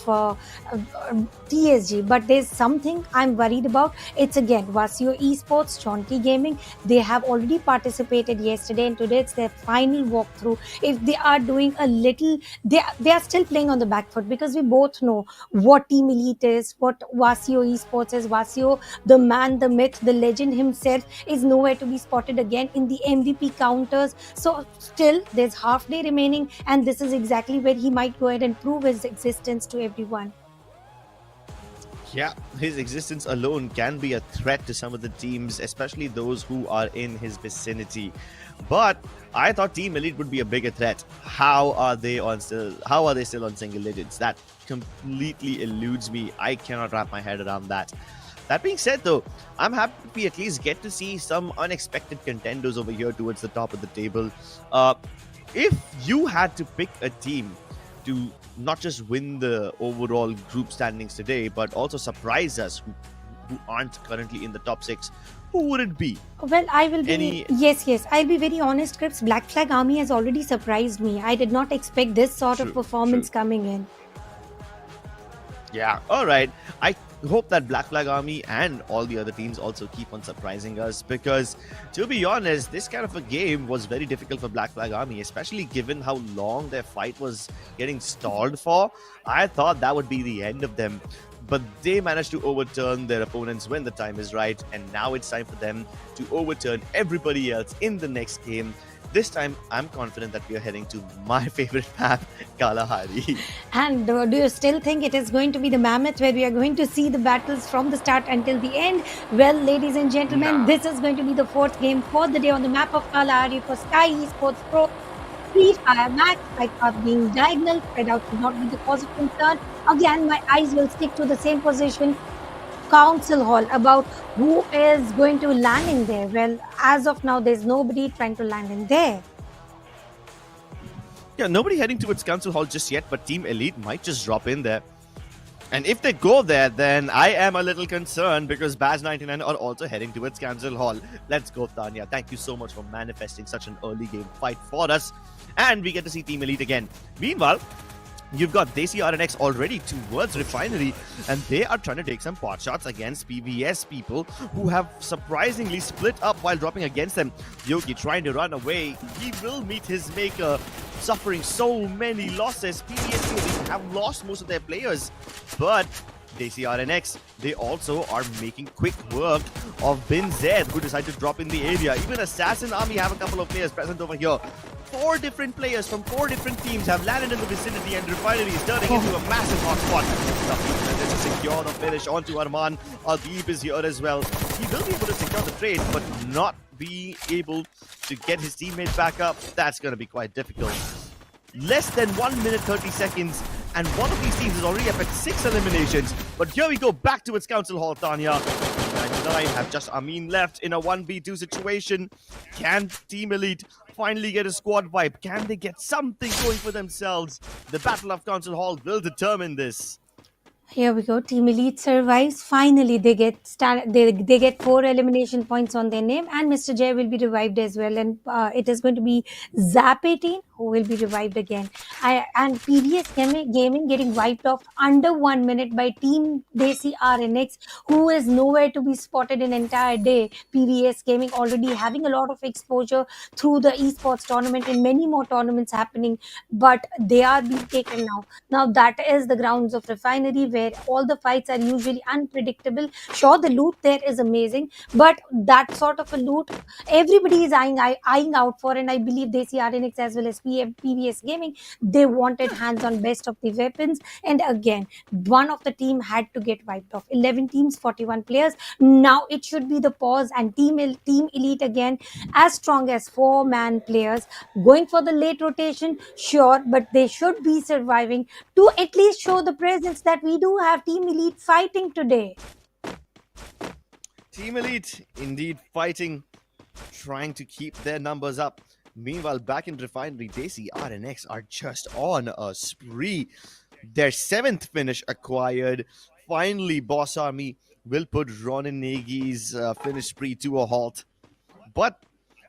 TSG. But there's something I'm worried about. It's again Vasio Esports, Chonky Gaming. They have already participated yesterday, and today it's their final walkthrough. If they are doing a little, they are still playing on the back foot, because we both know what Team Elite is, what Vasio Esports is. Vasio, the man, the myth, the legend himself, is nowhere to be spotted again in the MVP counters. So still, there's half day remaining, and this is exactly where he might go ahead and prove his existence to everyone. Yeah, his existence alone can be a threat to some of the teams, especially those who are in his vicinity. But I thought Team Elite would be a bigger threat. How are they still on single digits? That completely eludes me. I cannot wrap my head around that. That being said, though, I'm happy we at least get to see some unexpected contenders over here towards the top of the table. If you had to pick a team to not just win the overall group standings today, but also surprise us who aren't currently in the top 6, who would it be? Well, I will be. Yes. I'll be very honest, Crips. Black Flag Army has already surprised me. I did not expect this sort of performance coming in. Yeah, all right. I hope that Black Flag Army and all the other teams also keep on surprising us, because to be honest, this kind of a game was very difficult for Black Flag Army, especially given how long their fight was getting stalled for. I thought that would be the end of them, but they managed to overturn their opponents when the time is right, and now it's time for them to overturn everybody else in the next game. This time, I'm confident that we are heading to my favorite map, Kalahari. And do you still think it is going to be the Mammoth, where we are going to see the battles from the start until the end? Well, ladies and gentlemen, this is going to be the fourth game for the day on the map of Kalahari for Skyesports Pro Free Fire Max. I thought being diagonal spread out would not be the cause of concern. Again, my eyes will stick to the same position, Council Hall, about who is going to land in there. Well, as of now, there's nobody trying to land in there. Yeah, nobody heading towards Council Hall just yet, but Team Elite might just drop in there. And if they go there, then I am a little concerned, because Baz 99 are also heading towards Council Hall. Let's go, Tanya. Thank you so much for manifesting such an early game fight for us. And we get to see Team Elite again. Meanwhile, you've got Desi RNX already towards Refinery, and they are trying to take some pot shots against PVS people who have surprisingly split up while dropping against them. Yogi trying to run away. He will meet his maker, suffering so many losses. PVS have lost most of their players, but Desi RNX, they also are making quick work of Bin Zed, who decided to drop in the area. Even Assassin Army have a couple of players present over here. 4 different players from 4 different teams have landed in the vicinity, and Refinery is turning into a massive hotspot. There's a secure the finish onto Arman. Adib is here as well. He will be able to secure the trade, but not be able to get his teammate back up. That's going to be quite difficult. Less than 1 minute 30 seconds, and one of these teams is already up at 6 eliminations. But here we go, back to its Council Hall, Tanya. 99 have just Amin left in a 1v2 situation. Can Team Elite finally get a squad wipe? Can they get something going for themselves? The Battle of Council Hall will determine this. Here we go. Team Elite survives. Finally, they get 4 elimination points on their name, and Mr. J will be revived as well. And it is going to be Zap 18 who will be revived again. And PBS Gaming getting wiped off under 1 minute by Team Desi RNX, who is nowhere to be spotted in entire day. PBS Gaming already having a lot of exposure through the esports tournament and many more tournaments happening, but they are being taken now. Now, that is the grounds of Refinery where all the fights are usually unpredictable. Sure, the loot there is amazing, but that sort of a loot everybody is eyeing out for. And I believe they see RNX as well as PBS Gaming. They wanted hands on best of the weapons. And again, one of the team had to get wiped off. 11 teams, 41 players. Now it should be the pause, and Team Elite again, as strong as 4-man players going for the late rotation, sure, but they should be surviving to at least show the presence that we do have Team Elite fighting today. Team Elite indeed fighting, trying to keep their numbers up. Meanwhile, back in Refinery, Desi RNX are just on a spree. Their 7th finish acquired. Finally, Boss Army will put Ronin Nagy's finish spree to a halt. But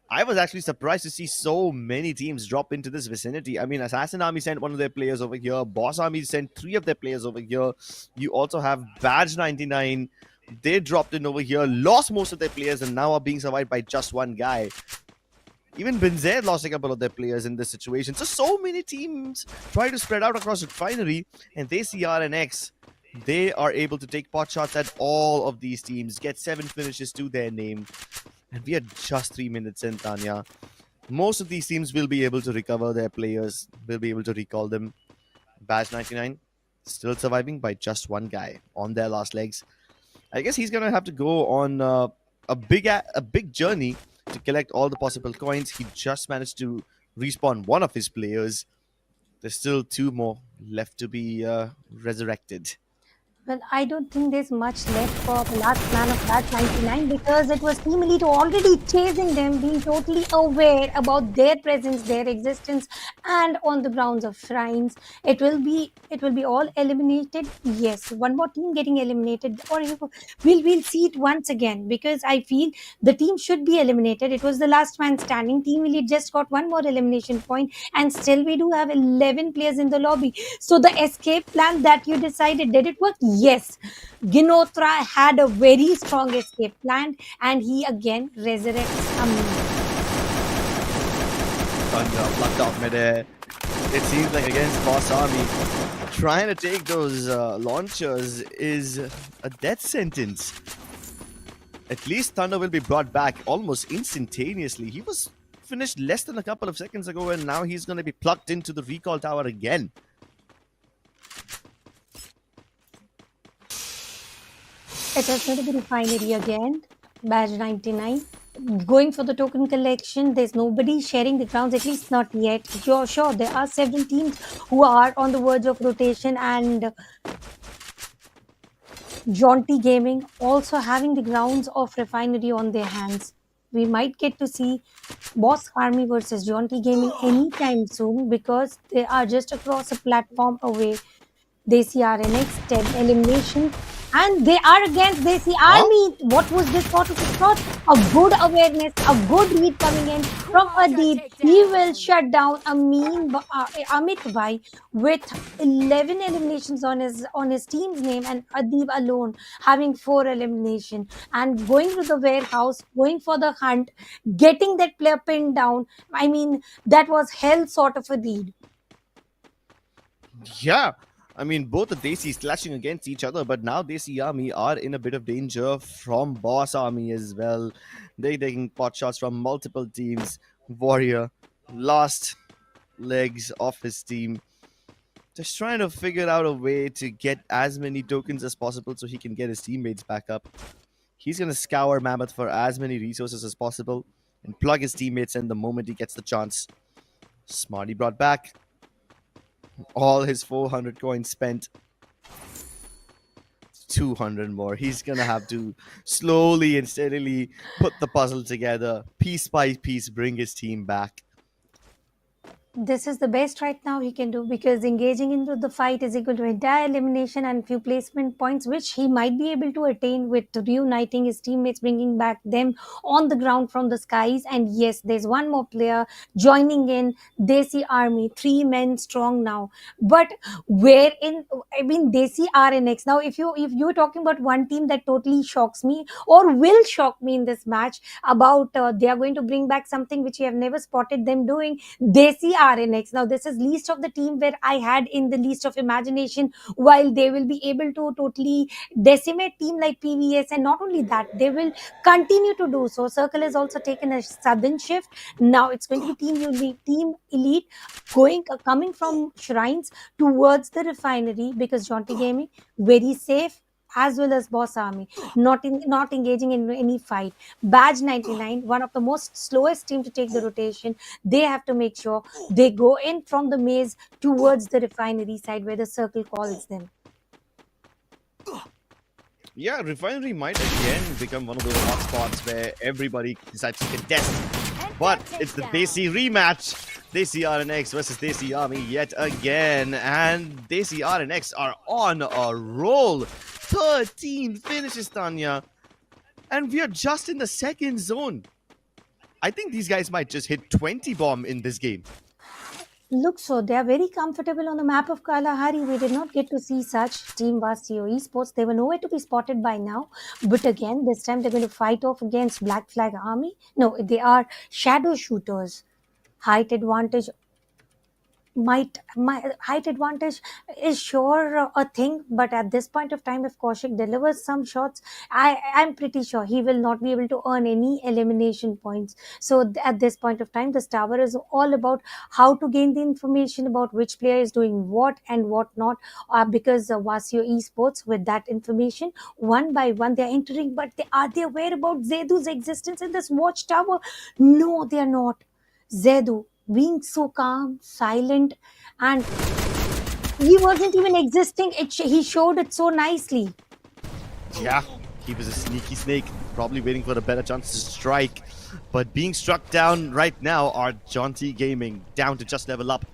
I was actually surprised to see so many teams drop into this vicinity. I mean, Assassin Army sent one of their players over here. Boss Army sent 3 of their players over here. You also have Badge 99. They dropped in over here, lost most of their players, and now are being survived by just one guy. Even Binzer lost a couple of their players in this situation. So many teams try to spread out across Refinery, and they see RNX. They are able to take pot shots at all of these teams, get 7 finishes to their name. And we are just 3 minutes in, Tanya. Most of these teams will be able to recover their players, will be able to recall them. Badge 99 still surviving by just one guy on their last legs. I guess he's gonna have to go on a big journey to collect all the possible coins. He just managed to respawn one of his players. There's still 2 more left to be resurrected. Well, I don't think there's much left for the last man of that 99, because it was Team Elite already chasing them, being totally aware about their presence, their existence, and on the grounds of shrines. It will be all eliminated. Yes, one more team getting eliminated, or we'll see it once again, because I feel the team should be eliminated. It was the last man standing. Team Elite just got one more elimination point, and still we do have 11 players in the lobby. So the escape plan that you decided, did it work? Yes, Ginotra had a very strong escape plan, and he again resurrects Amin. Thunder plucked off midair. It seems like against Boss Army, trying to take those launchers is a death sentence. At least Thunder will be brought back almost instantaneously. He was finished less than a couple of seconds ago, and now he's going to be plucked into the recall tower again. It is going to be Refinery again. Badge 99. Going for the token collection. There's nobody sharing the grounds, at least not yet. Sure, there are several teams who are on the verge of rotation, and Jaunty Gaming also having the grounds of Refinery on their hands. We might get to see Boss Army versus Jaunty Gaming anytime soon, because they are just across a platform away. Desi RNX, 10 elimination, and they are against Desi Army. What was this sort of a shot? A good awareness, a good read coming in from Adib. He will shut down Amit Bhai with 11 eliminations on his team's name, and Adib alone having 4 elimination, and going to the warehouse, going for the hunt, getting that player pinned down. I mean, that was hell sort of a lead. Yeah, I mean, both the Desis clashing against each other, but now Desi Army are in a bit of danger from Boss Army as well. They're taking pot shots from multiple teams. Warrior, last legs of his team, just trying to figure out a way to get as many tokens as possible so he can get his teammates back up. He's going to scour Mammoth for as many resources as possible and plug his teammates in the moment he gets the chance. Smarty brought back. All his 400 coins spent. 200 more. He's gonna have to slowly and steadily put the puzzle together, piece by piece, bring his team back. This is the best right now he can do, because engaging into the fight is equal to entire elimination and few placement points, which he might be able to attain with reuniting his teammates, bringing back them on the ground from the skies. And yes, there's one more player joining in, Desi Army, 3 men strong now. But where in, I mean, Desi RNX. Now, if you're talking about one team that totally shocks me or will shock me in this match, about they are going to bring back something which we have never spotted them doing, Desi RNX. Now, this is least of the team where I had in the least of imagination, while they will be able to totally decimate team like PVS, and not only that, they will continue to do so. Circle has also taken a sudden shift. Now it's going to be Team Elite coming from Shrines towards the refinery, because Jaunty Gaming very safe, as well as Boss Army, not engaging in any fight. Badge 99, one of the most slowest team to take the rotation, they have to make sure they go in from the maze towards the refinery side where the circle calls them. Yeah, refinery might again become one of those hotspots where everybody decides to contest. But it's the Desi rematch. Desi RNX versus Desi Army yet again. And Desi RNX are on a roll. 13 finishes, Tanya. And we are just in the second zone. I think these guys might just hit 20 bomb in this game. Look, so they are very comfortable on the map of Kalahari. We did not get to see such Team Vasio Esports. They were nowhere to be spotted by now. But again, this time they're going to fight off against Black Flag Army. No, they are shadow shooters. Height advantage. My height advantage is sure a thing, but at this point of time, if Kaushik delivers some shots, I'm pretty sure he will not be able to earn any elimination points. So at this point of time, this tower is all about how to gain the information about which player is doing what and what not, because Vasio Esports, with that information, one by one they're entering. But are they aware about Zedu's existence in this watchtower? No, they are not. Zedu being so calm, silent, and he wasn't even existing. He showed it so nicely. Yeah, he was a sneaky snake, probably waiting for a better chance to strike. But being struck down right now are Jaunty Gaming, down to just level up.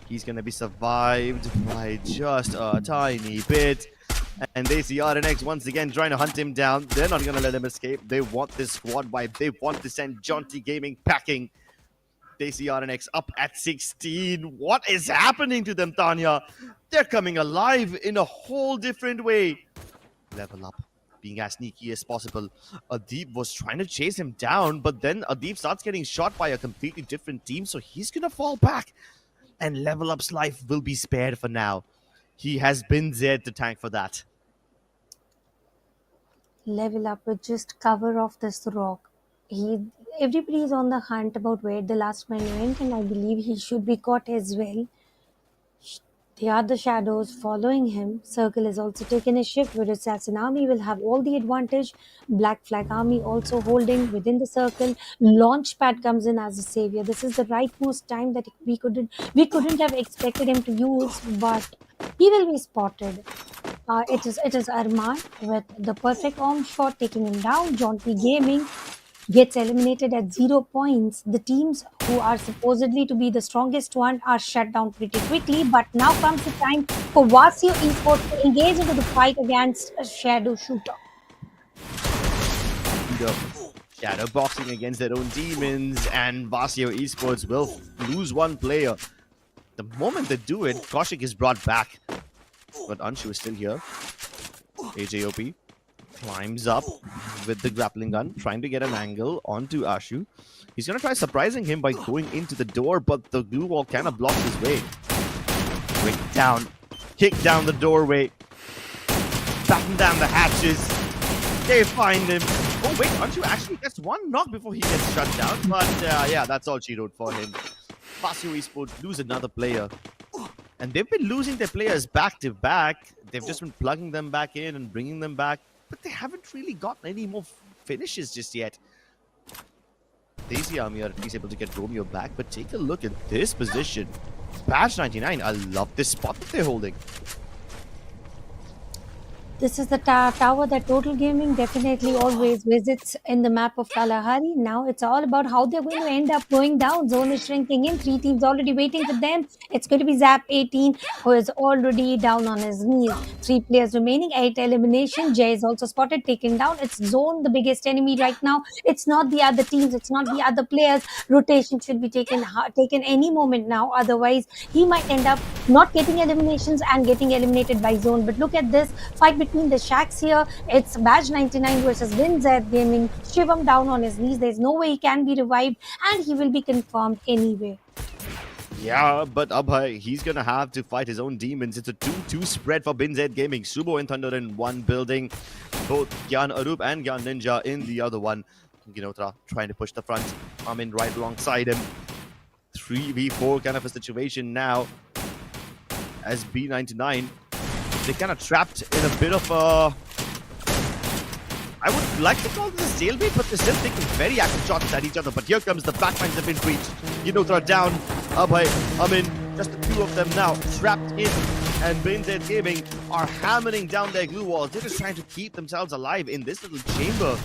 He's going to be survived by just a tiny bit. And they see RNX once again trying to hunt him down. They're not going to let him escape. They want this squad wipe. They want to send Jaunty Gaming packing. They see RNX up at 16. What is happening to them, Tanya? They're coming alive in a whole different way. Level up, being as sneaky as possible. Adeep was trying to chase him down, but then Adeep starts getting shot by a completely different team, so he's gonna fall back. And Level Up's life will be spared for now. He has been there to tank for that. Level Up would just cover off this rock. Everybody is on the hunt about where the last man went, and I believe he should be caught as well. They are the shadows following him. Circle has also taken a shift where Assassin Army will have all the advantage. Black Flag Army also holding within the circle. Launchpad comes in as a savior. This is the rightmost time that we couldn't have expected him to use, but he will be spotted. It is Arman with the perfect arm shot taking him down. Jaunty Gaming gets eliminated at 0 points. The teams who are supposedly to be the strongest one are shut down pretty quickly. But now comes the time for Vasio Esports to engage into the fight against a shadow shooter. Shadow boxing against their own demons, and Vasio Esports will lose one player. The moment they do it, Kaushik is brought back. But Anshu is still here. AJOP climbs up with the grappling gun, trying to get an angle onto Ashu. He's going to try surprising him by going into the door, but the glue wall kind of blocks his way. Break down, kick down the doorway, batten down the hatches. They find him. Oh wait, Anshu actually gets one knock before he gets shut down, but yeah, that's all she wrote for him. Vasio Esports lose another player. And they've been losing their players back to back. They've just been plugging them back in and bringing them back. But they haven't really gotten any more finishes just yet. Desi Army are at least able to get Romeo back. But take a look at this position. Patch 99. I love this spot that they're holding. This is the tower that Total Gaming definitely always visits in the map of Kalahari. Now it's all about how they're going to end up going down. Zone is shrinking in. Three teams already waiting for them. It's going to be Zap 18, who is already down on his knees. Three players remaining. 8 elimination. Jay is also spotted, taken down. It's Zone, the biggest enemy right now. It's not the other teams. It's not the other players. Rotation should be taken any moment now. Otherwise, he might end up not getting eliminations and getting eliminated by Zone. But look at this fight between the Shacks here. It's Badge 99 versus WinZ Gaming. Shivam down on his knees. There's no way he can be revived, and he will be confirmed anyway. Yeah, but Abhay, he's gonna have to fight his own demons. It's a 2-2 spread for BinZ Gaming. Subo and Thunder in one building. Both Gyan Arup and Gyan Ninja in the other one. Ginotra trying to push the front. I'm in right alongside him. 3v4 kind of a situation now. As B99, they're kind of trapped in a bit of a... I would like to call this a stalemate, but they're still taking very active shots at each other. But here comes the backlines have been breached. Ginotra down. Abhay, Amin, just the two of them now trapped in. And BinZ Gaming are hammering down their glue walls. They're just trying to keep themselves alive in this little chamber.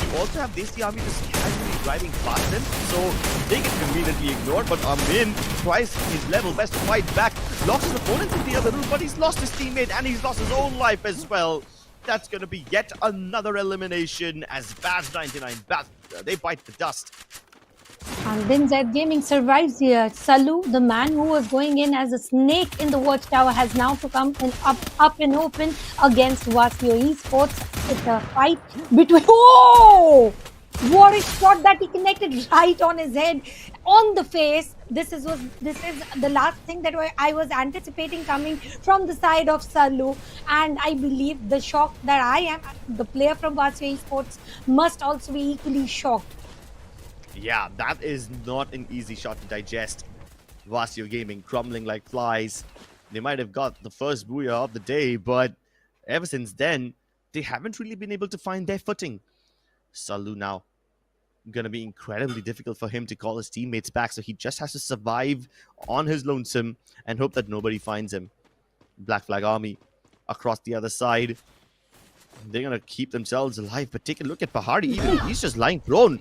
You also have Desi Army just casually driving past them, so they get conveniently ignored. But Amin tries his level best to fight back. Lost his opponent in the other room, but he's lost his teammate and he's lost his own life as well. That's going to be yet another elimination as Baz 99 they bite the dust. And BinZ Gaming survives here. Salu, the man who was going in as a snake in the watchtower, has now to come in up and open against Vasio Esports. It's a fight between... Oh! What a shot that he connected right on his head, on the face. This is the last thing that I was anticipating coming from the side of Salu, and I believe the shock that I am, the player from Vasio Esports, must also be equally shocked. Yeah, that is not an easy shot to digest. Vasio Gaming crumbling like flies. They might have got the first booyah of the day, but ever since then, they haven't really been able to find their footing. Salu now gonna be incredibly difficult for him to call his teammates back, so he just has to survive on his lonesome and hope that nobody finds him. Black Flag Army across the other side. They're gonna keep themselves alive, but take a look at Pahari. Even he's just lying prone.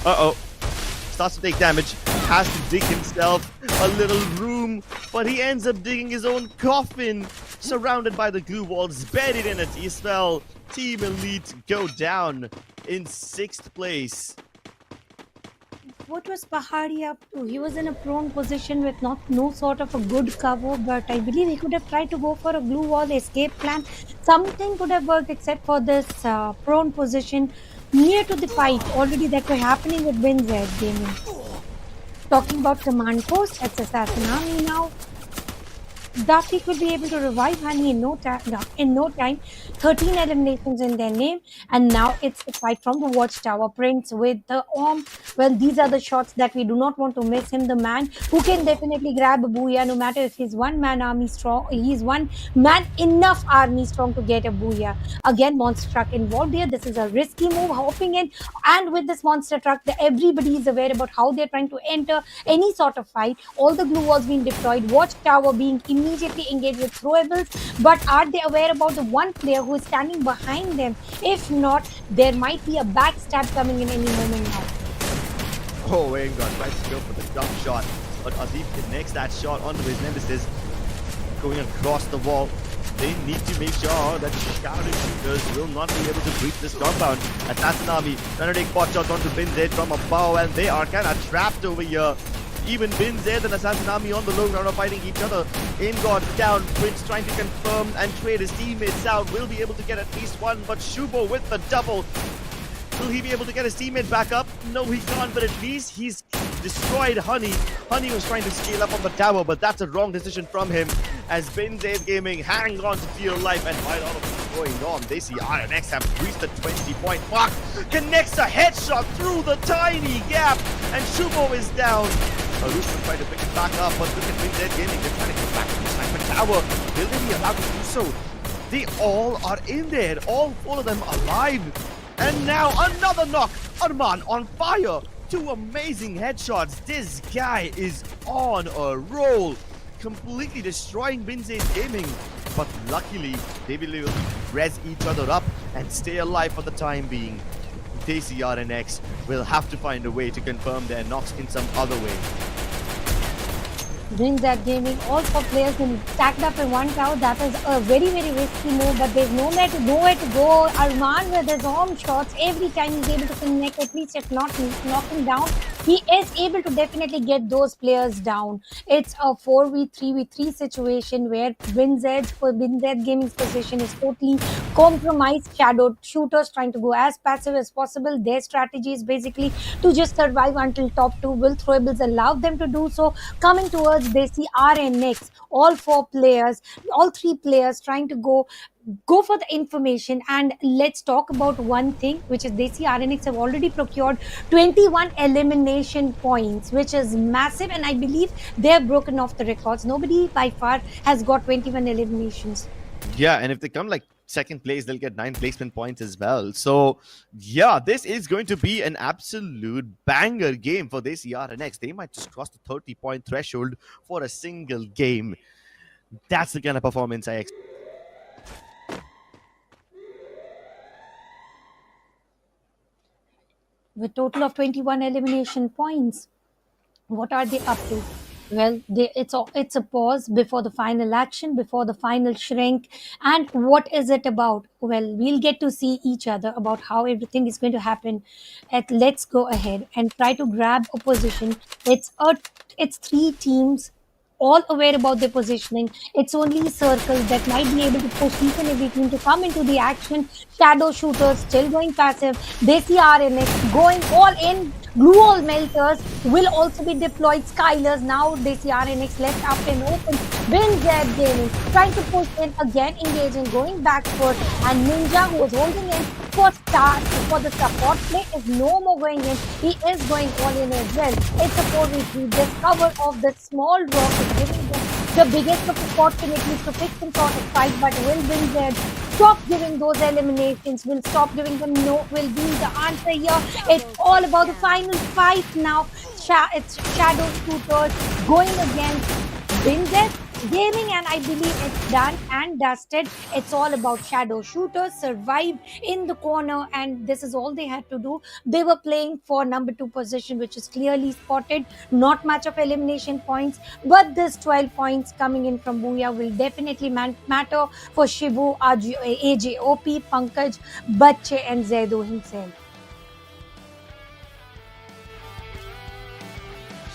Starts to take damage. Has to dig himself a little room, but he ends up digging his own coffin. Surrounded by the glue walls, buried in it. Ismail, Team Elite go down in 6th place. What was Pahari up to? He was in a prone position with no sort of a good cover, but I believe he could have tried to go for a glue wall escape plan. Something could have worked except for this prone position near to the fight already that were happening with BinZ Gaming. Talking about command post, it's Assassin Army now. Duffy could be able to revive Honey in no time. 13 eliminations in their name, and now it's the fight from the watchtower. Prince with the arm. Well, these are the shots that we do not want to miss him. The man who can definitely grab a booyah, no matter if he's one man army strong. He's one man enough army strong to get a booyah. Again, monster truck involved here. This is a risky move, hopping in, and with this monster truck, everybody is aware about how they're trying to enter any sort of fight. All the glue walls being deployed, watchtower being immediately engaged with throwables, but are they aware about the one player who is standing behind them? If not, there might be a backstab coming in any moment now. Oh, Engon tries to go for the dump shot, but Azif connects that shot onto his nemesis, going across the wall. They need to make sure that the scouting shooters will not be able to breach this compound. Assassin Army trying to take pot shots onto BinZ from above, and they are kind of trapped over here. Even BinZ and Assassin Army on the low ground are fighting each other. Ingod down, Prince trying to confirm and trade his teammates out. Will be able to get at least one, but Shubo with the double. Will he be able to get his teammate back up? No, he can't, but at least he's destroyed Honey. Honey was trying to scale up on the tower, but that's a wrong decision from him. As BinZ Gaming hang on to dear life, and while all of this is going on, they see RNX have reached the 20-point mark. Connects a headshot through the tiny gap, and Shubo is down. Arusa trying to pick it back up, but look at BinZ Gaming. They're trying to get back to the sniper tower. Will they be allowed to do so? They all are in there, all 4 of them alive. And now another knock. Arman on fire. 2 amazing headshots. This guy is on a roll. Completely destroying BinZ Gaming. but luckily they will able to res each other up and stay alive for the time being. Desi RNX will have to find a way to confirm their knocks in some other way. Brings that gaming. All four players will stacked up in one tower. That is a very, very risky move, but there's nowhere to go. Arman with his home shots, every time he's able to connect, at least if not knocking down, he is able to definitely get those players down. It's a 4v3v3 situation where WinZ Gaming's position is totally compromised. Shadow shooters trying to go as passive as possible. Their strategy is basically to just survive until top 2. Will throwables allow them to do so? Coming towards Desi RNX, all three players trying to go for the information. And let's talk about one thing, which is Desi RNX have already procured 21 elimination points, which is massive, and I believe they have broken off the records. Nobody by far has got 21 eliminations. Yeah, and if they come like second place, they'll get 9 placement points as well. So yeah, this is going to be an absolute banger game for this RNX. They might just cross the 30-point threshold for a single game. That's the kind of performance I expect. With total of 21 elimination points, what are they up to? Well, it's a pause before the final action, before the final shrink. And what is it about? Well, we'll get to see each other about how everything is going to happen. Let's go ahead and try to grab a position. It's 3 teams, all aware about their positioning. It's only circles that might be able to push each and every team to come into the action. Shadow shooters still going passive. Desi RNX going all in. Glue all melters will also be deployed. Skylers now. Desi RNX left up and open. WinZ Gaming trying to push in again, engaging, going back foot. And Ninja, who was holding in for the support play, is no more going in. He is going all in as well. It's a 4v3. This cover of the small rock is giving them the biggest of opportunities to pick some sort of fight, but will WinZ stop giving those eliminations? Will stop giving them? No, will be the answer here. It's all about the final fight now. It's Shadow Shooters going against WinZ Gaming, and I believe it's done and dusted. It's all about Shadow Shooters survived in the corner, and this is all they had to do. They were playing for number 2 position, which is clearly spotted. Not much of elimination points, but this 12 points coming in from Booyah will definitely matter for Shibu, AJ, OP, Pankaj, Bacche, and Zaido himself.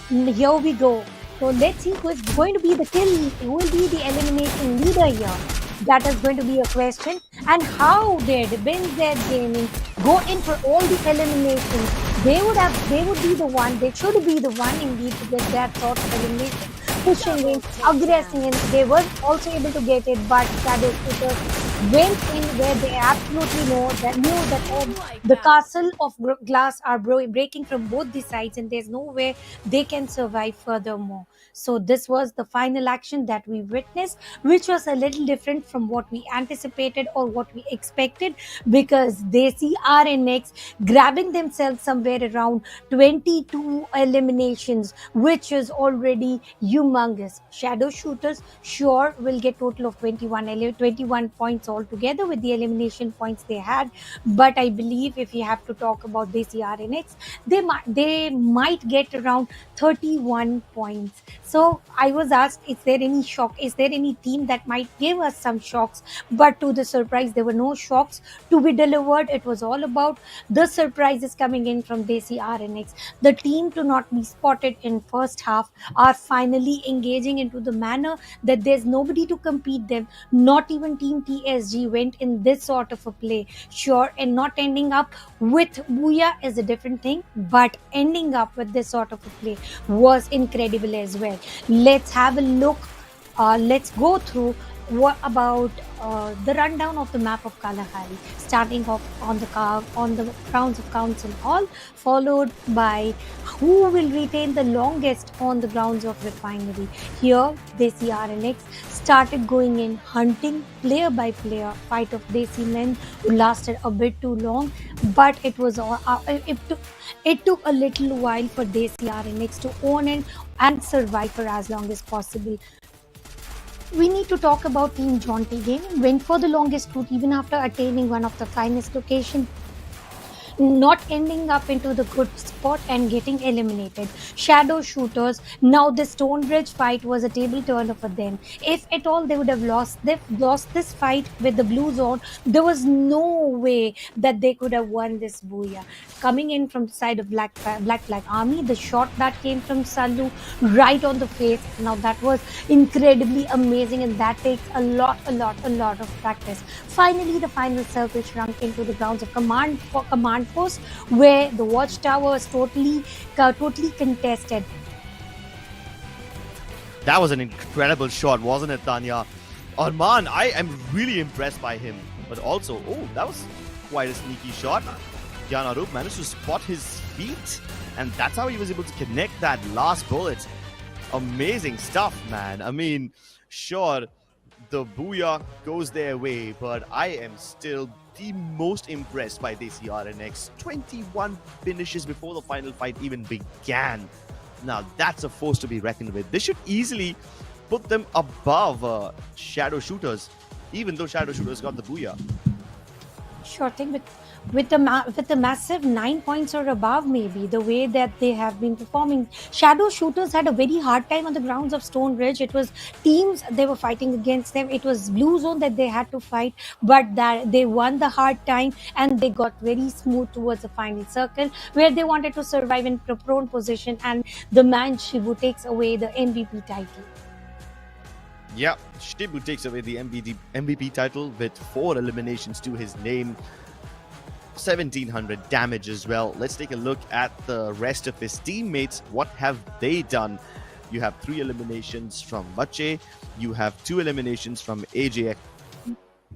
Here we go. So let's see who is going to be who will be the elimination leader here. That is going to be a question. And how did WinZ Gaming go in for all the eliminations? They should be the one indeed to get that sort of elimination. Pushing in, aggressing in. They were also able to get it, but Shadow Shooters went in where they absolutely knew that the castle of glass are breaking from both the sides, and there's no way they can survive furthermore. So this was the final action that we witnessed, which was a little different from what we anticipated or what we expected, because they see RNX grabbing themselves somewhere around 22 eliminations, which is already humongous. Shadow Shooters sure will get total of 21 points altogether with the elimination points they had, but I believe if you have to talk about Desi RNX, they might get around 31 points. So I was asked, is there any shock? Is there any team that might give us some shocks? But to the surprise, there were no shocks to be delivered. It was all about the surprises coming in from Desi RNX. The team to not be spotted in first half are finally engaging into the manner that there's nobody to compete them. Not even Team TSG went in this sort of a play. Sure, and not ending up with Booyah is a different thing, but ending up with this sort of a play was incredible as well. Let's have a look. Let's go through what about the rundown of the map of Kalahari, starting off on the grounds of Council Hall, followed by who will retain the longest on the grounds of Refinery. Here, Desi RNX started going in, hunting player by player. Fight of Desi men who lasted a bit too long, but it took a little while for Desi RNX to own in and survive for as long as possible. we need to talk about Team Jaunty Gaming. Went for the longest route even after attaining one of the finest locations, not ending up into the good spot and getting eliminated. Shadow shooters. Now the Stonebridge fight was a table turner for them. If at all they would have lost this fight with the blue zone, there was no way that they could have won this booyah. Coming in from the side of Black Flag Army, the shot that came from Salu right on the face. Now that was incredibly amazing, and that takes a lot of practice. Finally, the final circle shrunk into the grounds of command post, where the watchtower was totally contested. That was an incredible shot, wasn't it, Tanya? Arman, I am really impressed by him. But also, oh, that was quite a sneaky shot. Gyan Arup managed to spot his feet, and that's how he was able to connect that last bullet. Amazing stuff, man. I mean, sure, the booyah goes their way, but I am still the most impressed by Desi RNX. 21 finishes before the final fight even began. Now, that's a force to be reckoned with. This should easily put them above Shadow Shooters, even though Shadow Shooters got the booyah. Sure thing, with the massive 9 points or above, maybe the way that they have been performing. Shadow shooters had a very hard time on the grounds of Stone Ridge. It was teams they were fighting against them. It was Blue Zone that they had to fight, but that they won the hard time and they got very smooth towards the final circle, where they wanted to survive in prone position, and the man Shibu takes away the MVP title. Yeah, Shibu takes away the MVP title with 4 eliminations to his name. 1700 damage as well. Let's take a look at the rest of his teammates. What have they done? You have 3 eliminations from Bache. You have 2 eliminations from AJX.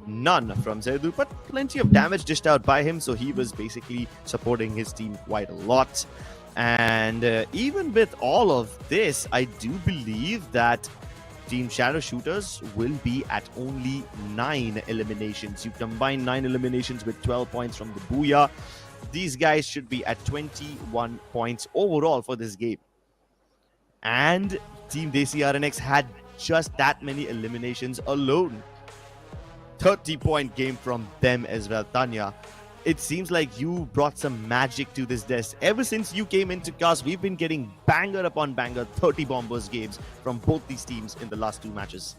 None from Zerdu, but plenty of damage dished out by him. So he was basically supporting his team quite a lot. And even with all of this, I do believe that Team Shadow Shooters will be at only 9 eliminations. You combine 9 eliminations with 12 points from the booyah. These guys should be at 21 points overall for this game. And Team Desi RNX had just that many eliminations alone. 30-point game from them as well. Tanya, it seems like you brought some magic to this desk. Ever since you came into cast, we've been getting banger upon banger 30 bombers games from both these teams in the last 2 matches.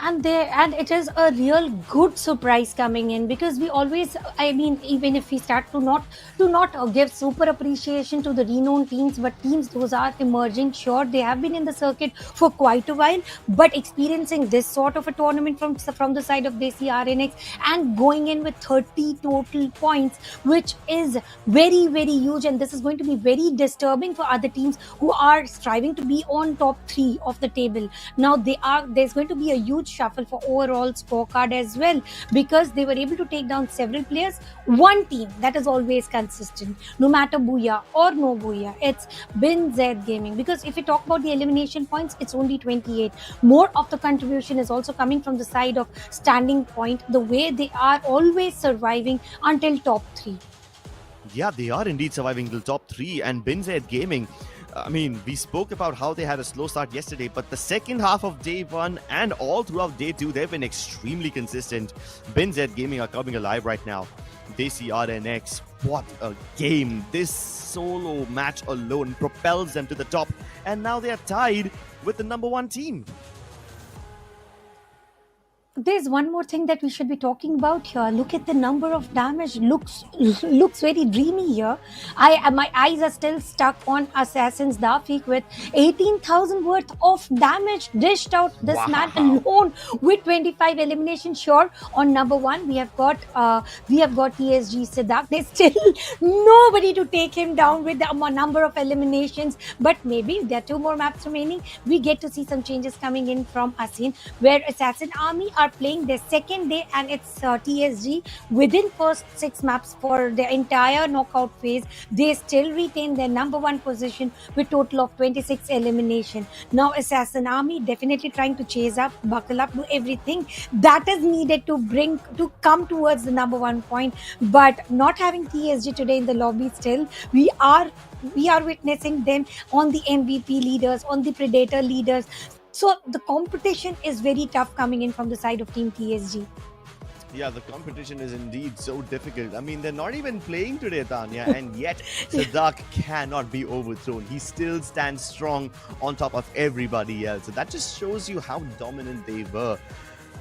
And it is a real good surprise coming in, because we always, I mean, even if we start to not give super appreciation to the renowned teams, but teams those are emerging. Sure, they have been in the circuit for quite a while, but experiencing this sort of a tournament from the side of Desi RNX and going in with 30 total points, which is very, very huge, and this is going to be very disturbing for other teams who are striving to be on top 3 of the table. Now there's going to be a huge shuffle for overall scorecard as well, because they were able to take down several players. One team that is always consistent, no matter booyah or no booyah, it's been Z Gaming. Because if you talk about the elimination points, it's only 28. More of the contribution is also coming from the side of Standing Point, the way they are always surviving until top 3. Yeah, they are indeed surviving till top 3. And BinZ Gaming, I mean, we spoke about how they had a slow start yesterday, but the second half of day 1 and all throughout day 2, they've been extremely consistent. BinZ Gaming are coming alive right now. Desi RNX, what a game. This solo match alone propels them to the top, and now they are tied with the number 1 team. There's one more thing that we should be talking about here. Look at the number of damage. Looks very dreamy here. My eyes are still stuck on Assassin's Dafik with 18,000 worth of damage dished out this man alone with 25 eliminations. Sure, on number 1 we have got TSG Siddharth. There's still nobody to take him down with the number of eliminations, but maybe there are 2 more maps remaining. We get to see some changes coming in from Asin, where Assassin Army are playing their second day, and it's TSG within first 6 maps for the entire knockout phase. They still retain their number 1 position with total of 26 elimination. Now Assassin Army definitely trying to chase up, buckle up, do everything that is needed to come towards the number 1 point, but not having TSG today in the lobby. Still, we are witnessing them on the MVP leaders, on the Predator leaders, So the competition is very tough coming in from the side of Team TSG. Yeah, the competition is indeed so difficult. I mean, they're not even playing today, Tanya, and yet Sadak cannot be overthrown. He still stands strong on top of everybody else. So that just shows you how dominant they were.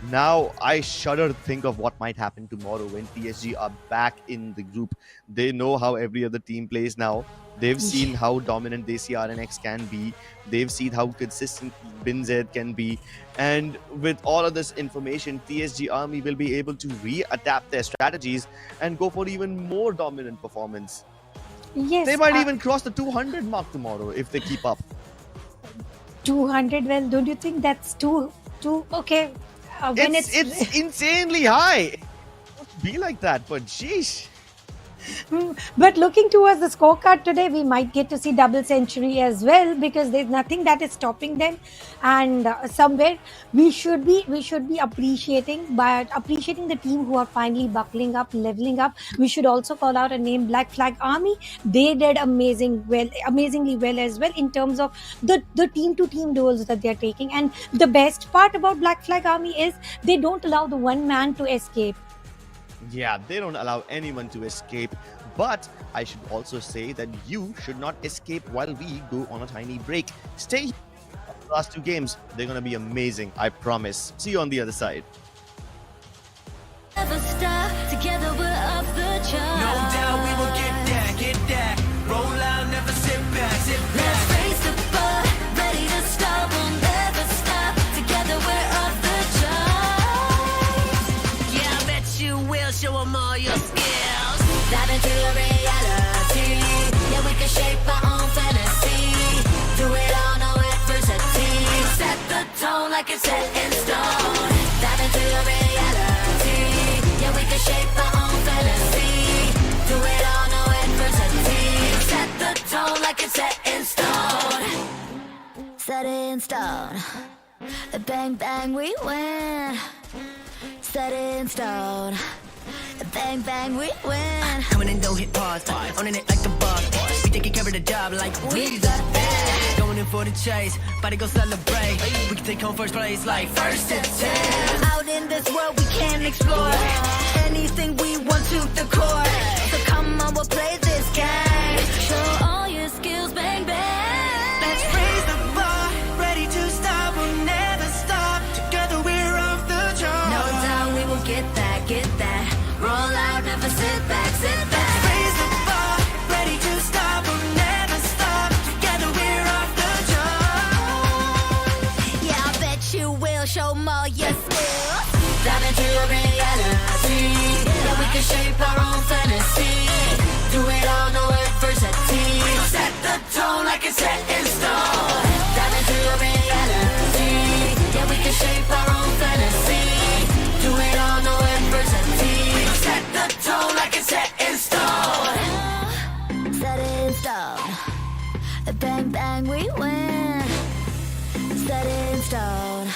Now, I shudder to think of what might happen tomorrow when TSG are back in the group. They know how every other team plays now. They've seen how dominant DCRNX can be. They've seen how consistent BinZ can be. And with all of this information, TSG Army will be able to readapt their strategies and go for even more dominant performance. Yes, They might even cross the 200 mark tomorrow if they keep up. 200. Well, don't you think that's too okay? When It's insanely high. It would be like that, but sheesh. But looking towards the scorecard today, we might get to see double century as well, because there's nothing that is stopping them. And somewhere we should be appreciating the team who are finally buckling up, leveling up. We should also call out a name, Black Flag Army. They did amazingly well as well in terms of the team to team duels that they're taking. And the best part about Black Flag Army is they don't allow the one man to escape. Yeah, they don't allow anyone to escape. But I should also say that you should not escape while we go on a tiny break. Stay here for the last two games. They're going to be amazing, I promise. See you on the other side. Never stop, together we're up the chart. No doubt we will get that. Roll out, never sit back. Let's raise the bar, ready to start, we'll never stop. Together we're up the chart. Yeah, I bet you will show them all your skills. Dive into your reality. Yeah, we can shape our own fantasy. Do it all, no adversity. Set the tone like it's set in stone. Dive into your reality. Yeah, we can shape our own fantasy. Do it all, no adversity. Set the tone like it's set in stone. Set in stone. Bang, bang, we win. Set in stone. Bang, bang, we win. Coming in, don't hit pause. Owning it like the boss. We taking care of the job like we the best. Going in for the chase, about to go celebrate. We can take home first place like first to 10. Out in this world we can explore anything we want to the core. So come on, we'll play this game. Show all your skills, bang, bang. Let's raise the bar, ready to stop, we'll never stop. Together we're off the chart. No doubt we will get that, get that. Roll out, never sit back, sit back. Raise the bar, ready to stop, we'll never stop. Together we're off the chart. Yeah, I bet you will show 'em all your skills. Dive into your reality. Yeah, we can shape our own fantasy. Do it all, no adversity. Set the tone like it's set in stone. Dive into your reality. Yeah, we can shape our own fantasy. Do it all, no adversity. Set the tone like it's set in stone. Set in stone. Bang, bang, we win. Set in stone.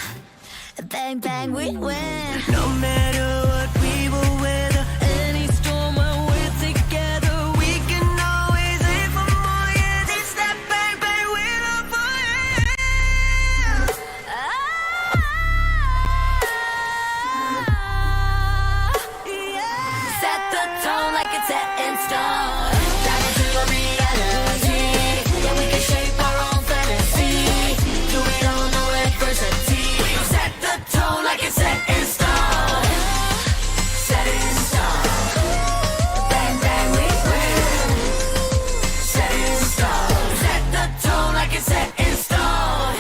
Bang, bang, we win. No matter what, we will weather any storm when we're together. We can always aim for more. Yeah, it's that bang bang we're up for it. Set the tone like it's set in stone. Dive into your reality. Yeah, we can shape our own fantasy. Do it all, no adversity. Set the tone like it's set in stone. Set in stone. Bang, bang, we win. Set in stone. Set the tone like it's set in stone.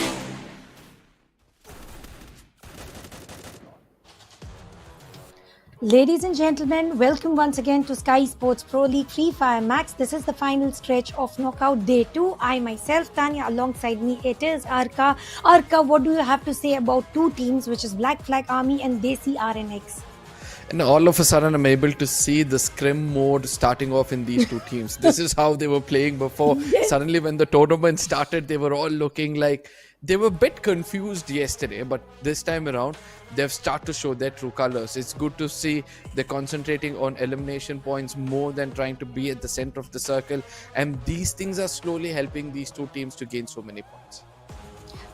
Ladies and gentlemen, welcome once again to Skyesports Pro League Free Fire Max. This is the final stretch of Knockout Day 2. I myself, Tanya, alongside me, it is Arka. Arka, what do you have to say about two teams, which is Black Flag Army and Desi RNX? And all of a sudden, I'm able to see the scrim mode starting off in these two teams. This is how they were playing before. Suddenly, when the tournament started, they were all looking like they were a bit confused yesterday, but this time around, they've started to show their true colors. It's good to see they're concentrating on elimination points more than trying to be at the center of the circle. And these things are slowly helping these two teams to gain so many points.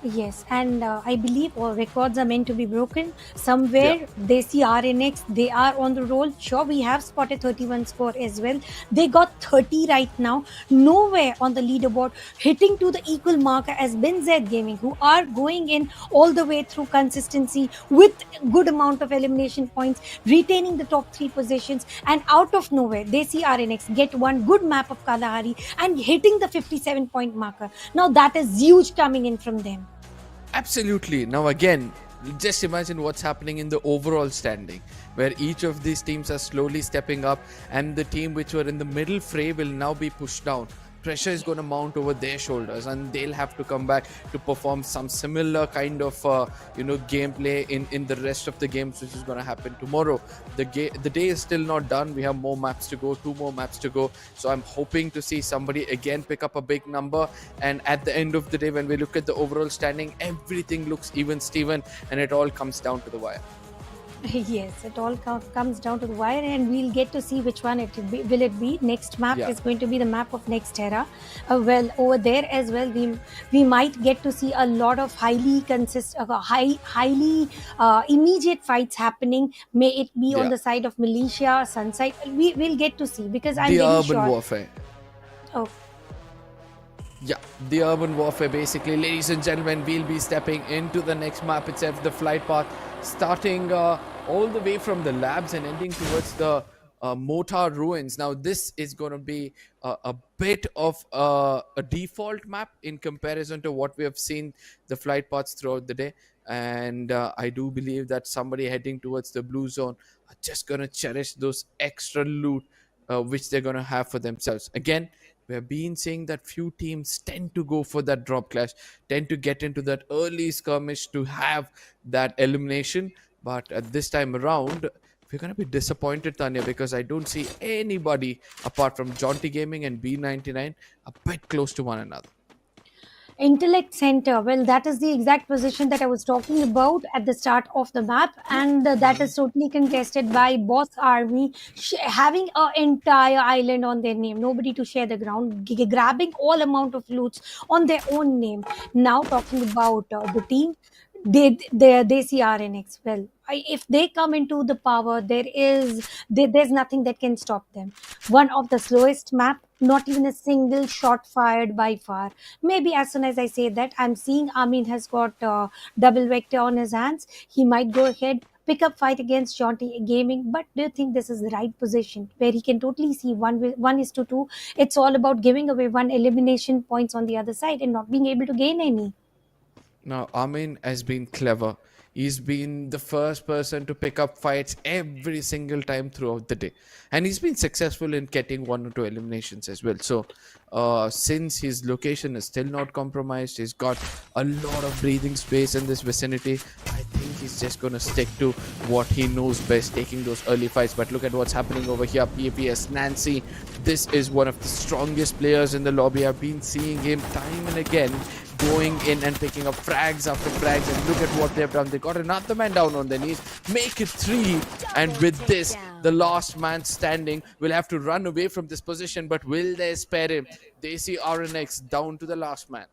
Yes, and I believe all records are meant to be broken. Yeah. Somewhere they see RNX, they are on the roll. Sure, we have spotted 31 score as well. They got 30 right now. Nowhere on the leaderboard, hitting to the equal marker as Ben Z Gaming, who are going in all the way through consistency with good amount of elimination points, retaining the top three positions, and out of nowhere, they see RNX get one good map of Kalahari and hitting the 57-point marker. Now that is huge coming in from them. Absolutely. Now, again, just imagine what's happening in the overall standing, where each of these teams are slowly stepping up, and the team which were in the middle fray will now be pushed down. Pressure is going to mount over their shoulders, and they'll have to come back to perform some similar kind of gameplay in the rest of the games, which is going to happen tomorrow. The day is still not done. We have more maps to go, 2 more maps to go. So I'm hoping to see somebody again pick up a big number, and at the end of the day, when we look at the overall standing, everything looks even Steven, and it all comes down to the wire. Yes, it all comes down to the wire, and we'll get to see which one will it be. Next map Yeah. is going to be the map of Next Era. Well, over there as well, we might get to see a lot of highly immediate fights happening. May it be on Yeah. the side of Militia, Sunside. We'll get to see, because I'm The very urban sure. warfare. Oh, Yeah, the urban warfare basically. Ladies and gentlemen, we'll be stepping into the next map itself, the flight path, starting all the way from the labs and ending towards the Mortar ruins. Now, this is going to be a bit of a default map in comparison to what we have seen the flight paths throughout the day. And I do believe that somebody heading towards the blue zone are just going to cherish those extra loot which they're going to have for themselves. Again, we have been seeing that few teams tend to go for that drop clash, tend to get into that early skirmish to have that elimination. But at this time around, we're going to be disappointed, Tanya, because I don't see anybody apart from Jaunty Gaming and B99 a bit close to one another. Intellect Center. Well, that is the exact position that I was talking about at the start of the map, and that is totally contested by Boss Army, having an entire island on their name, nobody to share the ground, grabbing all amount of loots on their own name. Now talking about the team, they see RNX. Well, if they come into the power, there's nothing that can stop them. One of the slowest map, not even a single shot fired by far. Maybe as soon as I say that, I'm seeing Amin has got double vector on his hands. He might go ahead, pick up fight against Jaunty Gaming. But do you think this is the right position where he can totally see 1:2? It's all about giving away one elimination points on the other side and not being able to gain any. Now, Amin has been clever. He's been the first person to pick up fights every single time throughout the day. And he's been successful in getting 1 or 2 eliminations as well. So, since his location is still not compromised, he's got a lot of breathing space in this vicinity. I think he's just going to stick to what he knows best, taking those early fights. But look at what's happening over here. PAPS Nancy, this is one of the strongest players in the lobby. I've been seeing him time and again going in and picking up frags after frags, and look at what they've done. They got another man down on their knees, make it 3, and with this, the last man standing will have to run away from this position. But will they spare him? They see RNX down to the last man.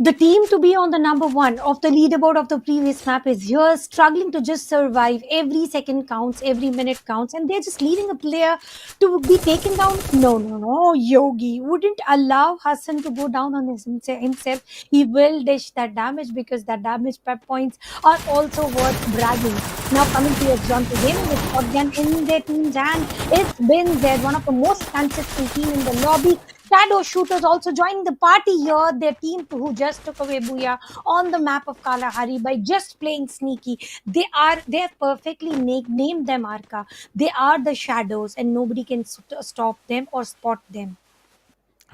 The team to be on the number one of the leaderboard of the previous map is here, struggling to just survive. Every second counts, every minute counts, and they're just leaving a player to be taken down. No. Yogi wouldn't allow Hassan to go down on himself. He will dish that damage, because that damage pep points are also worth bragging. Now coming to your John Gaming with shotgun in their team's hand. It's been there, one of the most consistent team in the lobby. Shadow Shooters also joining the party here. Their team who just took away Booyah on the map of Kalahari by just playing sneaky. They have perfectly named them Arca. They are the shadows, and nobody can stop them or spot them.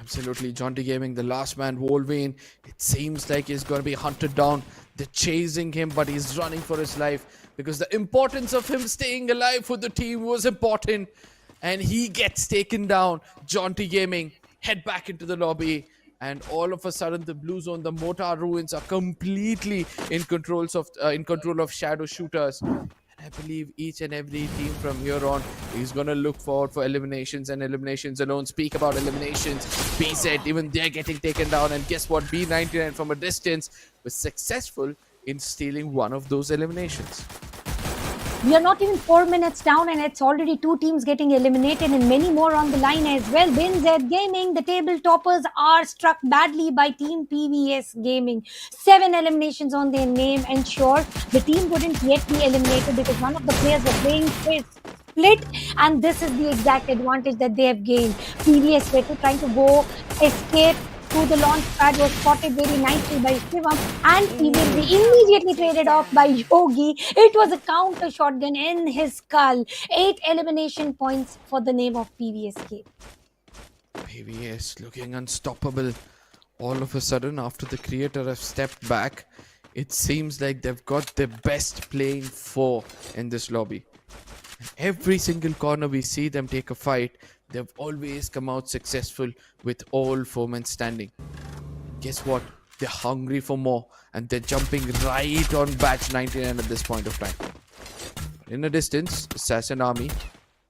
Absolutely, Jaunty Gaming, the last man, Wolverine. It seems like he's going to be hunted down. They're chasing him, but he's running for his life, because the importance of him staying alive for the team was important. And he gets taken down. Jaunty Gaming head back into the lobby, and all of a sudden the blue zone, the Mortar ruins, are completely in control of Shadow Shooters. And I believe each and every team from here on is going to look forward for eliminations and eliminations alone. Speak about eliminations. BZ, even they're getting taken down. And guess what? B99 from a distance was successful in stealing one of those eliminations. We are not even 4 minutes down, and it's already 2 teams getting eliminated and many more on the line as well. BinZ Gaming, the table toppers, are struck badly by Team PVS Gaming. 7 eliminations on their name, and sure, the team wouldn't yet be eliminated because one of the players were playing split, and this is the exact advantage that they have gained. PVS were trying to go escape through the launch pad, was spotted very nicely by Shivam, and he will be immediately traded off by Yogi. It was a counter shotgun in his skull. 8 elimination points for the name of PVSK. PVS looking unstoppable. All of a sudden, after the creator have stepped back, it seems like they've got their best playing 4 in this lobby. Every single corner we see them take a fight, they've always come out successful with all 4 men standing. Guess what? They're hungry for more, and they're jumping right on batch 99 at this point of time. In a distance, Assassin Army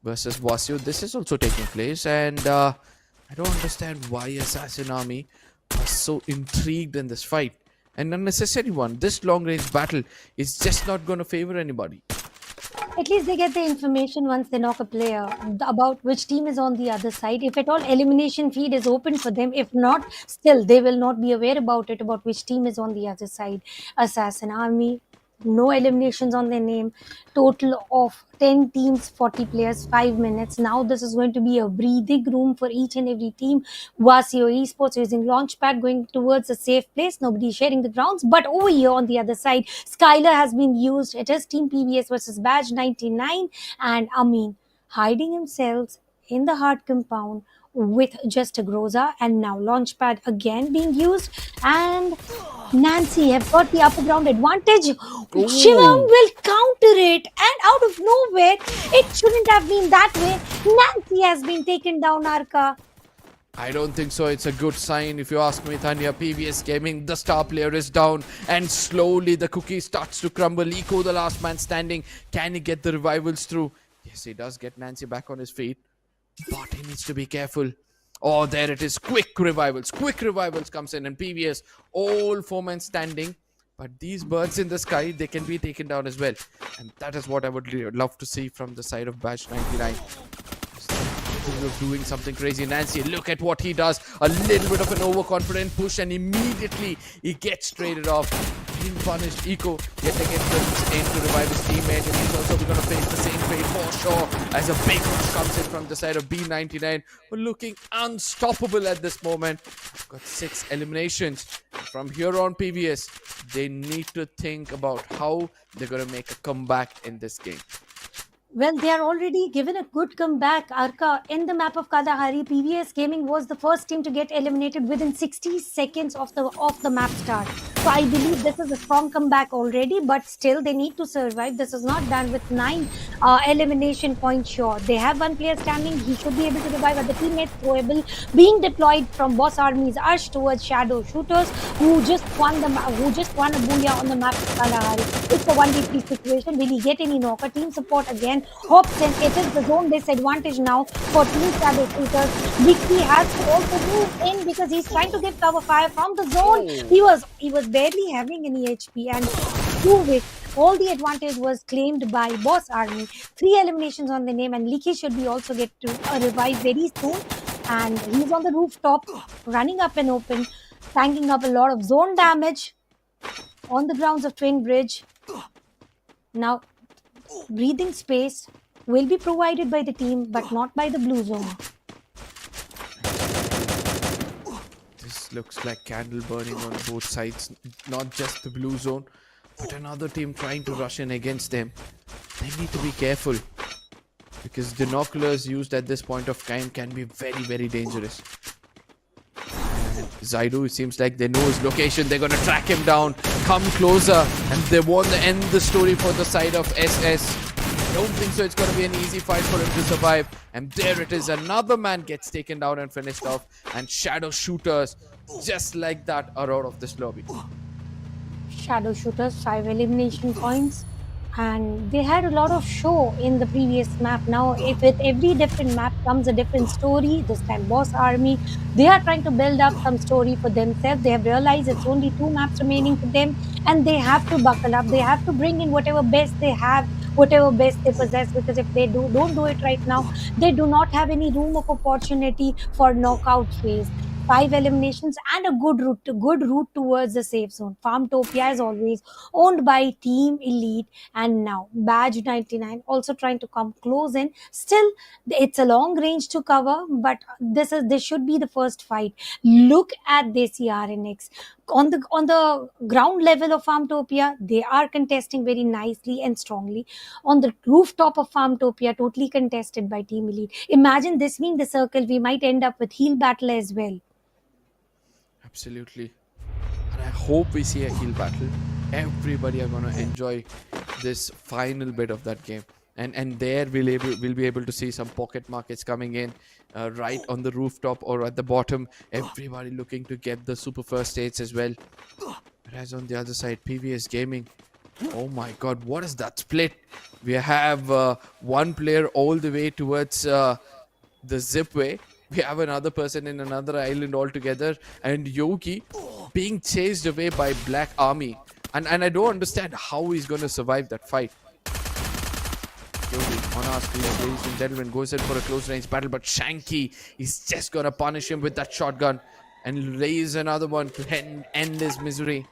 versus Wasio. This is also taking place, and I don't understand why Assassin Army are so intrigued in this fight. An unnecessary one. This long-range battle is just not going to favor anybody. At least they get the information once they knock a player about which team is on the other side. If at all, elimination feed is open for them. If not, still they will not be aware about it, about which team is on the other side. Assassin Army, no eliminations on their name. Total of 10 teams, 40 players, 5 minutes. Now this is going to be a breathing room for each and every team. Wasio Esports using Launchpad, going towards a safe place. Nobody sharing the grounds. But over here on the other side, Skylar has been used. It is Team PVS versus Badge 99. And Amin hiding himself in the hard compound with just a Groza, and now Launchpad again being used, and Nancy have got the upper ground advantage. Shivam will counter it, and out of nowhere, it shouldn't have been that way. Nancy has been taken down, Arka. I don't think so. It's a good sign if you ask me, Tanya. PVS Gaming, the star player is down, and slowly the cookie starts to crumble. Eco, the last man standing. Can he get the revivals through? Yes, he does get Nancy back on his feet, but he needs to be careful. Oh, there it is. Quick revivals. Quick revivals comes in, and PVS, all 4 men standing. But these birds in the sky, they can be taken down as well. And that is what I would love to see from the side of Batch 99. Of doing something crazy. Nancy, look at what he does. A little bit of an overconfident push, and immediately he gets traded off. Being punished. Eco yet again aims to revive his teammate, and he's also going to face the same fate for sure as a big rush comes in from the side of B99. We're looking unstoppable at this moment. Got 6 eliminations. From here on, PVS, they need to think about how they're going to make a comeback in this game. Well, they are already given a good comeback, Arka. In the map of Kalahari, PVS Gaming was the first team to get eliminated within 60 seconds of the map start. So I believe this is a strong comeback already, but still they need to survive. This is not done with 9 elimination points sure. They have 1 player standing. He should be able to revive, at the teammates throwable being deployed from Boss Army's Arch towards Shadow Shooters, who just won a booyah on the map of Kalahari. It's a 1v3 situation. Will he get any knocker? Team support again. Hobson, it is the zone disadvantage now for Team Shadow Shooters. Vicky has to also move in because he's trying to get cover fire from the zone. He was barely having any HP, and through which all the advantage was claimed by Boss Army. 3 eliminations on the name, and Leaky should be also get to revive very soon. And he's on the rooftop, running up and open, tanking up a lot of zone damage on the grounds of Twin Bridge. Now, breathing space will be provided by the team, but not by the blue zone. This looks like candle burning on both sides, not just the blue zone, but another team trying to rush in against them. They need to be careful, because binoculars used at this point of time can be very, very dangerous. And Zaidu, it seems like they know his location. They're going to track him down, come closer, and they want to end the story for the side of SS. I don't think so it's going to be an easy fight for him to survive. And there it is. Another man gets taken down and finished off. And Shadow Shooters, just like that, are out of this lobby. Shadow Shooters, 5 elimination points. and they had a lot of show in the previous map. Now, if with every different map comes a different story, this time Boss Army, they are trying to build up some story for themselves. They have realized it's only 2 maps remaining for them, and they have to buckle up. They have to bring in whatever best they have, whatever best they possess, because if they don't do it right now, they do not have any room of opportunity for knockout phase. 5 eliminations and a good route towards the safe zone. Farmtopia is always owned by Team Elite, and now Badge 99 also trying to come close in. Still, it's a long range to cover, but this should be the first fight. Look at this RNX on the ground level of Farmtopia. They are contesting very nicely and strongly. On the rooftop of Farmtopia, totally contested by Team Elite. Imagine this being the circle, we might end up with heel battle as well. Absolutely. And I hope we see a heel battle. Everybody are going to enjoy this final bit of that game. And there we'll be able to see some pocket markets coming in right on the rooftop or at the bottom. Everybody looking to get the super first aids as well. Whereas on the other side, PVS Gaming. Oh my god, what is that split? We have one player all the way towards the zipway. We have another person in another island altogether. And Yogi being chased away by Black Army. And I don't understand how he's going to survive that fight. Yogi on our screen, ladies and gentlemen, goes in for a close range battle. But Shanky is just going to punish him with that shotgun. And raise another one to end his misery.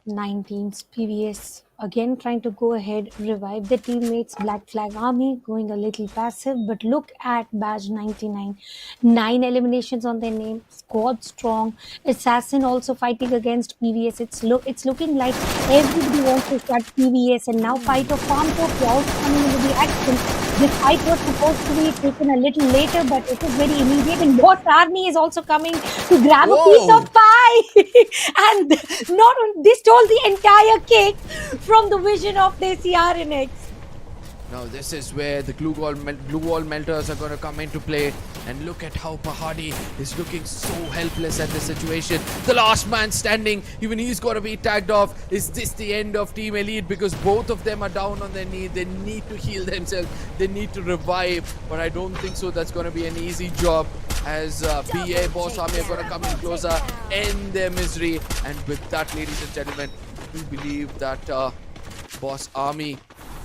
19's PVS again trying to go ahead, revive the teammates. Black Flag Army going a little passive, but look at Badge 99. 9 eliminations on their name, squad strong. Assassin also fighting against PVS. It's looking like everybody wants to start PVS, and now fight of Farmtopia also coming into the action. This fight was supposed to be taken a little later, but it is very immediate. And Boss Army is also coming to grab a piece of pie. And not this stole the entire cake from the vision of this RNX. Now this is where the glue wall melters are going to come into play. And look at how Pahadi is looking so helpless at the situation. The last man standing, even he's got to be tagged off. Is this the end of Team Elite? Because both of them are down on their knee. They need to heal themselves. They need to revive. But I don't think so. That's going to be an easy job. As BA, Boss Army are going to come in closer, end their misery. And with that, ladies and gentlemen, we believe that Boss Army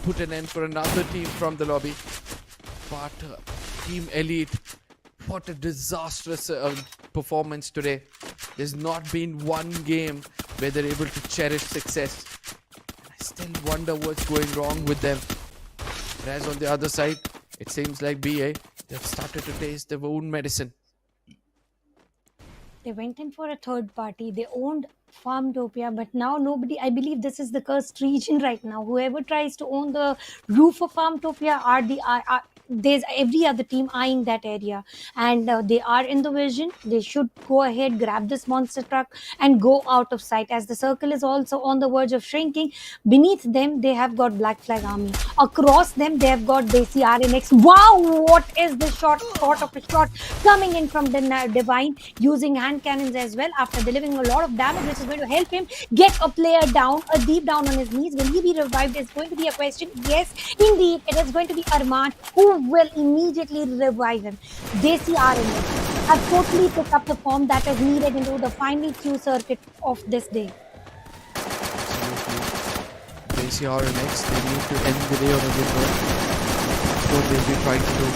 put an end for another team from the lobby. But Team Elite, what a disastrous performance today. There's not been one game where they're able to cherish success. I still wonder what's going wrong with them. Whereas on the other side, it seems like BA, they've started to taste their own medicine. They went in for a third party. They owned Farmtopia, but now nobody, I believe this is the cursed region right now. Whoever tries to own the roof of Farmtopia there's every other team eyeing that area, and they are in the vision. They should go ahead, grab this monster truck and go out of sight, as the circle is also on the verge of shrinking. Beneath them they have got Black Flag Army. Across them they have got Desi RNX. Wow, what is this shot of a shot coming in from the Divine, using hand cannons as well after delivering a lot of damage, which is going to help him get a player down, a deep down on his knees. Will he be revived is going to be a question. Yes, indeed, it is going to be Arman who will immediately revive him. Desi RNX have totally picked up the form that is needed into the final Q circuit of this day. Desi RNX, they need to end the day on a good note. That's what they'll be trying to do.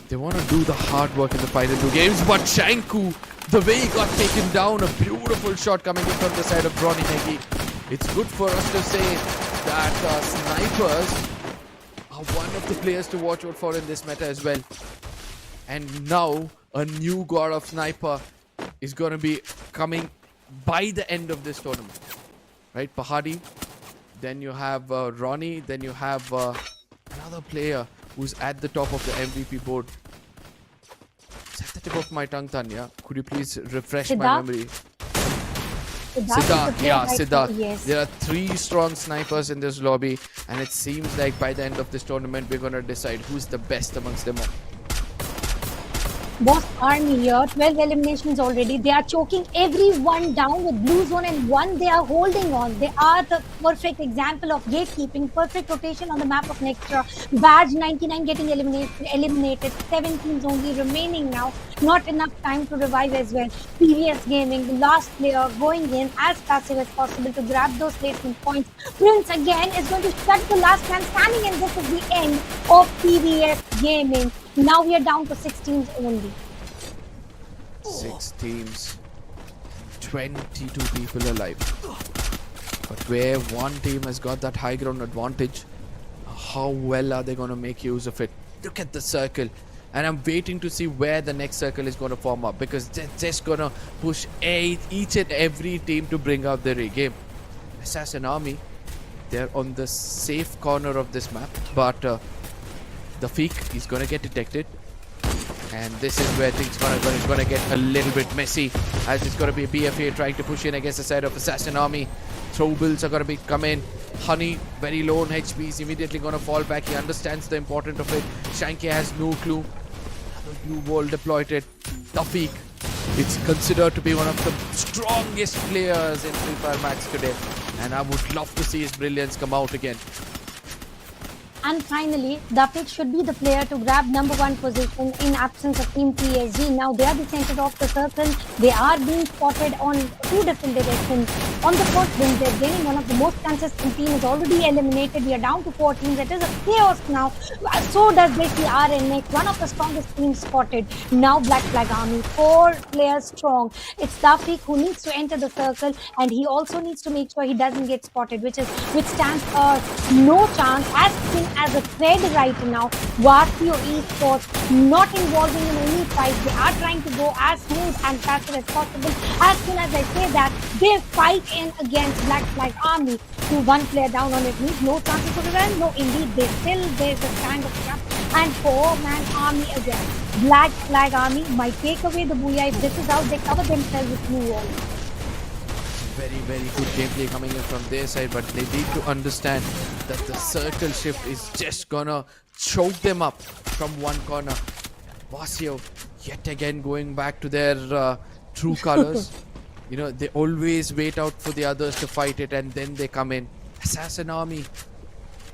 They want to do the hard work in the final 2 games, but Shanku, the way he got taken down, a beautiful shot coming in from the side of Ronnie Nagy. It's good for us to say that snipers are one of the players to watch out for in this meta as well. And now a new god of sniper is going to be coming by the end of this tournament. Right, Pahadi, then you have Ronnie, then you have another player who's at the top of the MVP board. It's at the tip of my tongue, Tanya. Could you please refresh my memory? Siddharth, yeah, Siddharth. Yes. There are 3 strong snipers in this lobby, and it seems like by the end of this tournament, we're going to decide who's the best amongst them all. Boss Army here, 12 eliminations already. They are choking everyone down with blue zone and one they are holding on. They are the perfect example of gatekeeping, perfect rotation on the map of Nextra. Badge 99 getting eliminated. 7 teams only remaining now. Not enough time to revive as well. PVS Gaming, the last player going in as passive as possible to grab those placement points. Prince again is going to shut the last man standing, and this is the end of PVS Gaming. Now we are down to 6 teams only. 6 teams, 22 people alive. But where one team has got that high ground advantage, how well are they going to make use of it? Look at the circle. And I'm waiting to see where the next circle is going to form up, because they're just going to push each and every team to bring out their A game. Assassin Army, they're on the safe corner of this map, but the Feek is going to get detected. And this is where things gonna get a little bit messy, as it's gonna be a BFA trying to push in against the side of Assassin Army. Throw bills are gonna be coming. Honey, very low on HP, is immediately gonna fall back. He understands the importance of it. Shanky has no clue. Another blue wall deployed it. Tafik, it's considered to be one of the strongest players in Free Fire Max today, and I would love to see his brilliance come out again. And finally, Dafik should be the player to grab #1 position in absence of Team PSG. Now they are the center of the circle. They are being spotted on 2 different directions. On the first wing, they're getting one of the most consistent team is already eliminated. We are down to 4 teams. It is a chaos now. So does JCR and Nick, one of the strongest teams spotted. Now Black Flag Army, 4 players strong. It's Dafik who needs to enter the circle, and he also needs to make sure he doesn't get spotted, which stands no chance as a thread right now. Vasio Esports not involving in any fight. They are trying to go as smooth and passive as possible. As soon as I say that, they fight in against Black Flag Army. To 1 player down on it means no chances to revenge. No, indeed, there's a stand of trap. And 4-man army again. Black Flag Army might take away the booyah if this is how they cover themselves with blue wall. Very, very good gameplay coming in from their side, but they need to understand that the circle shift is just gonna choke them up from one corner. Vasio yet again going back to their true colors. You know, they always wait out for the others to fight it, and then they come in. Assassin Army,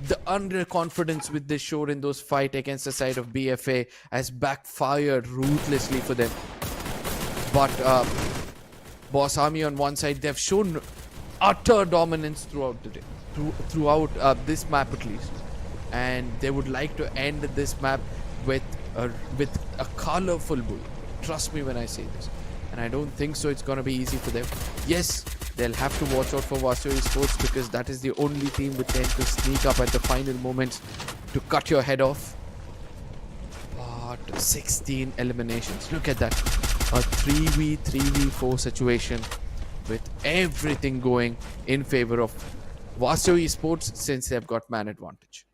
the underconfidence with they showed in those fight against the side of BFA has backfired ruthlessly for them. But Boss Army on one side, they've shown utter dominance throughout the day, throughout this map at least, and they would like to end this map with a colorful bull. Trust me when I say this, and I don't think so it's gonna be easy for them. Yes, they'll have to watch out for Vasio Esports, because that is the only team which tend to sneak up at the final moments to cut your head off. But 16 eliminations, look at that. A 3v4 situation with everything going in favor of Vasio Esports, since they've got man advantage.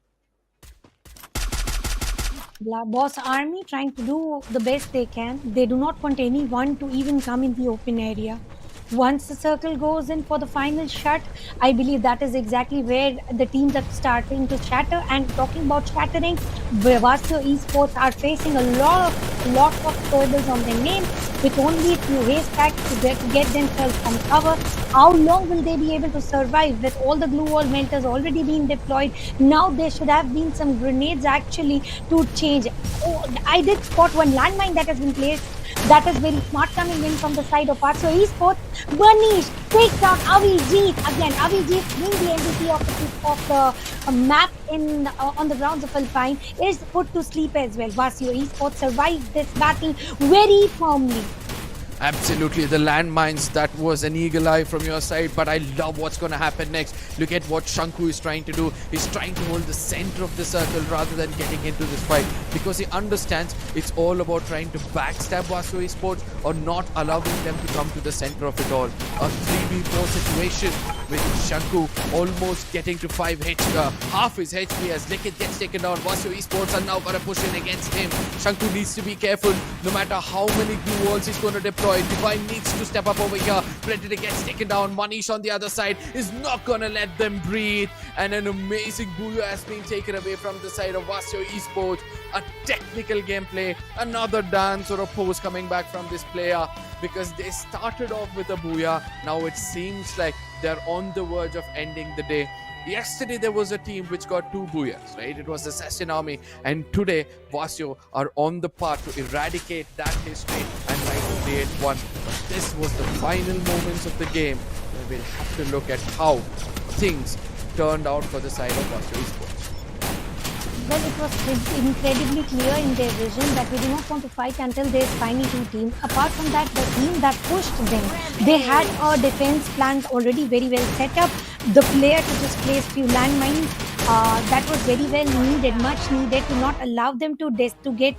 Boss Army trying to do the best they can. They do not want anyone to even come in the open area. Once the circle goes in for the final shot, I believe that is exactly where the teams are starting to shatter. And talking about shattering, Vasio Esports are facing a lot of hurdles on their name, with only a few haystacks to get themselves from cover. How long will they be able to survive with all the glue wall melters already being deployed? Now there should have been some grenades actually to change. Oh, I did spot one landmine that has been placed. That is very smart coming in from the side of Vasio Esports. Bernish takes down Avijit again. Avijit being the MVP of the map on the grounds of Alpine is put to sleep as well. Vasio Esports survived this battle very firmly. Absolutely, the landmines, that was an eagle eye from your side, but I love what's going to happen next. Look at what Shanku is trying to do. He's trying to hold the center of the circle rather than getting into this fight, because he understands it's all about trying to backstab Vasio Esports or not allowing them to come to the center of it all. A 3v4 situation. with Shanku almost getting to 5 half his HP as Liquid gets taken down. Vasio Esports are now going to push in against him. Shanku needs to be careful no matter how many glue walls he's going to deploy. Divine needs to step up over here. Predator gets taken down. Manish on the other side is not going to let them breathe. And an amazing Booyah has been taken away from the side of Vasio Esports. A technical gameplay, another dance or a pose coming back from this player, because they started off with a Booyah. Now it seems like they're on the verge of ending the day. Yesterday there was a team which got 2 Booyahs, right? It was the Assassin Army, and today Vasio are on the path to eradicate that history and try to create one. But this was the final moments of the game where we'll have to look at how things turned out for the side of Vasio Esports. Well, it was incredibly clear in their vision that we do not want to fight until there's finally 2 teams. Apart from that, the team that pushed them, they had a defense plan already very well set up. The player to just place few landmines, that was very well needed, much needed to not allow them to get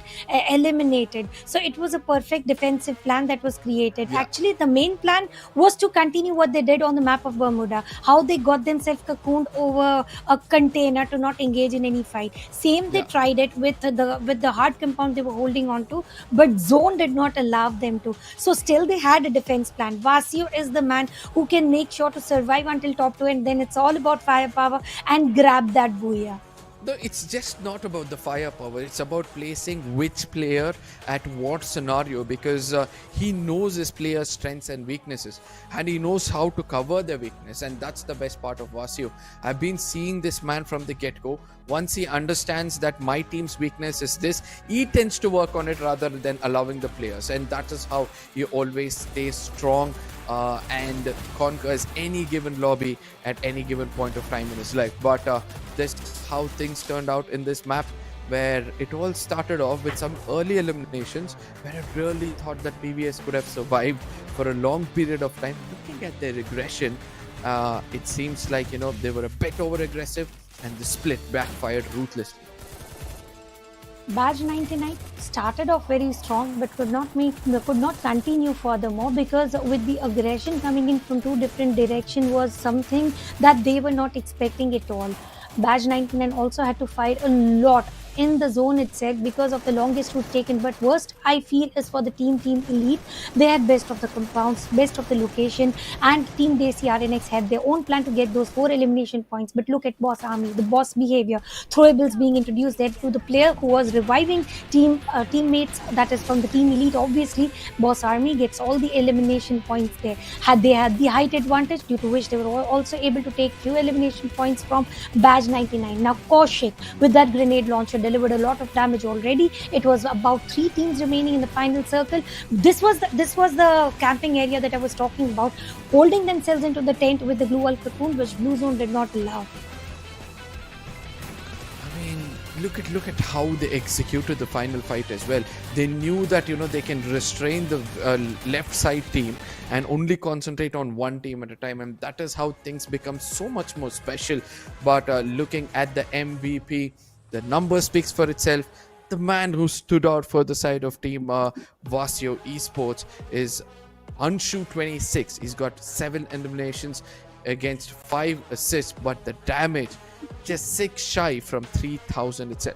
eliminated. So it was a perfect defensive plan that was created. Yeah. Actually, the main plan was to continue what they did on the map of Bermuda, how they got themselves cocooned over a container to not engage in any fight. Same, they tried it with the hard compound they were holding on to, but zone did not allow them to. So still they had a defense plan. Vasio is the man who can make sure to survive until top 2, and then it's all about firepower and grab that Booyah. No, it's just not about the firepower. It's about placing which player at what scenario, because he knows his player's strengths and weaknesses, and he knows how to cover their weakness, and that's the best part of Vasio. I've been seeing this man from the get-go. Once he understands that my team's weakness is this, he tends to work on it rather than allowing the players, and that is how he always stays strong and conquers any given lobby at any given point of time in his life. But this is how things turned out in this map, where it all started off with some early eliminations where I really thought that PVS could have survived for a long period of time. Looking at their regression, it seems like, they were a bit over aggressive, and the split backfired ruthlessly. Badge 99 started off very strong but could not continue furthermore, because with the aggression coming in from 2 different directions was something that they were not expecting at all. Badge 99 also had to fight a lot in the zone itself because of the longest route taken, but worst I feel is for the team Elite. They had best of the compounds, best of the location, and team Desi RNX had their own plan to get those 4 elimination points. But look at Boss Army, the boss behavior, throwables being introduced there to the player who was reviving teammates, that is from the team Elite. Obviously Boss Army gets all the elimination points there. They had the height advantage, due to which they were also able to take few elimination points from Badge 99. Now Kaushik with that grenade launcher delivered a lot of damage already. It was about 3 teams remaining in the final circle. This was the camping area that I was talking about, holding themselves into the tent with the glue wall cocoon, which Blue Zone did not allow. I mean, look at how they executed the final fight as well. They knew that they can restrain the left side team and only concentrate on one team at a time, and that is how things become so much more special. But looking at the MVP, the number speaks for itself. The man who stood out for the side of team Vasio Esports is Anshu 26. He's got 7 eliminations against 5 assists, but the damage just 6 shy from 3,000 itself.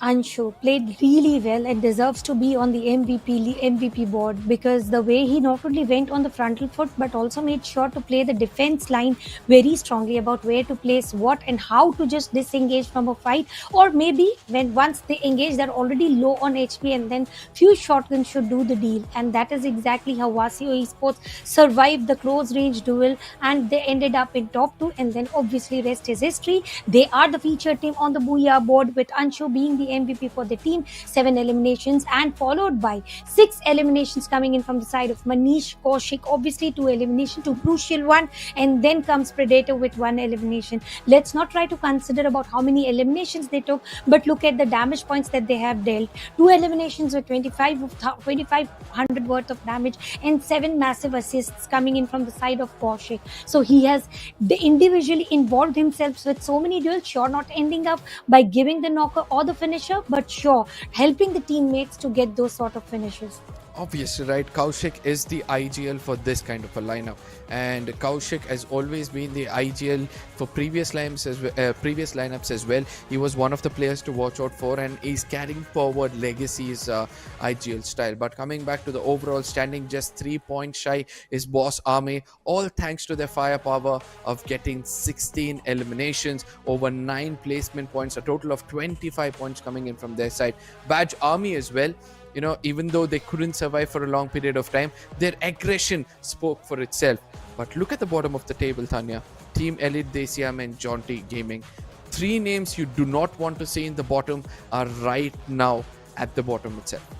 Anshu played really well and deserves to be on the MVP board, because the way he not only went on the frontal foot but also made sure to play the defense line very strongly about where to place what and how to just disengage from a fight, or maybe when once they engage they're already low on HP, and then few shotguns should do the deal. And that is exactly how Vasio Esports survived the close range duel, and they ended up in top 2, and then obviously rest is history. They are the featured team on the Booyah board, with Anshu being the MVP for the team, 7 eliminations, and followed by 6 eliminations coming in from the side of Manish, Kaushik, obviously 2 eliminations, 2 crucial one, and then comes Predator with 1 elimination. Let's not try to consider about how many eliminations they took, but look at the damage points that they have dealt. 2 eliminations with 2500 worth of damage, and 7 massive assists coming in from the side of Kaushik. So he has individually involved himself with so many duels, sure not ending up by giving the knocker or the finisher, but sure helping the teammates to get those sort of finishes. Obviously, right? Kaushik is the IGL for this kind of a lineup, and Kaushik has always been the IGL for previous lineups as well. He was one of the players to watch out for, and he's carrying forward Legacy's IGL style. But coming back to the overall standing, just 3 points shy is Boss Army, all thanks to their firepower of getting 16 eliminations, over 9 placement points, a total of 25 points coming in from their side. Badge Army as well. You know, even though they couldn't survive for a long period of time, their aggression spoke for itself. But look at the bottom of the table, Tanya. Team Elite, Desiam and Jaunty Gaming. 3 names you do not want to see in the bottom are right now at the bottom itself.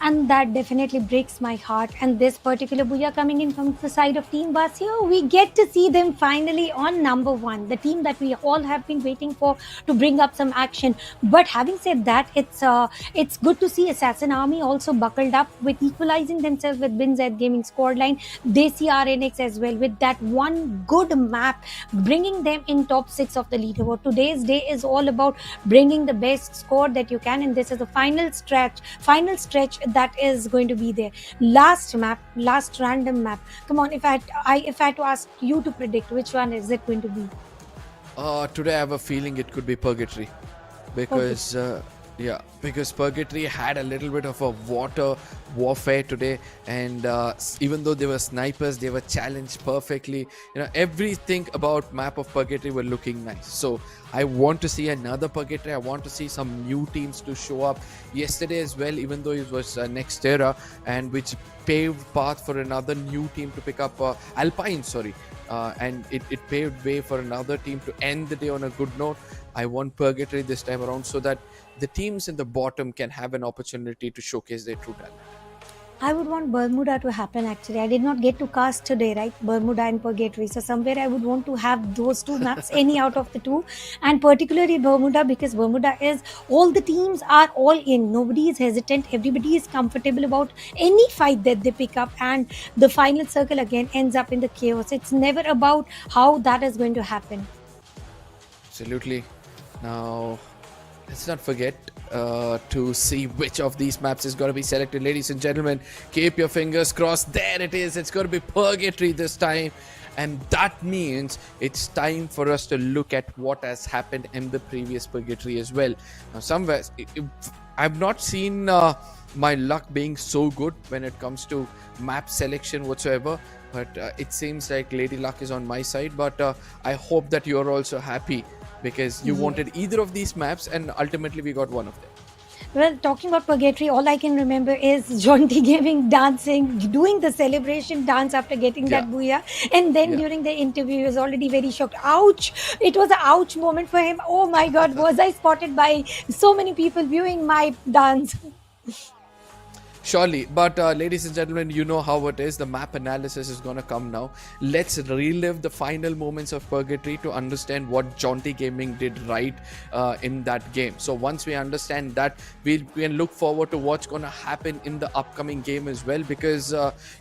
And that definitely breaks my heart. And this particular booyah coming in from the side of Team Vasio, we get to see them finally on number 1, the team that we all have been waiting for to bring up some action. But having said that, it's good to see Assassin Army also buckled up with equalizing themselves with Bin Z Gaming squad line, Desi RNX as well, with that one good map, bringing them in top 6 of the leaderboard. Today's day is all about bringing the best score that you can, and this is the final stretch that is going to be there. Last random map. Come on, if I had to ask you to predict, which one is it going to be? Today I have a feeling it could be Purgatory, because because Purgatory had a little bit of a water warfare today, and even though they were snipers, they were challenged perfectly. You know, everything about map of Purgatory were looking nice. So I want to see another Purgatory. I want to see some new teams to show up. Yesterday as well, even though it was next era, and which paved path for another new team to pick up Alpine, and it paved way for another team to end the day on a good note. I want Purgatory this time around, so that the teams in the bottom can have an opportunity to showcase their true talent. I would want Bermuda to happen actually. I did not get to cast today, right? Bermuda and Purgatory. So somewhere I would want to have those 2 maps, any out of the 2. And particularly Bermuda, because Bermuda is, all the teams are all in. Nobody is hesitant. Everybody is comfortable about any fight that they pick up. And the final circle again ends up in the chaos. It's never about how that is going to happen. Absolutely. Now, let's not forget to see which of these maps is going to be selected. Ladies and gentlemen, keep your fingers crossed. There it is. It's going to be Purgatory this time. And that means it's time for us to look at what has happened in the previous Purgatory as well. Now, somewhere, I've not seen my luck being so good when it comes to map selection whatsoever. But it seems like Lady Luck is on my side. But I hope that you're also happy, because you wanted either of these maps, and ultimately we got one of them. Well, talking about Purgatory, all I can remember is Jaunty Gaming dancing, doing the celebration dance after getting that booyah. And then during the interview, he was already very shocked. Ouch! It was an ouch moment for him. Oh my God, was I spotted by so many people viewing my dance? Surely, but ladies and gentlemen, you know how it is. The map analysis is going to come now. Let's relive the final moments of Purgatory to understand what Jaunty Gaming did right in that game. So once we understand that, we can look forward to what's going to happen in the upcoming game as well, because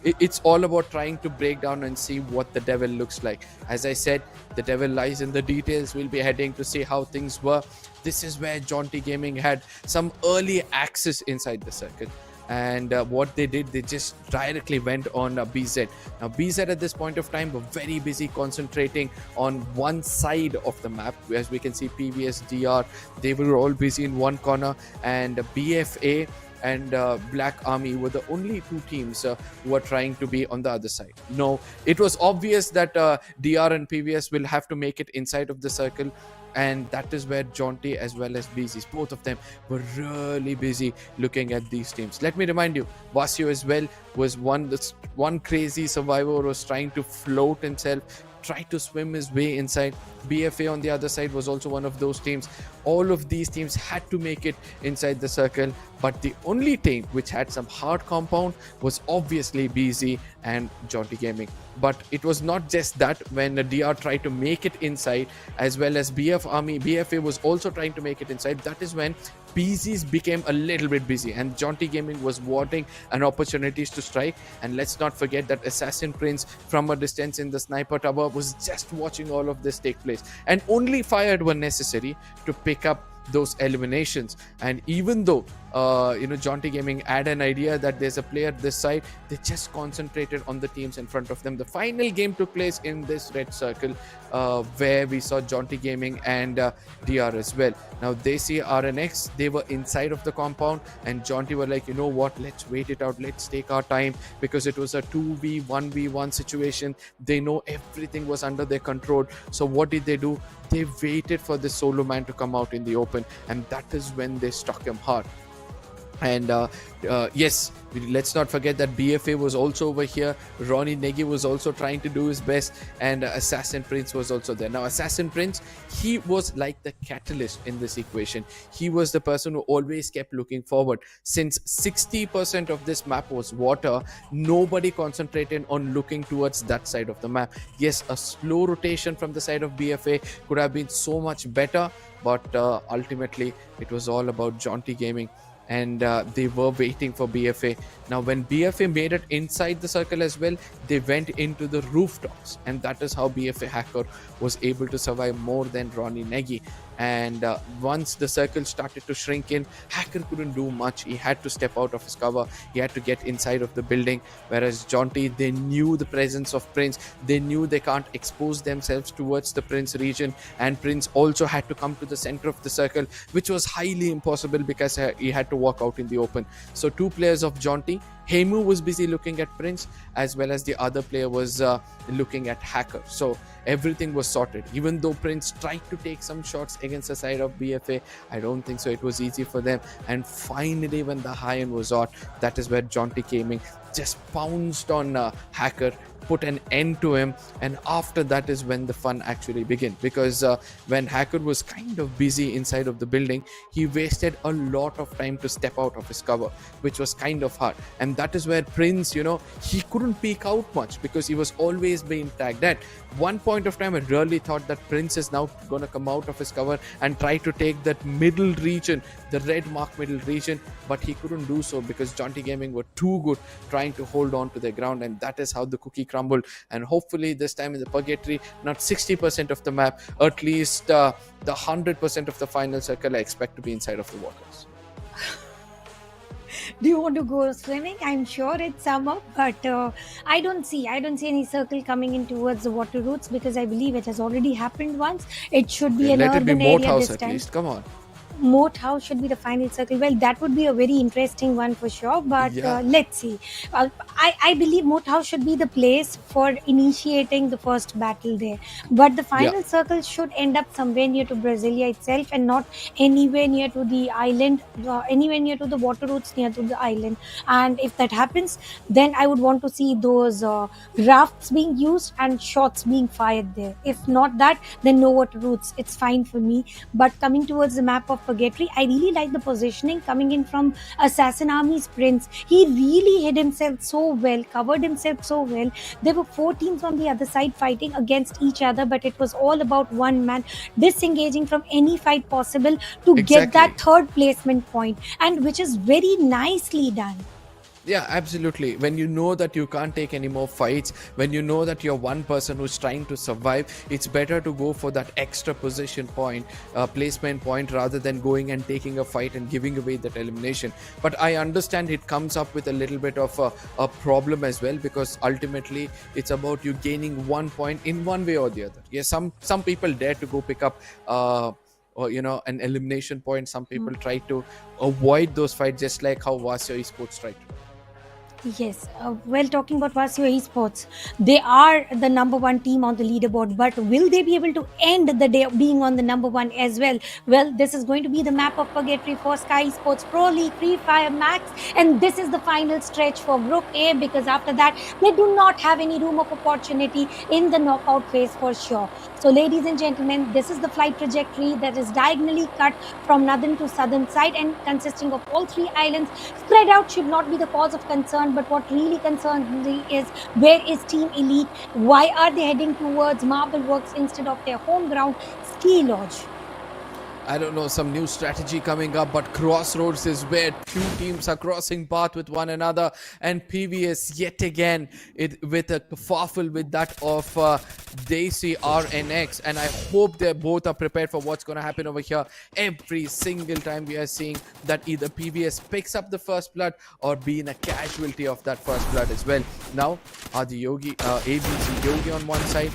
it's all about trying to break down and see what the devil looks like. As I said, the devil lies in the details. We'll be heading to see how things were. This is where Jaunty Gaming had some early access inside the circuit. And what they did, they just directly went on BZ. Now BZ at this point of time were very busy concentrating on one side of the map. As we can see, PVS, DR, they were all busy in one corner, and BFA and Black Army were the only 2 teams who were trying to be on the other side. No, it was obvious that DR and PVS will have to make it inside of the circle, and that is where Jaunty as well as BZ's, both of them were really busy looking at these teams. Let me remind you, Vasio as well was one crazy survivor who was trying to float himself, tried to swim his way inside. BFA on the other side was also one of those teams. All of these teams had to make it inside the circle, but the only team which had some hard compound was obviously BZ and Jaunty Gaming. But it was not just that. When DR tried to make it inside, as well as BFA was also trying to make it inside, that is when BZ's became a little bit busy, and Jaunty Gaming was wanting an opportunities to strike. And let's not forget that Assassin Prince from a distance in the sniper tower was just watching all of this take place, and only fired when necessary to pick up those eliminations. And even though Jaunty Gaming had an idea that there's a player this side. They just concentrated on the teams in front of them. The final game took place in this red circle, where we saw Jaunty Gaming and DR as well. Now they see RNX, they were inside of the compound, and Jaunty were like, you know what, let's wait it out, let's take our time, because it was a 2v1v1 situation. They know everything was under their control. So what did they do? They waited for the solo man to come out in the open, and that is when they struck him hard. And yes, let's not forget that BFA was also over here. Ronnie Negi was also trying to do his best, and Assassin Prince was also there. Now Assassin Prince, he was like the catalyst in this equation. He was the person who always kept looking forward. Since 60% of this map was water, nobody concentrated on looking towards that side of the map. Yes, a slow rotation from the side of BFA could have been so much better, but ultimately it was all about Jaunty Gaming, and they were waiting for BFA. Now when BFA made it inside the circle as well, they went into the rooftops, and that is how BFA Hacker was able to survive more than Ronnie Negi. And once the circle started to shrink in, Hacker couldn't do much. He had to step out of his cover. He had to get inside of the building, whereas Jaunty, they knew the presence of Prince. They knew they can't expose themselves towards the Prince region, and Prince also had to come to the center of the circle, which was highly impossible because he had to walk out in the open. So two players of Jaunty, Hemu was busy looking at Prince, as well as the other player was looking at Hacker. So everything was sorted. Even though Prince tried to take some shots against the side of BFA, I don't think so it was easy for them. And finally, when the high end was hot, that is where Jaunty Gaming just pounced on Hacker, put an end to him, and after that is when the fun actually began. Because when Hacker was kind of busy inside of the building, he wasted a lot of time to step out of his cover, which was kind of hard. And that is where Prince, he couldn't peek out much because he was always being tagged. At one point of time, I really thought that Prince is now going to come out of his cover and try to take that middle region, the red mark middle region, but he couldn't do so because Jaunty Gaming were too good trying to hold on to their ground, and that is how the cookie crumbled. And hopefully this time in the Purgatory, not 60% of the map, at least the 100% of the final circle, I expect to be inside of the waters. Do you want to go swimming? I'm sure it's summer, but I don't see any circle coming in towards the water routes, because I believe it has already happened once. It should be an Let it be urban Moat area House this at time. least. Come on. Moat House should be the final circle. Well, that would be a very interesting one for sure, but Yeah. let's see. I believe Moat House should be the place for initiating the first battle there, but the final circle should end up somewhere near to Brasilia itself, and not anywhere near to the island, anywhere near to the water routes near to the island. And if that happens, then I would want to see those rafts being used and shots being fired there. If not that, then no water routes. It's fine for me. But coming towards the map of Purgatory, I really like the positioning coming in from Assassin Army's Prince. He really hid himself so well, covered himself so well. There were 4 teams on the other side fighting against each other, but it was all about one man disengaging from any fight possible to get Exactly. that third placement point, and which is very nicely done. Yeah, absolutely. When you know that you can't take any more fights, when you know that you're one person who's trying to survive, it's better to go for that extra position point, placement point, rather than going and taking a fight and giving away that elimination. But I understand it comes up with a little bit of a problem as well, because ultimately it's about you gaining 1 point in one way or the other. Yes, some people dare to go pick up or an elimination point. Some people try to avoid those fights, just like how Vasya Esports tried to do. Yes, well, talking about Vasio Esports, they are the number 1 team on the leaderboard, but will they be able to end the day being on the number 1 as well? Well, this is going to be the map of Purgatory for Skyesports Pro League Free Fire Max, and this is the final stretch for Group A, because after that, they do not have any room of opportunity in the knockout phase for sure. So, ladies and gentlemen, this is the flight trajectory that is diagonally cut from northern to southern side and consisting of all 3 islands. Spread out should not be the cause of concern, but what really concerns me is, where is Team Elite? Why are they heading towards Marble Works instead of their home ground, Ski Lodge? I don't know, some new strategy coming up, but Crossroads is where two teams are crossing path with one another, and PVS yet again with a kerfuffle with that of Daisy RNX, and I hope they both are prepared for what's going to happen over here. Every single time we are seeing that either PVS picks up the first blood or being a casualty of that first blood as well. Now, ABC Yogi on one side,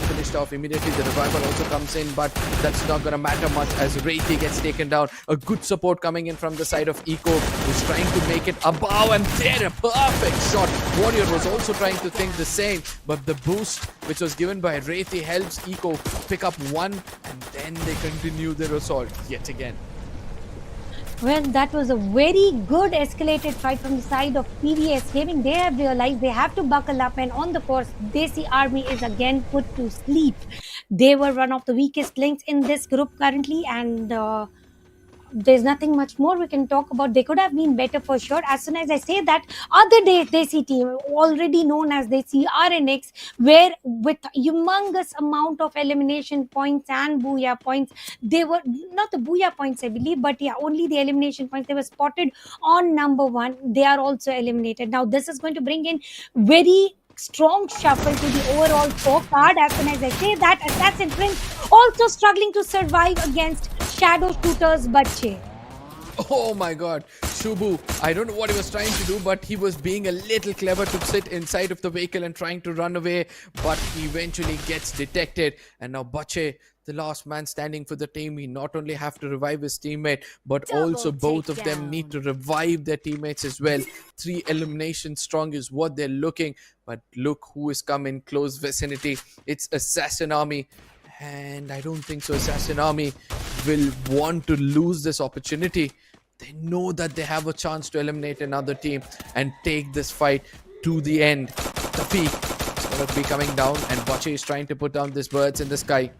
finished off immediately. The revival also comes in, but that's not going to matter much as Wraithy gets taken down. A good support coming in from the side of Eco, who's trying to make it above, and there, a perfect shot. Warrior was also trying to think the same, but the boost which was given by Wraithy helps Eco pick up one, and then they continue their assault yet again. Well, that was a very good escalated fight from the side of PVS Gaming. They have realized they have to buckle up, and on the course, Desi Army is again put to sleep. They were one of the weakest links in this group currently, and there's nothing much more we can talk about. They could have been better for sure. As soon as I say that, other Desi team, already known as Desi RNX, were with humongous amount of elimination points and booyah points. They were not the booyah points, I believe, but yeah, only the elimination points. They were spotted on number 1. They are also eliminated. Now, this is going to bring in very strong shuffle to the overall scorecard. As soon as I say that, Assassin Prince also struggling to survive against Shadow Shooters Bache. Oh my god, Shubu, I don't know what he was trying to do, but he was being a little clever to sit inside of the vehicle and trying to run away, but he eventually gets detected. And now Bache, the last man standing for the team, he not only have to revive his teammate, but also both of them need to revive their teammates as well. 3 eliminations strong is what they're looking, but look who is come in close vicinity. It's Assassin Army. And I don't think so Assassin Army will want to lose this opportunity. They know that they have a chance to eliminate another team and take this fight to the end. Tafiq is going to be coming down, and Bache is trying to put down these birds in the sky.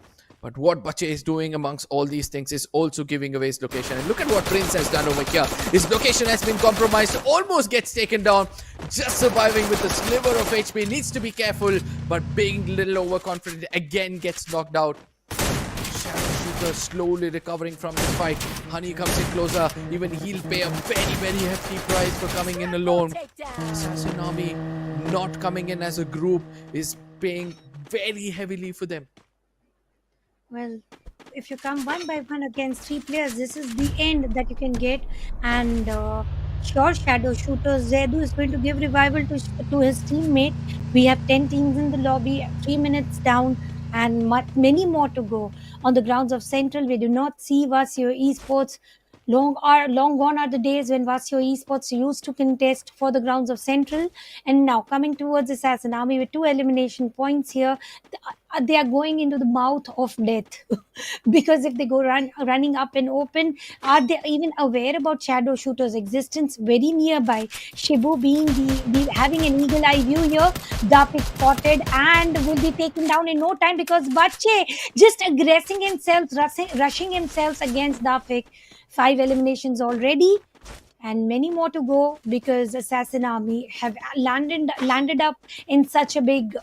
But what Bache is doing amongst all these things is also giving away his location. And look at what Prince has done over here. His location has been compromised, almost gets taken down. Just surviving with a sliver of HP. Needs to be careful, but being a little overconfident again gets knocked out. Shadow Shooter slowly recovering from the fight. Honey comes in closer. Even he'll pay a very, very hefty price for coming in alone. Assassin Army not coming in as a group is paying very heavily for them. Well, if you come one by one against 3 players, this is the end that you can get. And sure, Shadow Shooters, Zedu is going to give revival to his teammate. We have 10 teams in the lobby, 3 minutes down, and many more to go. On the grounds of Central, we do not see Vasio Esports. Long gone are the days when Vasio Esports used to contest for the grounds of Central, and now coming towards Assassin Army with 2 elimination points here, they are going into the mouth of death. Because if they go running up and open, are they even aware about Shadow Shooter's existence very nearby? Shibu being having an eagle eye view here, Dapik spotted and will be taken down in no time because Bache just aggressing himself, rushing himself against Dapik. 5 eliminations already and many more to go because Assassin Army have landed up in such a big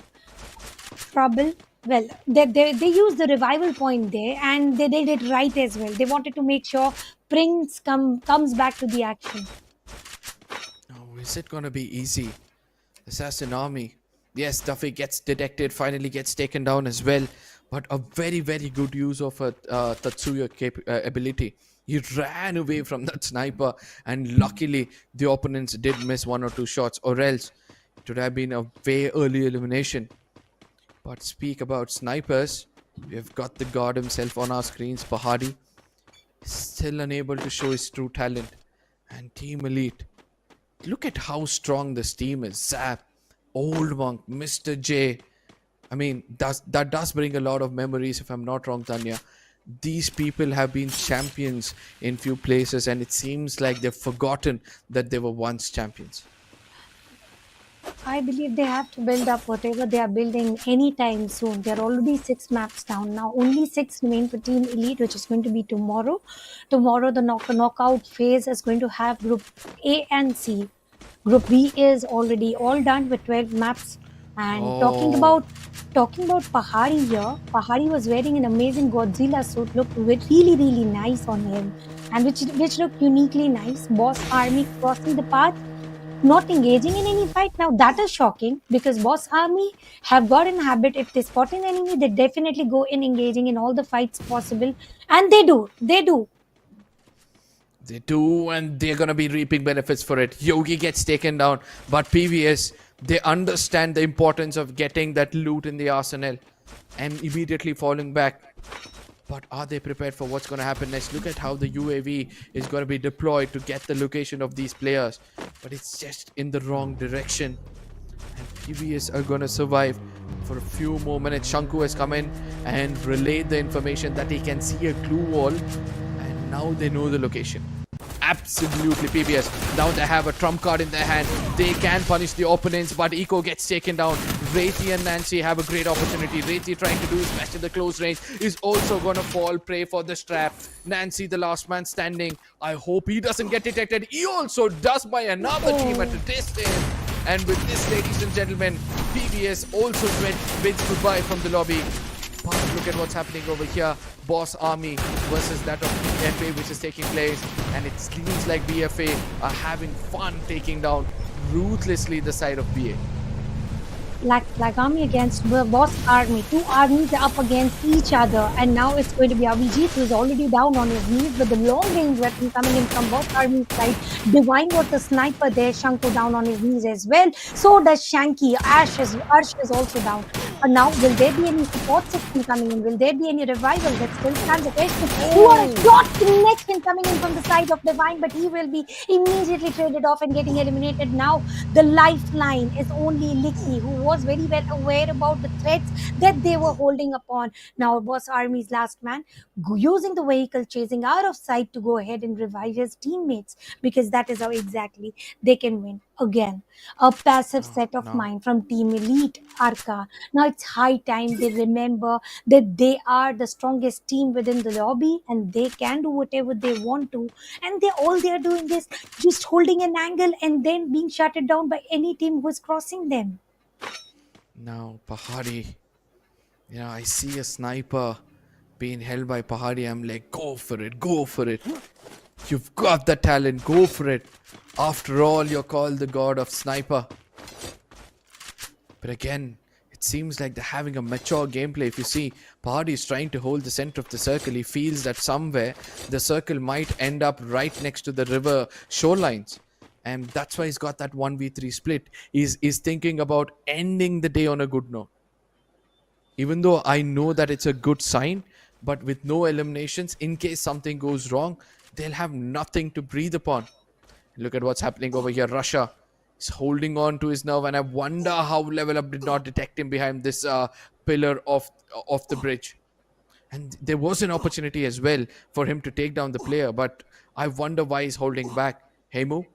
trouble. Well, they used the revival point there and they did it right as well. They wanted to make sure Prince comes back to the action. Oh, is it going to be easy? Assassin Army. Yes, Duffy gets detected, finally gets taken down as well. But a very, very good use of a Tatsuya ability. He ran away from that sniper, and luckily the opponents did miss 1 or 2 shots, or else it would have been a way early elimination. But speak about snipers, we've got the god himself on our screens. Pahadi still unable to show his true talent. And Team Elite, look at how strong this team is. Zap, Old Monk, Mr. J. I mean, that does bring a lot of memories, if I'm not wrong, Tanya. These people have been champions in few places, and it seems like they've forgotten that they were once champions. I believe they have to build up whatever they are building anytime soon. They're already 6 maps down now. Only 6 remain for Team Elite, which is going to be tomorrow. Tomorrow, the knockout phase is going to have Group A and C. Group B is already all done with 12 maps. And talking about talking about Pahari here, Pahari was wearing an amazing Godzilla suit, looked really, really nice on him, and which looked uniquely nice. Boss Army crossing the path, not engaging in any fight. Now that is shocking because Boss Army have got an habit. If they spot an enemy, they definitely go in engaging in all the fights possible, and they do. They do. They do, and they're gonna be reaping benefits for it. Yogi gets taken down, but PVS, they understand the importance of getting that loot in the arsenal and immediately falling back. But are they prepared for what's gonna happen next? Look at how the UAV is gonna be deployed to get the location of these players, but it's just in the wrong direction. And PVS are gonna survive for a few more minutes. Shanku has come in and relayed the information that he can see a glue wall, and now they know the location. Absolutely, PBS. Now they have a trump card in their hand. They can punish the opponents, but Eco gets taken down. Reiti and Nancy have a great opportunity. Reiti trying to do his best in the close range is also going to fall prey for the strap. Nancy, the last man standing. I hope he doesn't get detected. He also does by another team at a distance. And with this, ladies and gentlemen, PBS also bids goodbye from the lobby. But look at what's happening over here. Boss Army versus that of BFA, which is taking place. And it seems like BFA are having fun taking down ruthlessly the side of BA. Like Army against Boss Army. Two armies are up against each other, and now it's going to be Abhijit, who's already down on his knees with the long range weapon coming in from Boss Army's side. Divine was the sniper there. Shanku down on his knees as well. So does Shanky. Arsh is also down. But now, will there be any support system coming in? Will there be any revival? That still stands a question. What a shot connection coming in from the side of Divine, but he will be immediately traded off and getting eliminated. Now, the lifeline is only Licky, who was very well aware about the threats that they were holding upon. Now, Boss Army's last man using the vehicle, chasing out of sight to go ahead and revive his teammates, because that is how exactly they can win. Again, a passive set of mind from Team Elite Arca. Now it's high time they remember that they are the strongest team within the lobby and they can do whatever they want to. And all they are doing is just holding an angle and then being shutted down by any team who is crossing them. Now, Pahari. I see a sniper being held by Pahari. I'm like, go for it, go for it. You've got the talent, go for it. After all, you're called the god of sniper. But again, it seems like they're having a mature gameplay. If you see, Pahari is trying to hold the center of the circle. He feels that somewhere the circle might end up right next to the river shorelines. And that's why he's got that 1v3 split. He's thinking about ending the day on a good note. Even though I know that it's a good sign, but with no eliminations, in case something goes wrong, they'll have nothing to breathe upon. Look at what's happening over here. Russia is holding on to his nerve, and I wonder how Level Up did not detect him behind this pillar of the bridge. And there was an opportunity as well for him to take down the player, but I wonder why he's holding back. Heimu,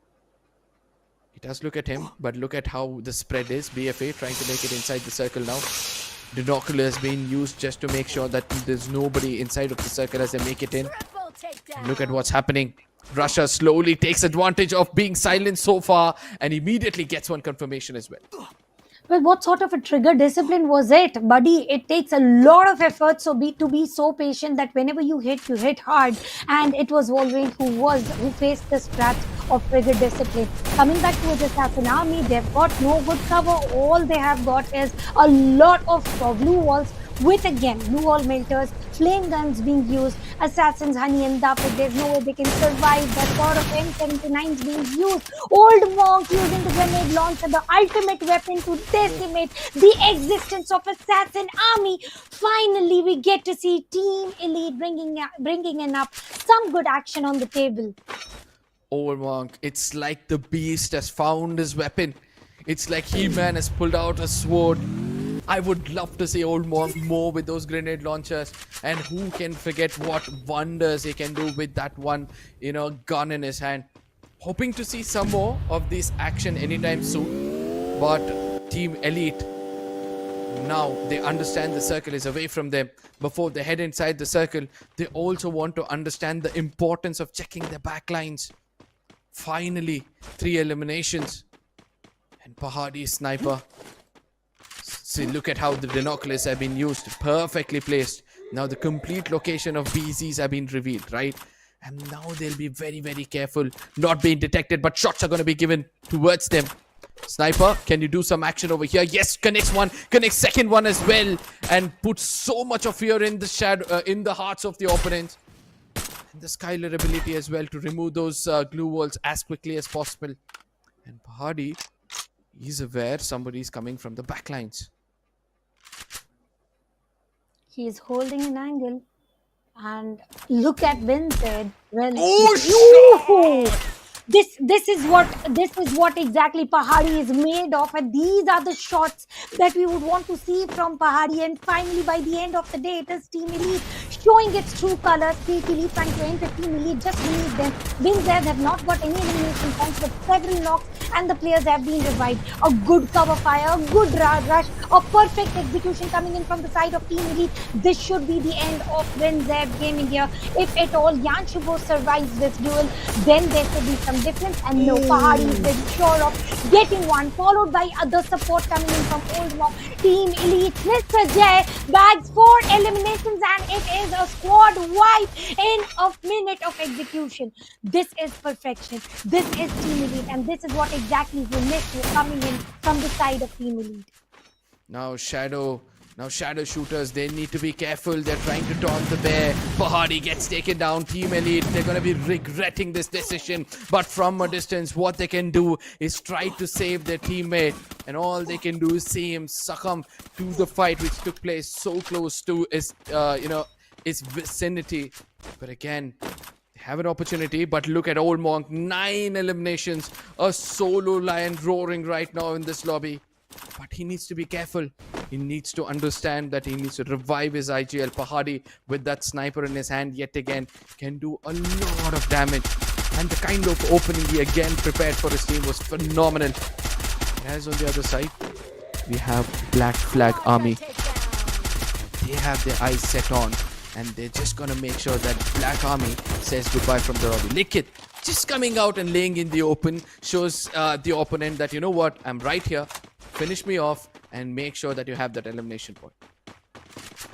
he does look at him, but look at how the spread is. BFA trying to make it inside the circle now. Binoculars being used just to make sure that there's nobody inside of the circle as they make it in. Look at what's happening. Russia slowly takes advantage of being silent so far and immediately gets one confirmation as well. Well, what sort of a trigger discipline was it, buddy? It takes a lot of effort to be so patient that whenever you hit hard. And it was Wolverine who faced the straps of trigger discipline. Coming back to the Assassin Army, they've got no good cover. All they have got is a lot of blue walls with, again, blue wall melters, flame guns being used, assassins, honey and Dapit. There's no way they can survive. That sort of M79s being used. Old Monk using the grenade launcher, the ultimate weapon to decimate the existence of Assassin Army. Finally, we get to see Team Elite bringing in up some good action on the table. Old Monk, it's like the beast has found his weapon. It's like He-Man has pulled out a sword. I would love to see Old Monk more with those grenade launchers. And who can forget what wonders he can do with that one, gun in his hand. Hoping to see some more of this action anytime soon. But Team Elite, now they understand the circle is away from them. Before they head inside the circle, they also want to understand the importance of checking their backlines. Finally, 3 eliminations. And Pahadi sniper See, look at how the binoculars have been used, perfectly placed. Now the complete location of BZs have been revealed, right? And now they'll be very, very careful, not being detected, but shots are going to be given towards them. Sniper, can you do some action over here? Yes, connects one, connects second one as well, and puts so much of fear in the shadow, in the hearts of the opponents. And the Skylar ability as well to remove those glue walls as quickly as possible. And Pahadi, he's aware somebody's coming from the backlines. He's holding an angle. And look at Vincent. Well, this is what exactly Pahadi is made of, and these are the shots that we would want to see from Pahadi. And finally, by the end of the day, it is Team Elite showing its true colors. Team Elite trying to enter Team Elite just beneath them. Winzers have not got any elimination points, but several knocks, and the players have been revived. A good cover fire, a good rush, a perfect execution coming in from the side of Team Elite. This should be the end of Winzers gaming here. If at all Yan Shubo survives this duel, then there could be some difference. And no, Pahadi is very sure of getting one, followed by other support coming in from Old Mock. Team Elite, Mr. J bags 4 eliminations, and it is a squad wipe in a minute of execution. This is perfection. This is Team Elite, and this is what exactly we missed coming in from the side of Team Elite. Now Shadow shooters, they need to be careful. They're trying to taunt the bear. Pahadi gets taken down. Team Elite, they're going to be regretting this decision. But from a distance, what they can do is try to save their teammate. And all they can do is see him succumb to the fight which took place so close to his, his vicinity. But again, they have an opportunity. But look at Old Monk, 9 eliminations. A solo lion roaring right now in this lobby. But he needs to be careful. He needs to understand that he needs to revive his IGL. Pahadi, with that sniper in his hand yet again, can do a lot of damage. And the kind of opening he again prepared for his team was phenomenal. As on the other side, we have Black Flag Army. They have their eyes set on, and they're just gonna make sure that Black Army says goodbye from the lobby. Liquid just coming out and laying in the open shows the opponent that, you know what, I'm right here. Finish me off and make sure that you have that elimination point.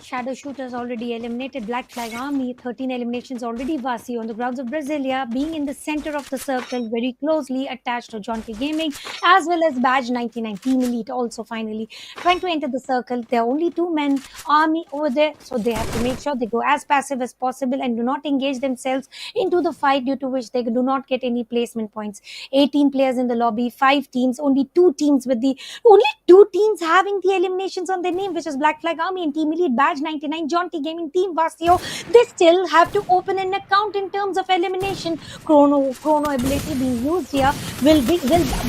Shadow shooters already eliminated. Black Flag Army, 13 eliminations already. Vasi on the grounds of Brasilia, being in the center of the circle, very closely attached to Jaunty Gaming, as well as Badge 99. Team Elite also finally trying to enter the circle. There are only 2 men Army over there, so they have to make sure they go as passive as possible and do not engage themselves into the fight, due to which they do not get any placement points. 18 players in the lobby, 5 teams, only 2 teams having the eliminations on their name, which is Black Flag Army and Team Elite. Badge 99, Jaunty Gaming, Team Vasio, they still have to open an account in terms of elimination. Chrono ability being used here will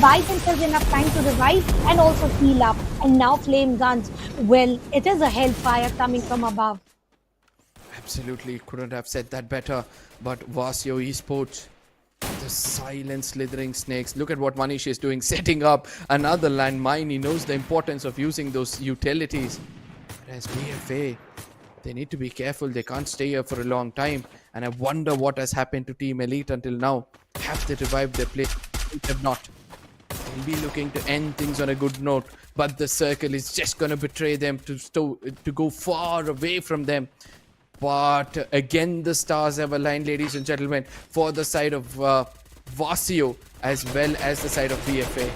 buy themselves enough time to revive and also heal up. And now flame guns, well, it is a hellfire coming from above. Absolutely, couldn't have said that better. But Vasio Esports, the silent slithering snakes. Look at what Manish is doing, setting up another landmine. He knows the importance of using those utilities. As BFA, they need to be careful. They can't stay here for a long time. And I wonder what has happened to Team Elite until now. Have they revived their play? They have not. They'll be looking to end things on a good note. But the circle is just going to betray them to go far away from them. But again, the stars have aligned, ladies and gentlemen, for the side of Vasio as well as the side of BFA.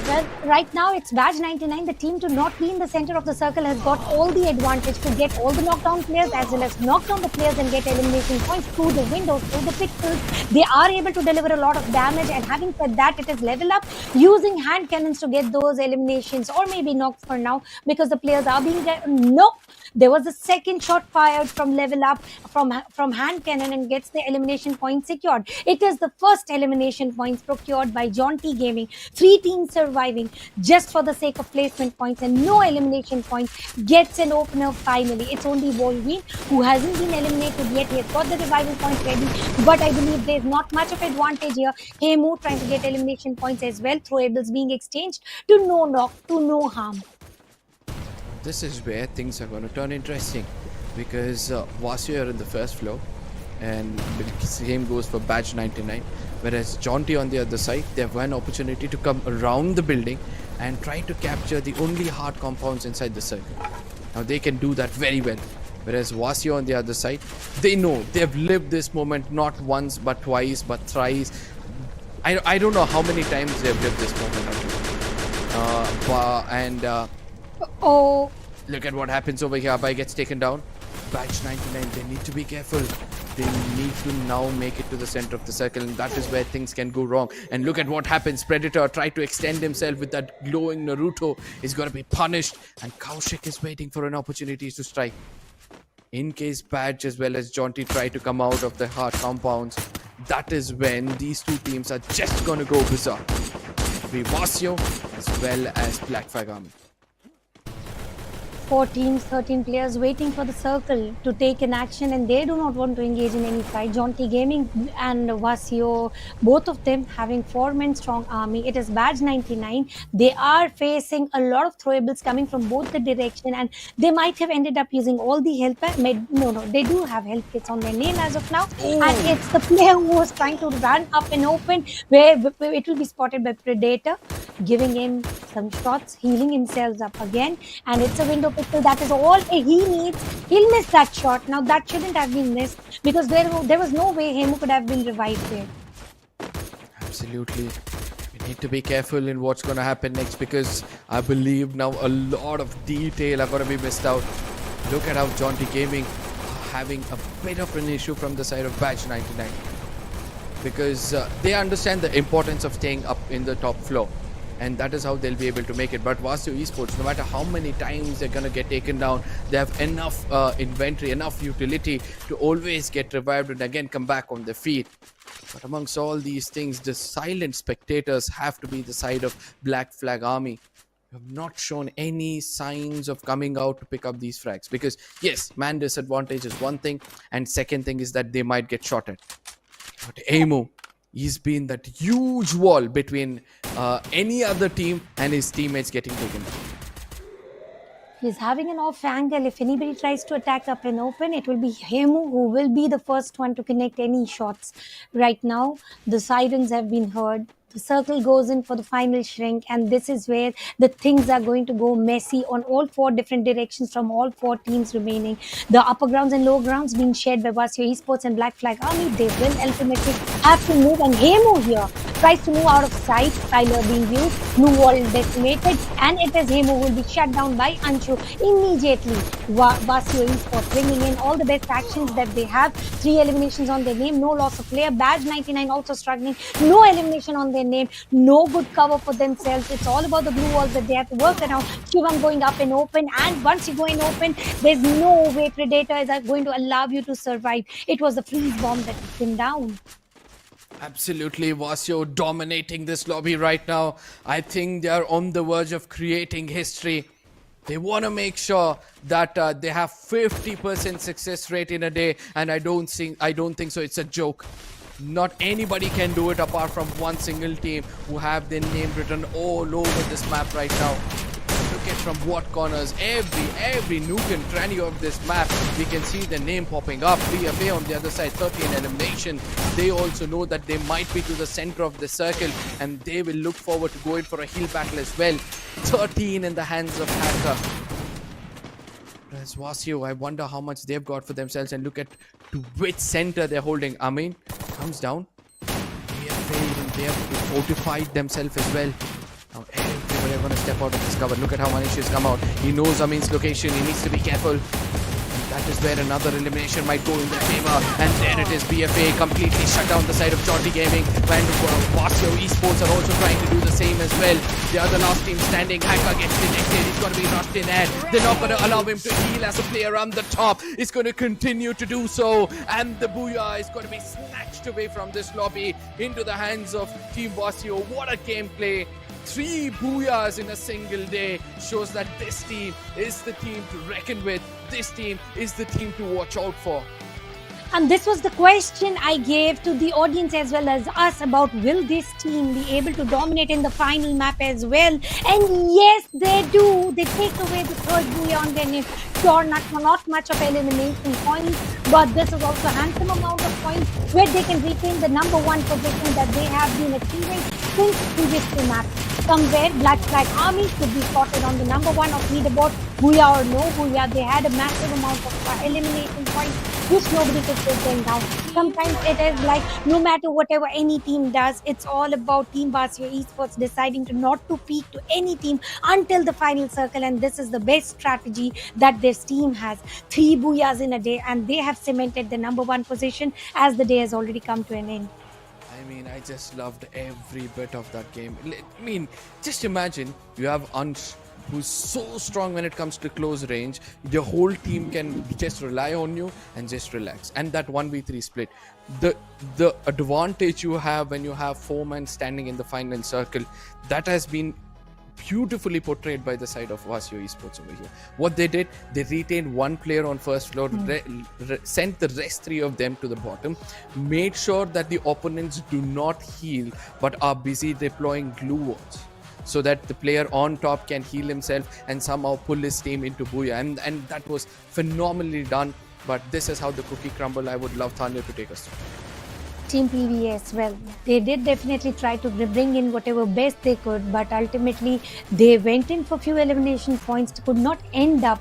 Well, right now it's Badge 99. The team to not be in the center of the circle has got all the advantage to get all the knockdown players as well as knock down the players and get elimination points through the windows, through the pixels. They are able to deliver a lot of damage, and having said that, it is level up using hand cannons to get those eliminations, or maybe knocks for now, because the players are being... Nope! There was a second shot fired from level up from hand cannon and gets the elimination point secured. It is the first elimination points procured by Jaunty Gaming. 3 teams surviving just for the sake of placement points, and no elimination points gets an opener finally. It's only Wolverine who hasn't been eliminated yet. He has got the revival points ready, but I believe there's not much of advantage here. Hemu trying to get elimination points as well. Throwables being exchanged to no knock, to no harm. This is where things are going to turn interesting, because Vasio are in the first floor, and the same goes for Badge 99. Whereas Jaunty on the other side, they have one opportunity to come around the building and try to capture the only hard compounds inside the circle. Now they can do that very well. Whereas Vasio on the other side, they know they've lived this moment not once but twice but thrice. I don't know how many times they've lived this moment. Oh, Look at what happens over here. Abai gets taken down. Batch 99, they need to be careful. They need to now make it to the center of the circle, and that is where things can go wrong. And look at what happens. Predator tried to extend himself with that glowing Naruto. He's going to be punished, and Kaushik is waiting for an opportunity to strike. In case Badge as well as Jaunty try to come out of the hard compounds, that is when these two teams are just going to go berserk. Vasio as well as Black Flag Army. 4 teams, 13 players waiting for the circle to take an action, and they do not want to engage in any fight. Jaunty Gaming and Vasio, both of them having 4-man strong army. It is Badge 99. They are facing a lot of throwables coming from both the direction, and they might have ended up using all the health. No, they do have health kits on their name as of now. And it's the player who was trying to run up and open, where it will be spotted by Predator, giving him some shots, healing himself up again, and it's a window pistol. That is all he needs. He'll miss that shot. Now that shouldn't have been missed, because there was no way Hemu could have been revived there. Absolutely. We need to be careful in what's going to happen next, because I believe now a lot of detail are going to be missed out. Look at how Jaunty Gaming are having a bit of an issue from the side of Batch 99, because they understand the importance of staying up in the top floor, and that is how they'll be able to make it. But Vasio Esports, no matter how many times they're going to get taken down, they have enough inventory, enough utility to always get revived and again come back on their feet. But amongst all these things, the silent spectators have to be the side of Black Flag Army. You have not shown any signs of coming out to pick up these frags, because yes, man disadvantage is one thing, and second thing is that they might get shot at. But Emu, he's been that huge wall between any other team and his teammates getting taken down. He's having an off angle. If anybody tries to attack up and open, it will be Hemu who will be the first one to connect any shots. Right now, the sirens have been heard. The circle goes in for the final shrink, and this is where the things are going to go messy on all 4 different directions from all 4 teams remaining. The upper grounds and lower grounds being shared by Vasio Esports and Black Flag Army. They will ultimately have to move, and Hemu here tries to move out of sight. Tyler being used, blue wall is decimated, and it is Hemu who will be shut down by Anshu immediately. Vasio Esports bringing in all the best actions that they have. 3 eliminations on their name, no loss of player. Badge 99 also struggling, no elimination on their name, no good cover for themselves. It's all about the blue walls that they have to work around. Shivam going up and open, and once you go in open, there's no way Predator is going to allow you to survive. It was the freeze bomb that took him down. Absolutely, Vasio dominating this lobby right now. I think they are on the verge of creating history. They want to make sure that they have 50% success rate in a day, and I don't think so. It's a joke. Not anybody can do it apart from one single team who have their name written all over this map right now. Look at from what corners, every nook and cranny of this map, we can see the name popping up. BFA on the other side, 13 elimination. They also know that they might be to the center of the circle, and they will look forward to going for a heal battle as well. 13 in the hands of Hacker. Whereas Vasio, I wonder how much they've got for themselves, and look at to which center they're holding. Amin comes down. They have fortified themselves as well. Now everybody are going to step out of this cover. Look at how Manish has come out. He knows Amin's location. He needs to be careful. And that is where another elimination might go in their favor. And there it is. BFA completely shut down the side of Jaunty Gaming. And Vasio Esports are also trying to do the same as well. They are the last team standing. Hacker gets detected. He's going to be rushed in air. They're not going to allow him to heal as a player on the top. He's going to continue to do so. And the Booyah is going to be snatched away from this lobby into the hands of Team Vasio. What a gameplay. 3 Booyahs in a single day shows that this team is the team to reckon with. This team is the team to watch out for. And this was the question I gave to the audience as well as us about will this team be able to dominate in the final map as well? And yes, they do. They take away the third buoy on their name. Sure, not much of elimination points, but this is also a handsome amount of points where they can retain the number one position that they have been achieving since previous two maps. Somewhere, Black Flag Army could be spotted on the number one of leaderboard. Booyah or no booyah, they had a massive amount of elimination points which nobody could put them down. Sometimes it is like no matter whatever any team does, it's all about Team Vasio Esports deciding to not to peak to any team until the final circle, and this is the best strategy that this team has. 3 booyahs in a day, and they have cemented the number one position as the day has already come to an end. I mean, I just loved every bit of that game. I mean, just imagine you have Ansh, who's so strong when it comes to close range. Your whole team can just rely on you and just relax. And that 1v3 split, the advantage you have when you have 4 men standing in the final circle, that has been beautifully portrayed by the side of Vasio Esports over here. What they did, they retained one player on first floor, sent the rest 3 of them to the bottom, made sure that the opponents do not heal but are busy deploying glue walls, so that the player on top can heal himself and somehow pull his team into booyah. And that was phenomenally done. But this is how the cookie crumble. I would love Thanya to take us through. Team PVS, well, they did definitely try to bring in whatever best they could, but ultimately they went in for few elimination points, could not end up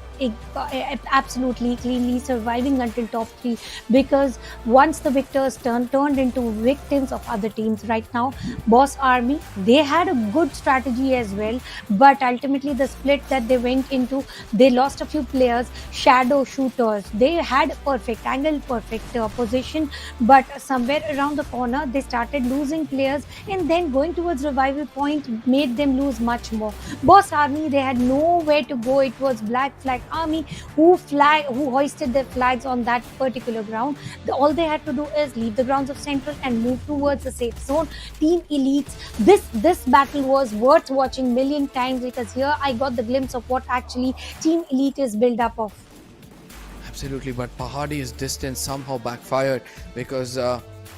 absolutely cleanly surviving until top 3, because once the victors turned into victims of other teams. Right now, Boss Army, they had a good strategy as well, but ultimately the split that they went into, they lost a few players. Shadow shooters, they had a perfect angle, perfect position, but somewhere around the corner they started losing players, and then going towards revival point made them lose much more. Boss Army, they had nowhere to go. It was Black Flag Army who hoisted their flags on that particular ground. All they had to do is leave the grounds of Central and move towards the safe zone. Team Elites, this battle was worth watching million times, because here I got the glimpse of what actually Team Elite is built up of. Absolutely, but Pahadi's distance somehow backfired, because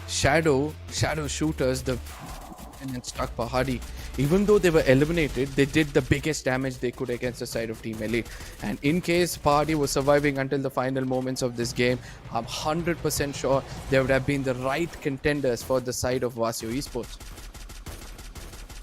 shadow shooters, and then stuck Pahadi. Even though they were eliminated, they did the biggest damage they could against the side of Team Elite. And in case Pahadi was surviving until the final moments of this game, I'm 100% sure they would have been the right contenders for the side of Vasio Esports.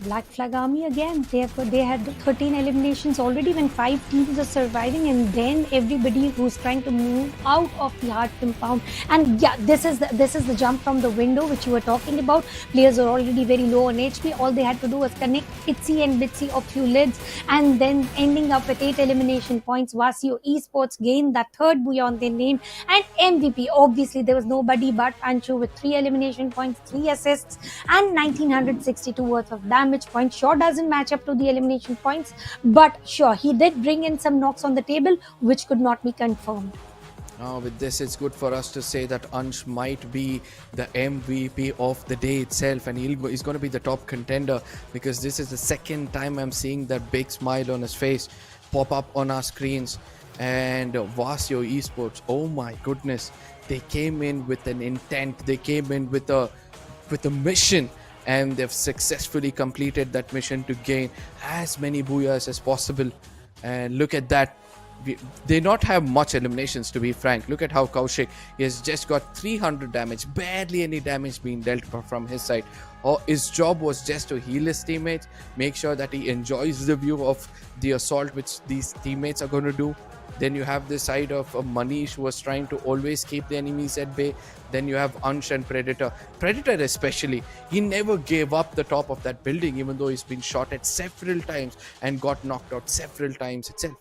Black Flag Army again, they had 13 eliminations already when 5 teams are surviving, and then everybody who's trying to move out of the hard compound. And yeah, this is the jump from the window which you were talking about. Players are already very low on HP. All they had to do was connect Itsy and Bitsy of few lids, and then ending up with 8 elimination points. Vasio Esports gained that third buoy on their name, and MVP, obviously there was nobody but Anshu with 3 elimination points, 3 assists, and 1962 worth of damage points. Sure doesn't match up to the elimination points, but sure, he did bring in some knocks on the table which could not be confirmed. Now with this, it's good for us to say that Ansh might be the MVP of the day itself, and he's going to be the top contender, because this is the second time I'm seeing that big smile on his face pop up on our screens. And Vasio Esports, oh my goodness, they came in with an intent, they came in with a mission, and they've successfully completed that mission to gain as many booyahs as possible. And look at that. They not have much eliminations, to be frank. Look at how Kaushik, he has just got 300 damage, barely any damage being dealt from his side. His job was just to heal his teammates, make sure that he enjoys the view of the assault which these teammates are going to do. Then you have this side of Manish, who was trying to always keep the enemies at bay. Then you have Ansh and Predator. Predator especially, he never gave up the top of that building, even though he's been shot at several times and got knocked out several times itself.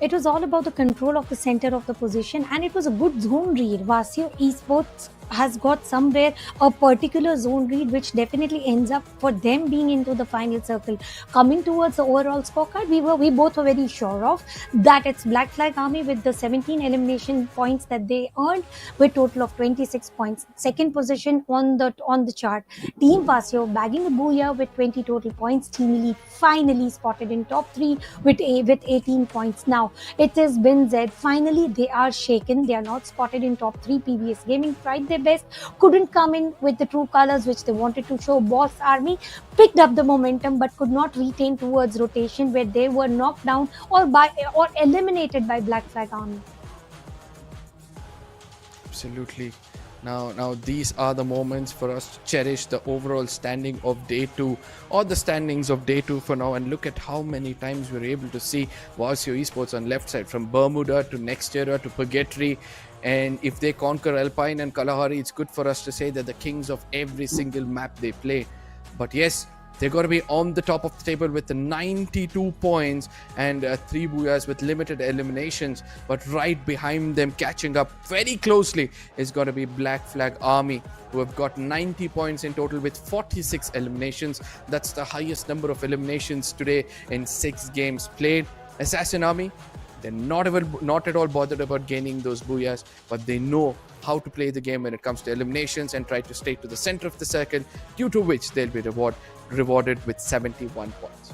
It was all about the control of the center of the position, and it was a good zone read. Vasio Esports has got somewhere a particular zone read, which definitely ends up for them being into the final circle. Coming towards the overall scorecard, we both were very sure of that it's Black Flag Army with the 17 elimination points that they earned, with total of 26 points. Second position on the chart, Team Vasio bagging a booyah with 20 total points. Team Elite finally spotted in top 3 with 18 points. Now it is Bin Z. Finally, they are shaken. They are not spotted in top 3. PBS Gaming tried their best, couldn't come in with the true colors which they wanted to show. Boss Army picked up the momentum but could not retain towards rotation, where they were knocked down or eliminated by Black Flag Army. Absolutely. Now these are the moments for us to cherish the overall standing of day 2, or the standings of day 2 for now, and look at how many times we're able to see Vasio Esports on left side, from Bermuda to next era to Purgatory. And if they conquer Alpine and Kalahari, it's good for us to say that the kings of every single map they play. But yes, they're going to be on the top of the table with the 92 points and 3 booyahs with limited eliminations. But right behind them, catching up very closely, is going to be Black Flag Army, who have got 90 points in total with 46 eliminations. That's the highest number of eliminations today in 6 games played. Assassin Army, they're not at all bothered about gaining those booyahs, but they know how to play the game when it comes to eliminations and try to stay to the center of the circle, due to which they'll be rewarded with 71 points.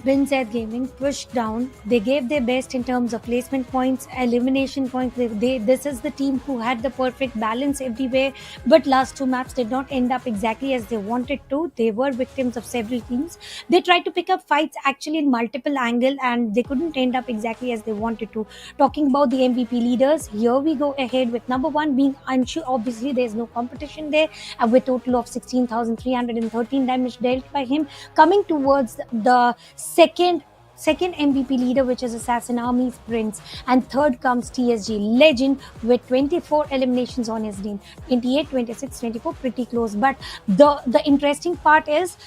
Bin Z Gaming pushed down. They gave their best in terms of placement points, elimination points. This is the team who had the perfect balance everywhere. But last 2 maps did not end up exactly as they wanted to. They were victims of several teams. They tried to pick up fights actually in multiple angles, and they couldn't end up exactly as they wanted to. Talking about the MVP leaders, here we go ahead with number 1 being Anshu. Obviously, there's no competition there, with total of 16,313 damage dealt by him. Coming towards the second MVP leader, which is Assassin Army's Prince, and third comes TSG Legend with 24 eliminations on his name. 28, 26, 24, pretty close. But the interesting part is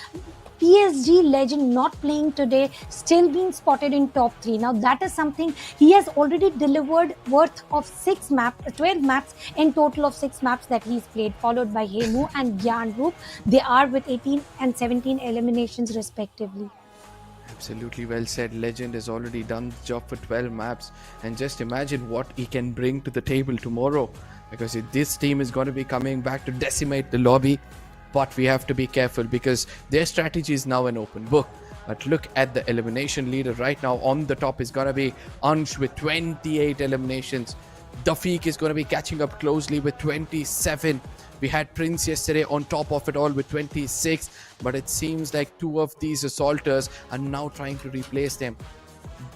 PSG Legend not playing today, still being spotted in top 3. Now that is something he has already delivered, worth of 12 maps in total of 6 maps that he's played, followed by Hemu and Gyan Roop. They are with 18 and 17 eliminations respectively. Absolutely well said. Legend has already done the job for 12 maps, and just imagine what he can bring to the table tomorrow, because this team is going to be coming back to decimate the lobby. But we have to be careful, because their strategy is now an open book. But look at the elimination leader right now. On the top is going to be Ansh with 28 eliminations. Dafiq is going to be catching up closely with 27. We had Prince yesterday on top of it all with 26, but it seems like 2 of these assaulters are now trying to replace them.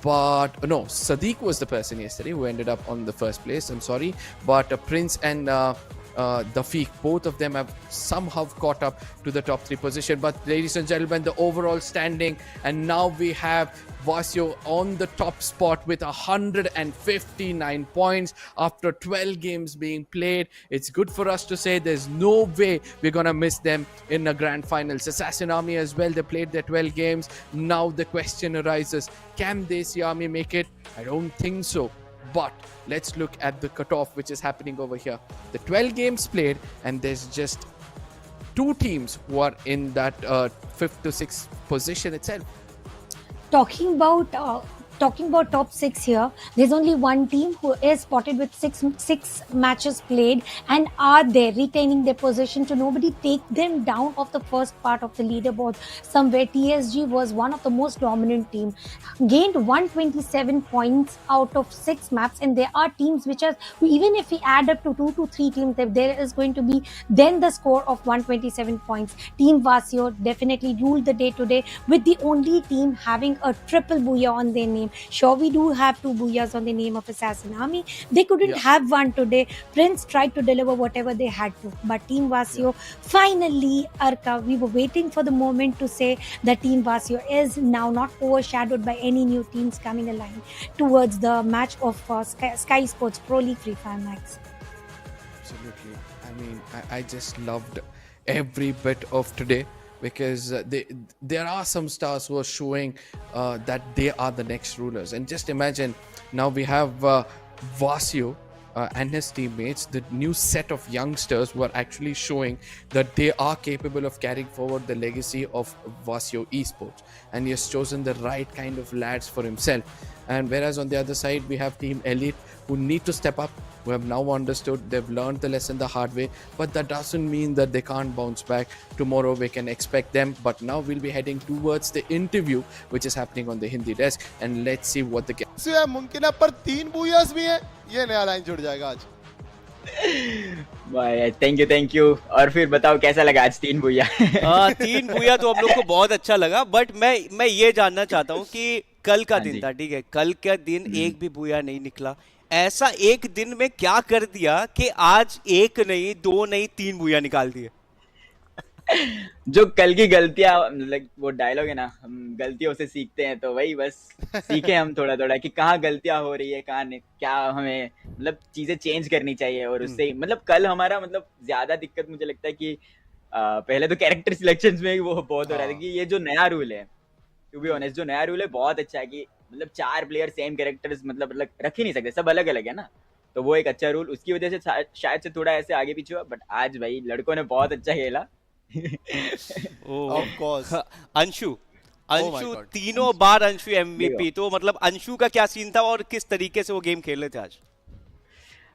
But no, Sadiq was the person yesterday who ended up on the first place. I'm sorry, but Prince and Dafiq, both of them have somehow caught up to the top 3 position. But ladies and gentlemen, the overall standing, and now we have Vasio on the top spot with 159 points after 12 games being played. It's good for us to say there's no way we're gonna miss them in the grand finals. Assassin Army as well, they played their 12 games. Now the question arises, can Desi Army make it? I don't think so. But let's look at the cutoff which is happening over here. The 12 games played, and there's just 2 teams who are in that 5th to 6th position itself. Talking about top 6 here, there's only one team who is spotted with six matches played and are there retaining their position, to nobody take them down of the first part of the leaderboard. Somewhere TSG was one of the most dominant team, gained 127 points out of 6 maps, and there are teams which are, even if we add up to 2 to 3 teams, there is going to be then the score of 127 points. Team Vasio definitely ruled the day today, with the only team having a triple booyah on their name. Sure, we do have 2 booyahs on the name of Assassin Army. They couldn't have one today. Prince tried to deliver whatever they had to. But Team Vasio, finally, Arka, we were waiting for the moment to say that Team Vasio is now not overshadowed by any new teams coming along towards the match of Skyesports Pro League FFM Max. Absolutely. I mean, I just loved every bit of today, because there are some stars who are showing that they are the next rulers. And just imagine, now we have Vasio and his teammates, the new set of youngsters who are actually showing that they are capable of carrying forward the legacy of Vasio Esports, and he has chosen the right kind of lads for himself. And whereas on the other side we have Team Elite, who need to step up, who have now understood, they've learned the lesson the hard way, but that doesn't mean that they can't bounce back. Tomorrow we can expect them, but now we'll be heading towards the interview which is happening on the Hindi desk, and let's see what the से है, मुमकिन है, पर 3 बूयास भी हैं, ये नया line जुड़ जाएगा आज। भाई थैंक यू। और फिर बताओ कैसा लगा आज 3 भूया? 3 भूया तो हम लोग को बहुत अच्छा लगा, बट मैं ये जानना चाहता हूँ कि कल का दिन था, ठीक है, कल का दिन एक भी भूया नहीं निकला, ऐसा एक दिन में क्या कर दिया कि आज 1 नहीं 2 नहीं 3 भूया निकाल दिए? जो कल की गलतियां, मतलब वो डायलॉग है ना, हम गलतियों से सीखते हैं, तो वही बस सीखे हम थोड़ा थोड़ा कि कहाँ गलतियां हो रही है, कहाँ क्या हमें मतलब चीजें चेंज करनी चाहिए। और उससे मतलब कल हमारा मतलब ज्यादा दिक्कत मुझे लगता है कि पहले तो कैरेक्टर सिलेक्शंस में वो बहुत हो रहा था कि ये जो नया रूल है, टू बी ऑनेस्ट जो नया रूल है बहुत अच्छा है कि मतलब 4 प्लेयर सेम कैरेक्टर्स मतलब रख ही नहीं सकते, सब अलग अलग है ना, तो वो एक अच्छा रूल, उसकी वजह से शायद से थोड़ा ऐसे आगे पीछे हुआ। बट आज भाई लड़कों ने बहुत अच्छा खेला। Of course. अंशु तीनों बार अंशु MVP, तो मतलब अंशु का क्या सीन था और किस तरीके से वो गेम खेल रहे थे आज?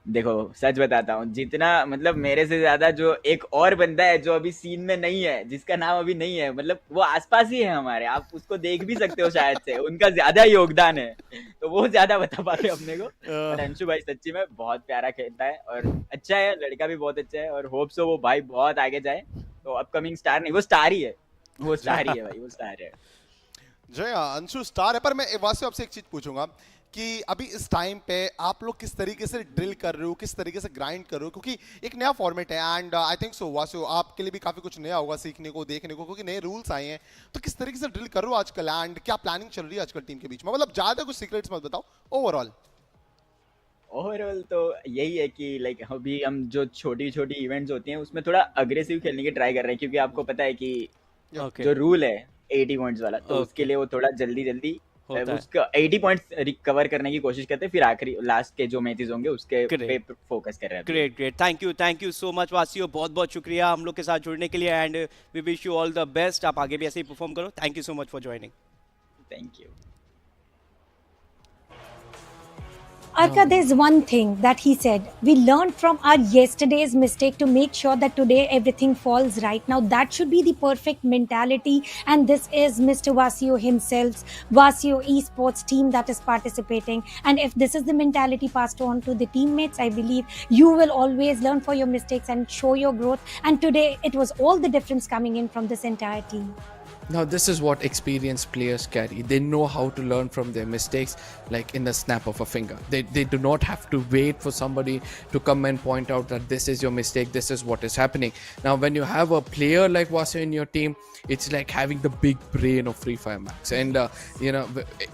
देखो सच बताता हूँ, जितना मतलब मेरे से ज्यादा जो एक और बंदा है जो अभी सीन में नहीं है, जिसका नाम अभी नहीं है, मतलब वो आसपास ही है हमारे, आप उसको देख भी सकते हो शायद से, उनका ज्यादा योगदान है, तो वो ज्यादा बता पाते अपने को। और अंशु भाई सच्ची में बहुत प्यारा खेलता है और अच्छा है, लड़का भी बहुत अच्छा है, और होप सो वो भाई बहुत आगे जाए। तो अपकमिंग स्टार नहीं, वो स्टार ही है, वो स्टार ही है भाई, वो स्टार है। जय अंशु स्टार है, पर मैं वासु आपसे एक चीज पूछूंगा कि अभी इस टाइम पे आप लोग किस तरीके से ड्रिल कर रहे हो, किस तरीके से ग्राइंड कर रहे हो, क्योंकि एक नया फॉर्मेट है and I think so Vasu आपके लिए भी काफी कुछ नया होगा सीखने को, देखने को, क्योंकि नए रूल्स आए हैं। तो किस तरीके से ड्रिल कर रहे हो आजकल एंड क्या प्लानिंग चल रही है आजकल टीम के बीच में? मतलब ज्यादा कुछ सीक्रेट्स मत बताओ, ओवरऑल तो यही है कि लाइक अभी हम जो छोटी छोटी इवेंट्स होती हैं उसमें थोड़ा अग्रेसिव खेलने की ट्राई कर रहे हैं, क्योंकि आपको पता है कि जो रूल है 80 पॉइंट्स वाला, तो उसके लिए वो थोड़ा जल्दी उसका 80 पॉइंट्स रिकवर करने की कोशिश करते हैं, फिर आखिरी लास्ट के जो मैचेस होंगे उसके पे फोकस कर रहे हैं। Great thank you so much वासियो, बहुत बहुत शुक्रिया हम लोग के साथ जुड़ने के लिए and we wish you all the best. आप आगे भी ऐसे ही परफॉर्म करो। Thank you so much for joining. Thank you. Arka, there's one thing that he said. We learned from our yesterday's mistake to make sure that today everything falls right. Now that should be the perfect mentality, and this is Mr. Vasio himself, Vasio Esports team that is participating. And if this is the mentality passed on to the teammates, I believe you will always learn for your mistakes and show your growth. And today it was all the difference coming in from this entire team. Now this is what experienced players carry. They know how to learn from their mistakes like in the snap of a finger. They do not have to wait for somebody to come and point out that this is your mistake, this is what is happening. Now when you have a player like Vasio in your team, it's like having the big brain of Free Fire Max, and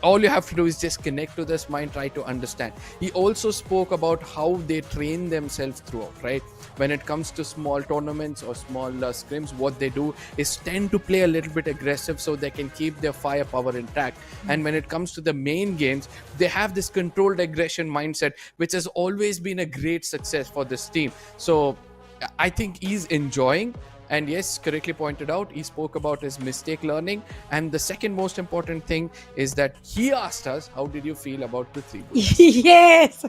all you have to do is just connect to this mind, try to understand. He also spoke about how they train themselves throughout, right? When it comes to small tournaments or small scrims, what they do is tend to play a little bit aggressive so they can keep their firepower intact. And when it comes to the main games, they have this controlled aggression mindset, which has always been a great success for this team. So I think he's enjoying. And yes, correctly pointed out, he spoke about his mistake learning. And the second most important thing is that he asked us, how did you feel about the 3 goals? Yes.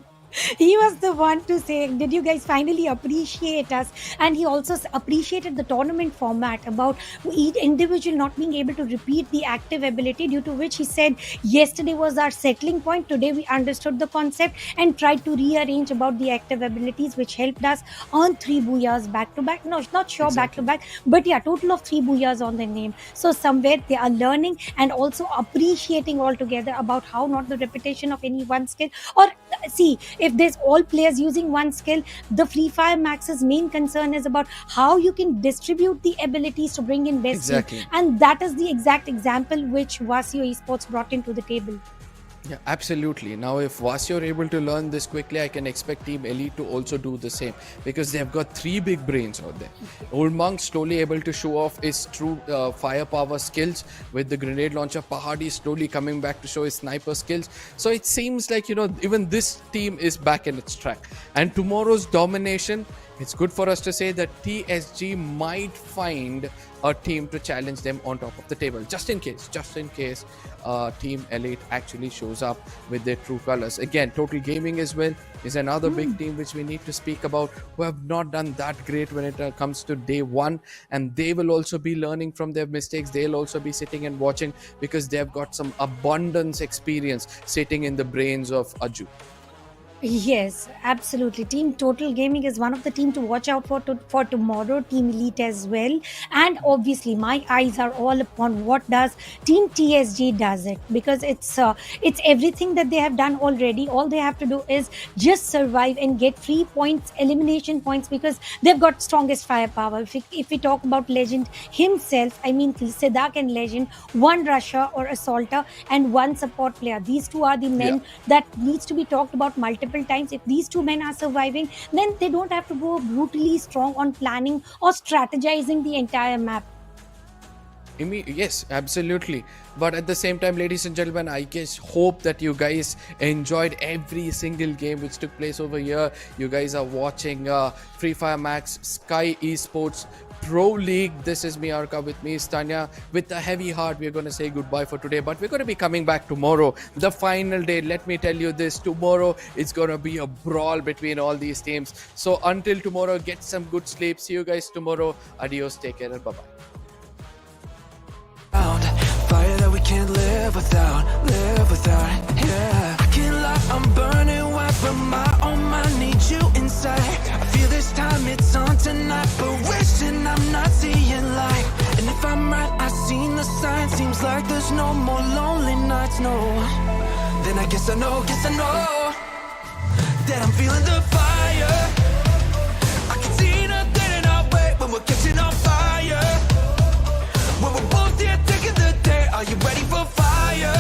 He was the one to say, did you guys finally appreciate us? And he also appreciated the tournament format about each individual not being able to repeat the active ability, due to which he said yesterday was our settling point. Today we understood the concept and tried to rearrange about the active abilities, which helped us earn 3 booyahs back to back. No, not sure back to back, but yeah, total of 3 booyahs on the name. So somewhere they are learning and also appreciating altogether about how not the repetition of any one skill. Or see, if there's all players using one skill, the Free Fire Max's main concern is about how you can distribute the abilities to bring in best Exactly. team. And that is the exact example which Vasio Esports brought into the table. Yeah, absolutely. Now, if Vasio are able to learn this quickly, I can expect Team Elite to also do the same because they've got three big brains out there. Old Monk slowly able to show off his true firepower skills with the grenade launcher. Pahadi slowly coming back to show his sniper skills. So it seems like, even this team is back in its track. And tomorrow's domination, it's good for us to say that TSG might find a team to challenge them on top of the table, just in case Team Elite actually shows up with their true colors. Again, Total Gaming as well is another big team which we need to speak about, who have not done that great when it comes to day one, and they will also be learning from their mistakes. They'll also be sitting and watching because they've got some abundance experience sitting in the brains of Aju. Yes, absolutely. Team Total Gaming is one of the team to watch out for tomorrow. Team Elite as well, and obviously my eyes are all upon what does Team TSG does it, because it's everything that they have done already. All they have to do is just survive and get 3 points, elimination points, because they've got strongest firepower. If we talk about Legend himself, I mean Sidak and Legend, one rusher or assaulter and one support player. These two are the men that needs to be talked about multiple times. If these two men are surviving, then they don't have to go brutally strong on planning or strategizing the entire map. Yes, absolutely. But at the same time, ladies and gentlemen, I just hope that you guys enjoyed every single game which took place over here. You guys are watching Free Fire Max Skyesports Pro League. This is me, Arka, with me is Tanya. With a heavy heart, we're going to say goodbye for today, but we're going to be coming back tomorrow, the final day. Let me tell you this, tomorrow it's going to be a brawl between all these teams. So until tomorrow, get some good sleep. See you guys tomorrow. Adios, take care, and bye-bye. Fire that we can't live without, yeah. I can't lie, I'm burning white, but my own mind needs you inside. I feel this time it's on tonight, but wishing I'm not seeing light. And if I'm right, I've seen the sign. Seems like there's no more lonely nights, no. Then I guess I know that I'm feeling the fire. I can see nothing in our way when we're catching on fire. When we're both here taking the day, are you ready for fire?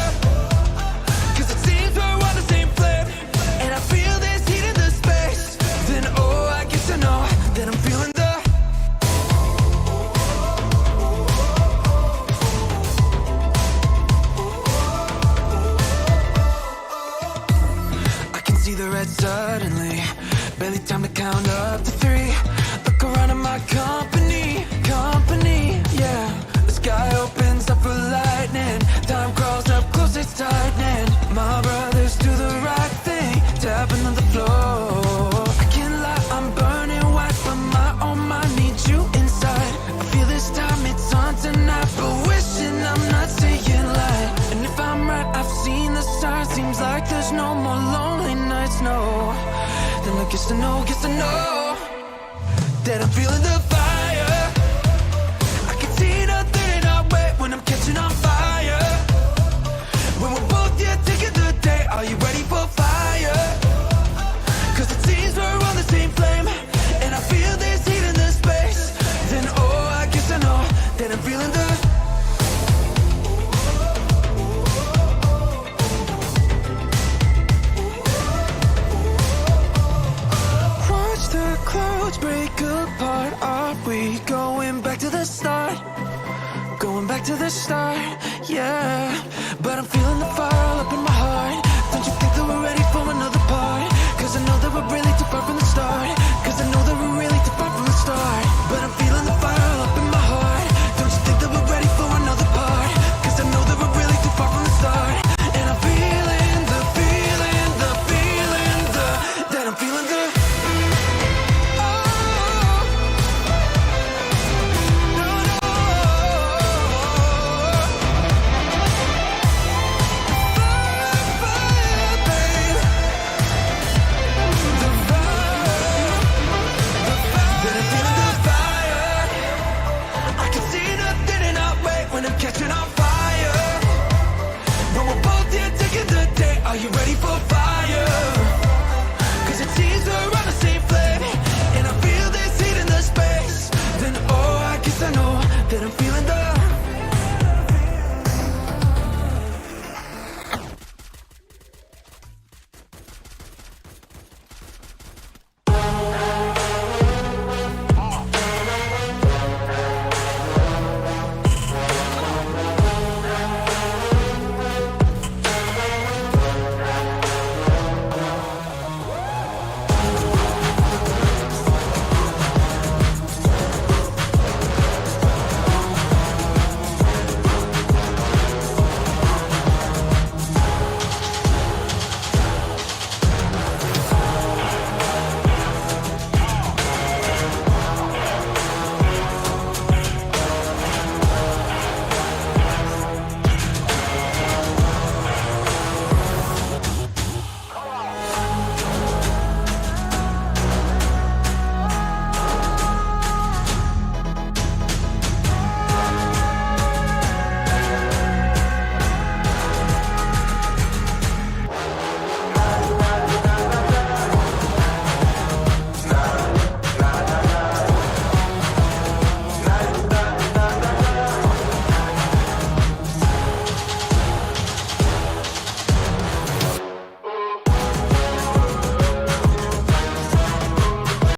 Cause it seems we're on the same flame, and I feel this heat in the space. Then I guess I know that I'm feeling the I can see the red suddenly, barely time to count up to 3. Look around at my company, yeah. Sky opens up for lightning, time crawls up close, it's tightening. My brothers do the right thing, tapping on the floor. I can't lie, I'm burning white, but my own mind needs you inside. I feel this time it's on tonight, but wishing I'm not saying light. And if I'm right, I've seen the signs. Seems like there's no more lonely nights, no. Then I guess I know that I'm feeling the fire. I can see nothing in our way when I'm catching on fire. When we're both here taking the day, are you ready for fire? Cause it seems we're on the same flame, and I feel this heat in the space. Then I guess I know that I'm feeling the watch the clouds break apart. Are we going back to the start? Going back to the start, yeah. But I'm feeling the fire all up in my heart. Don't you think that we're ready for another part? Cause I know that we're really too far from the start. Cause I know that we're really too far from the start. But I'm feeling the fire all up in my heart. Don't you think that we're ready for another part? Cause I know that we're really too far from the start. And I'm feeling that I'm feeling the catching on fire. When we're both here taking the day, are you ready for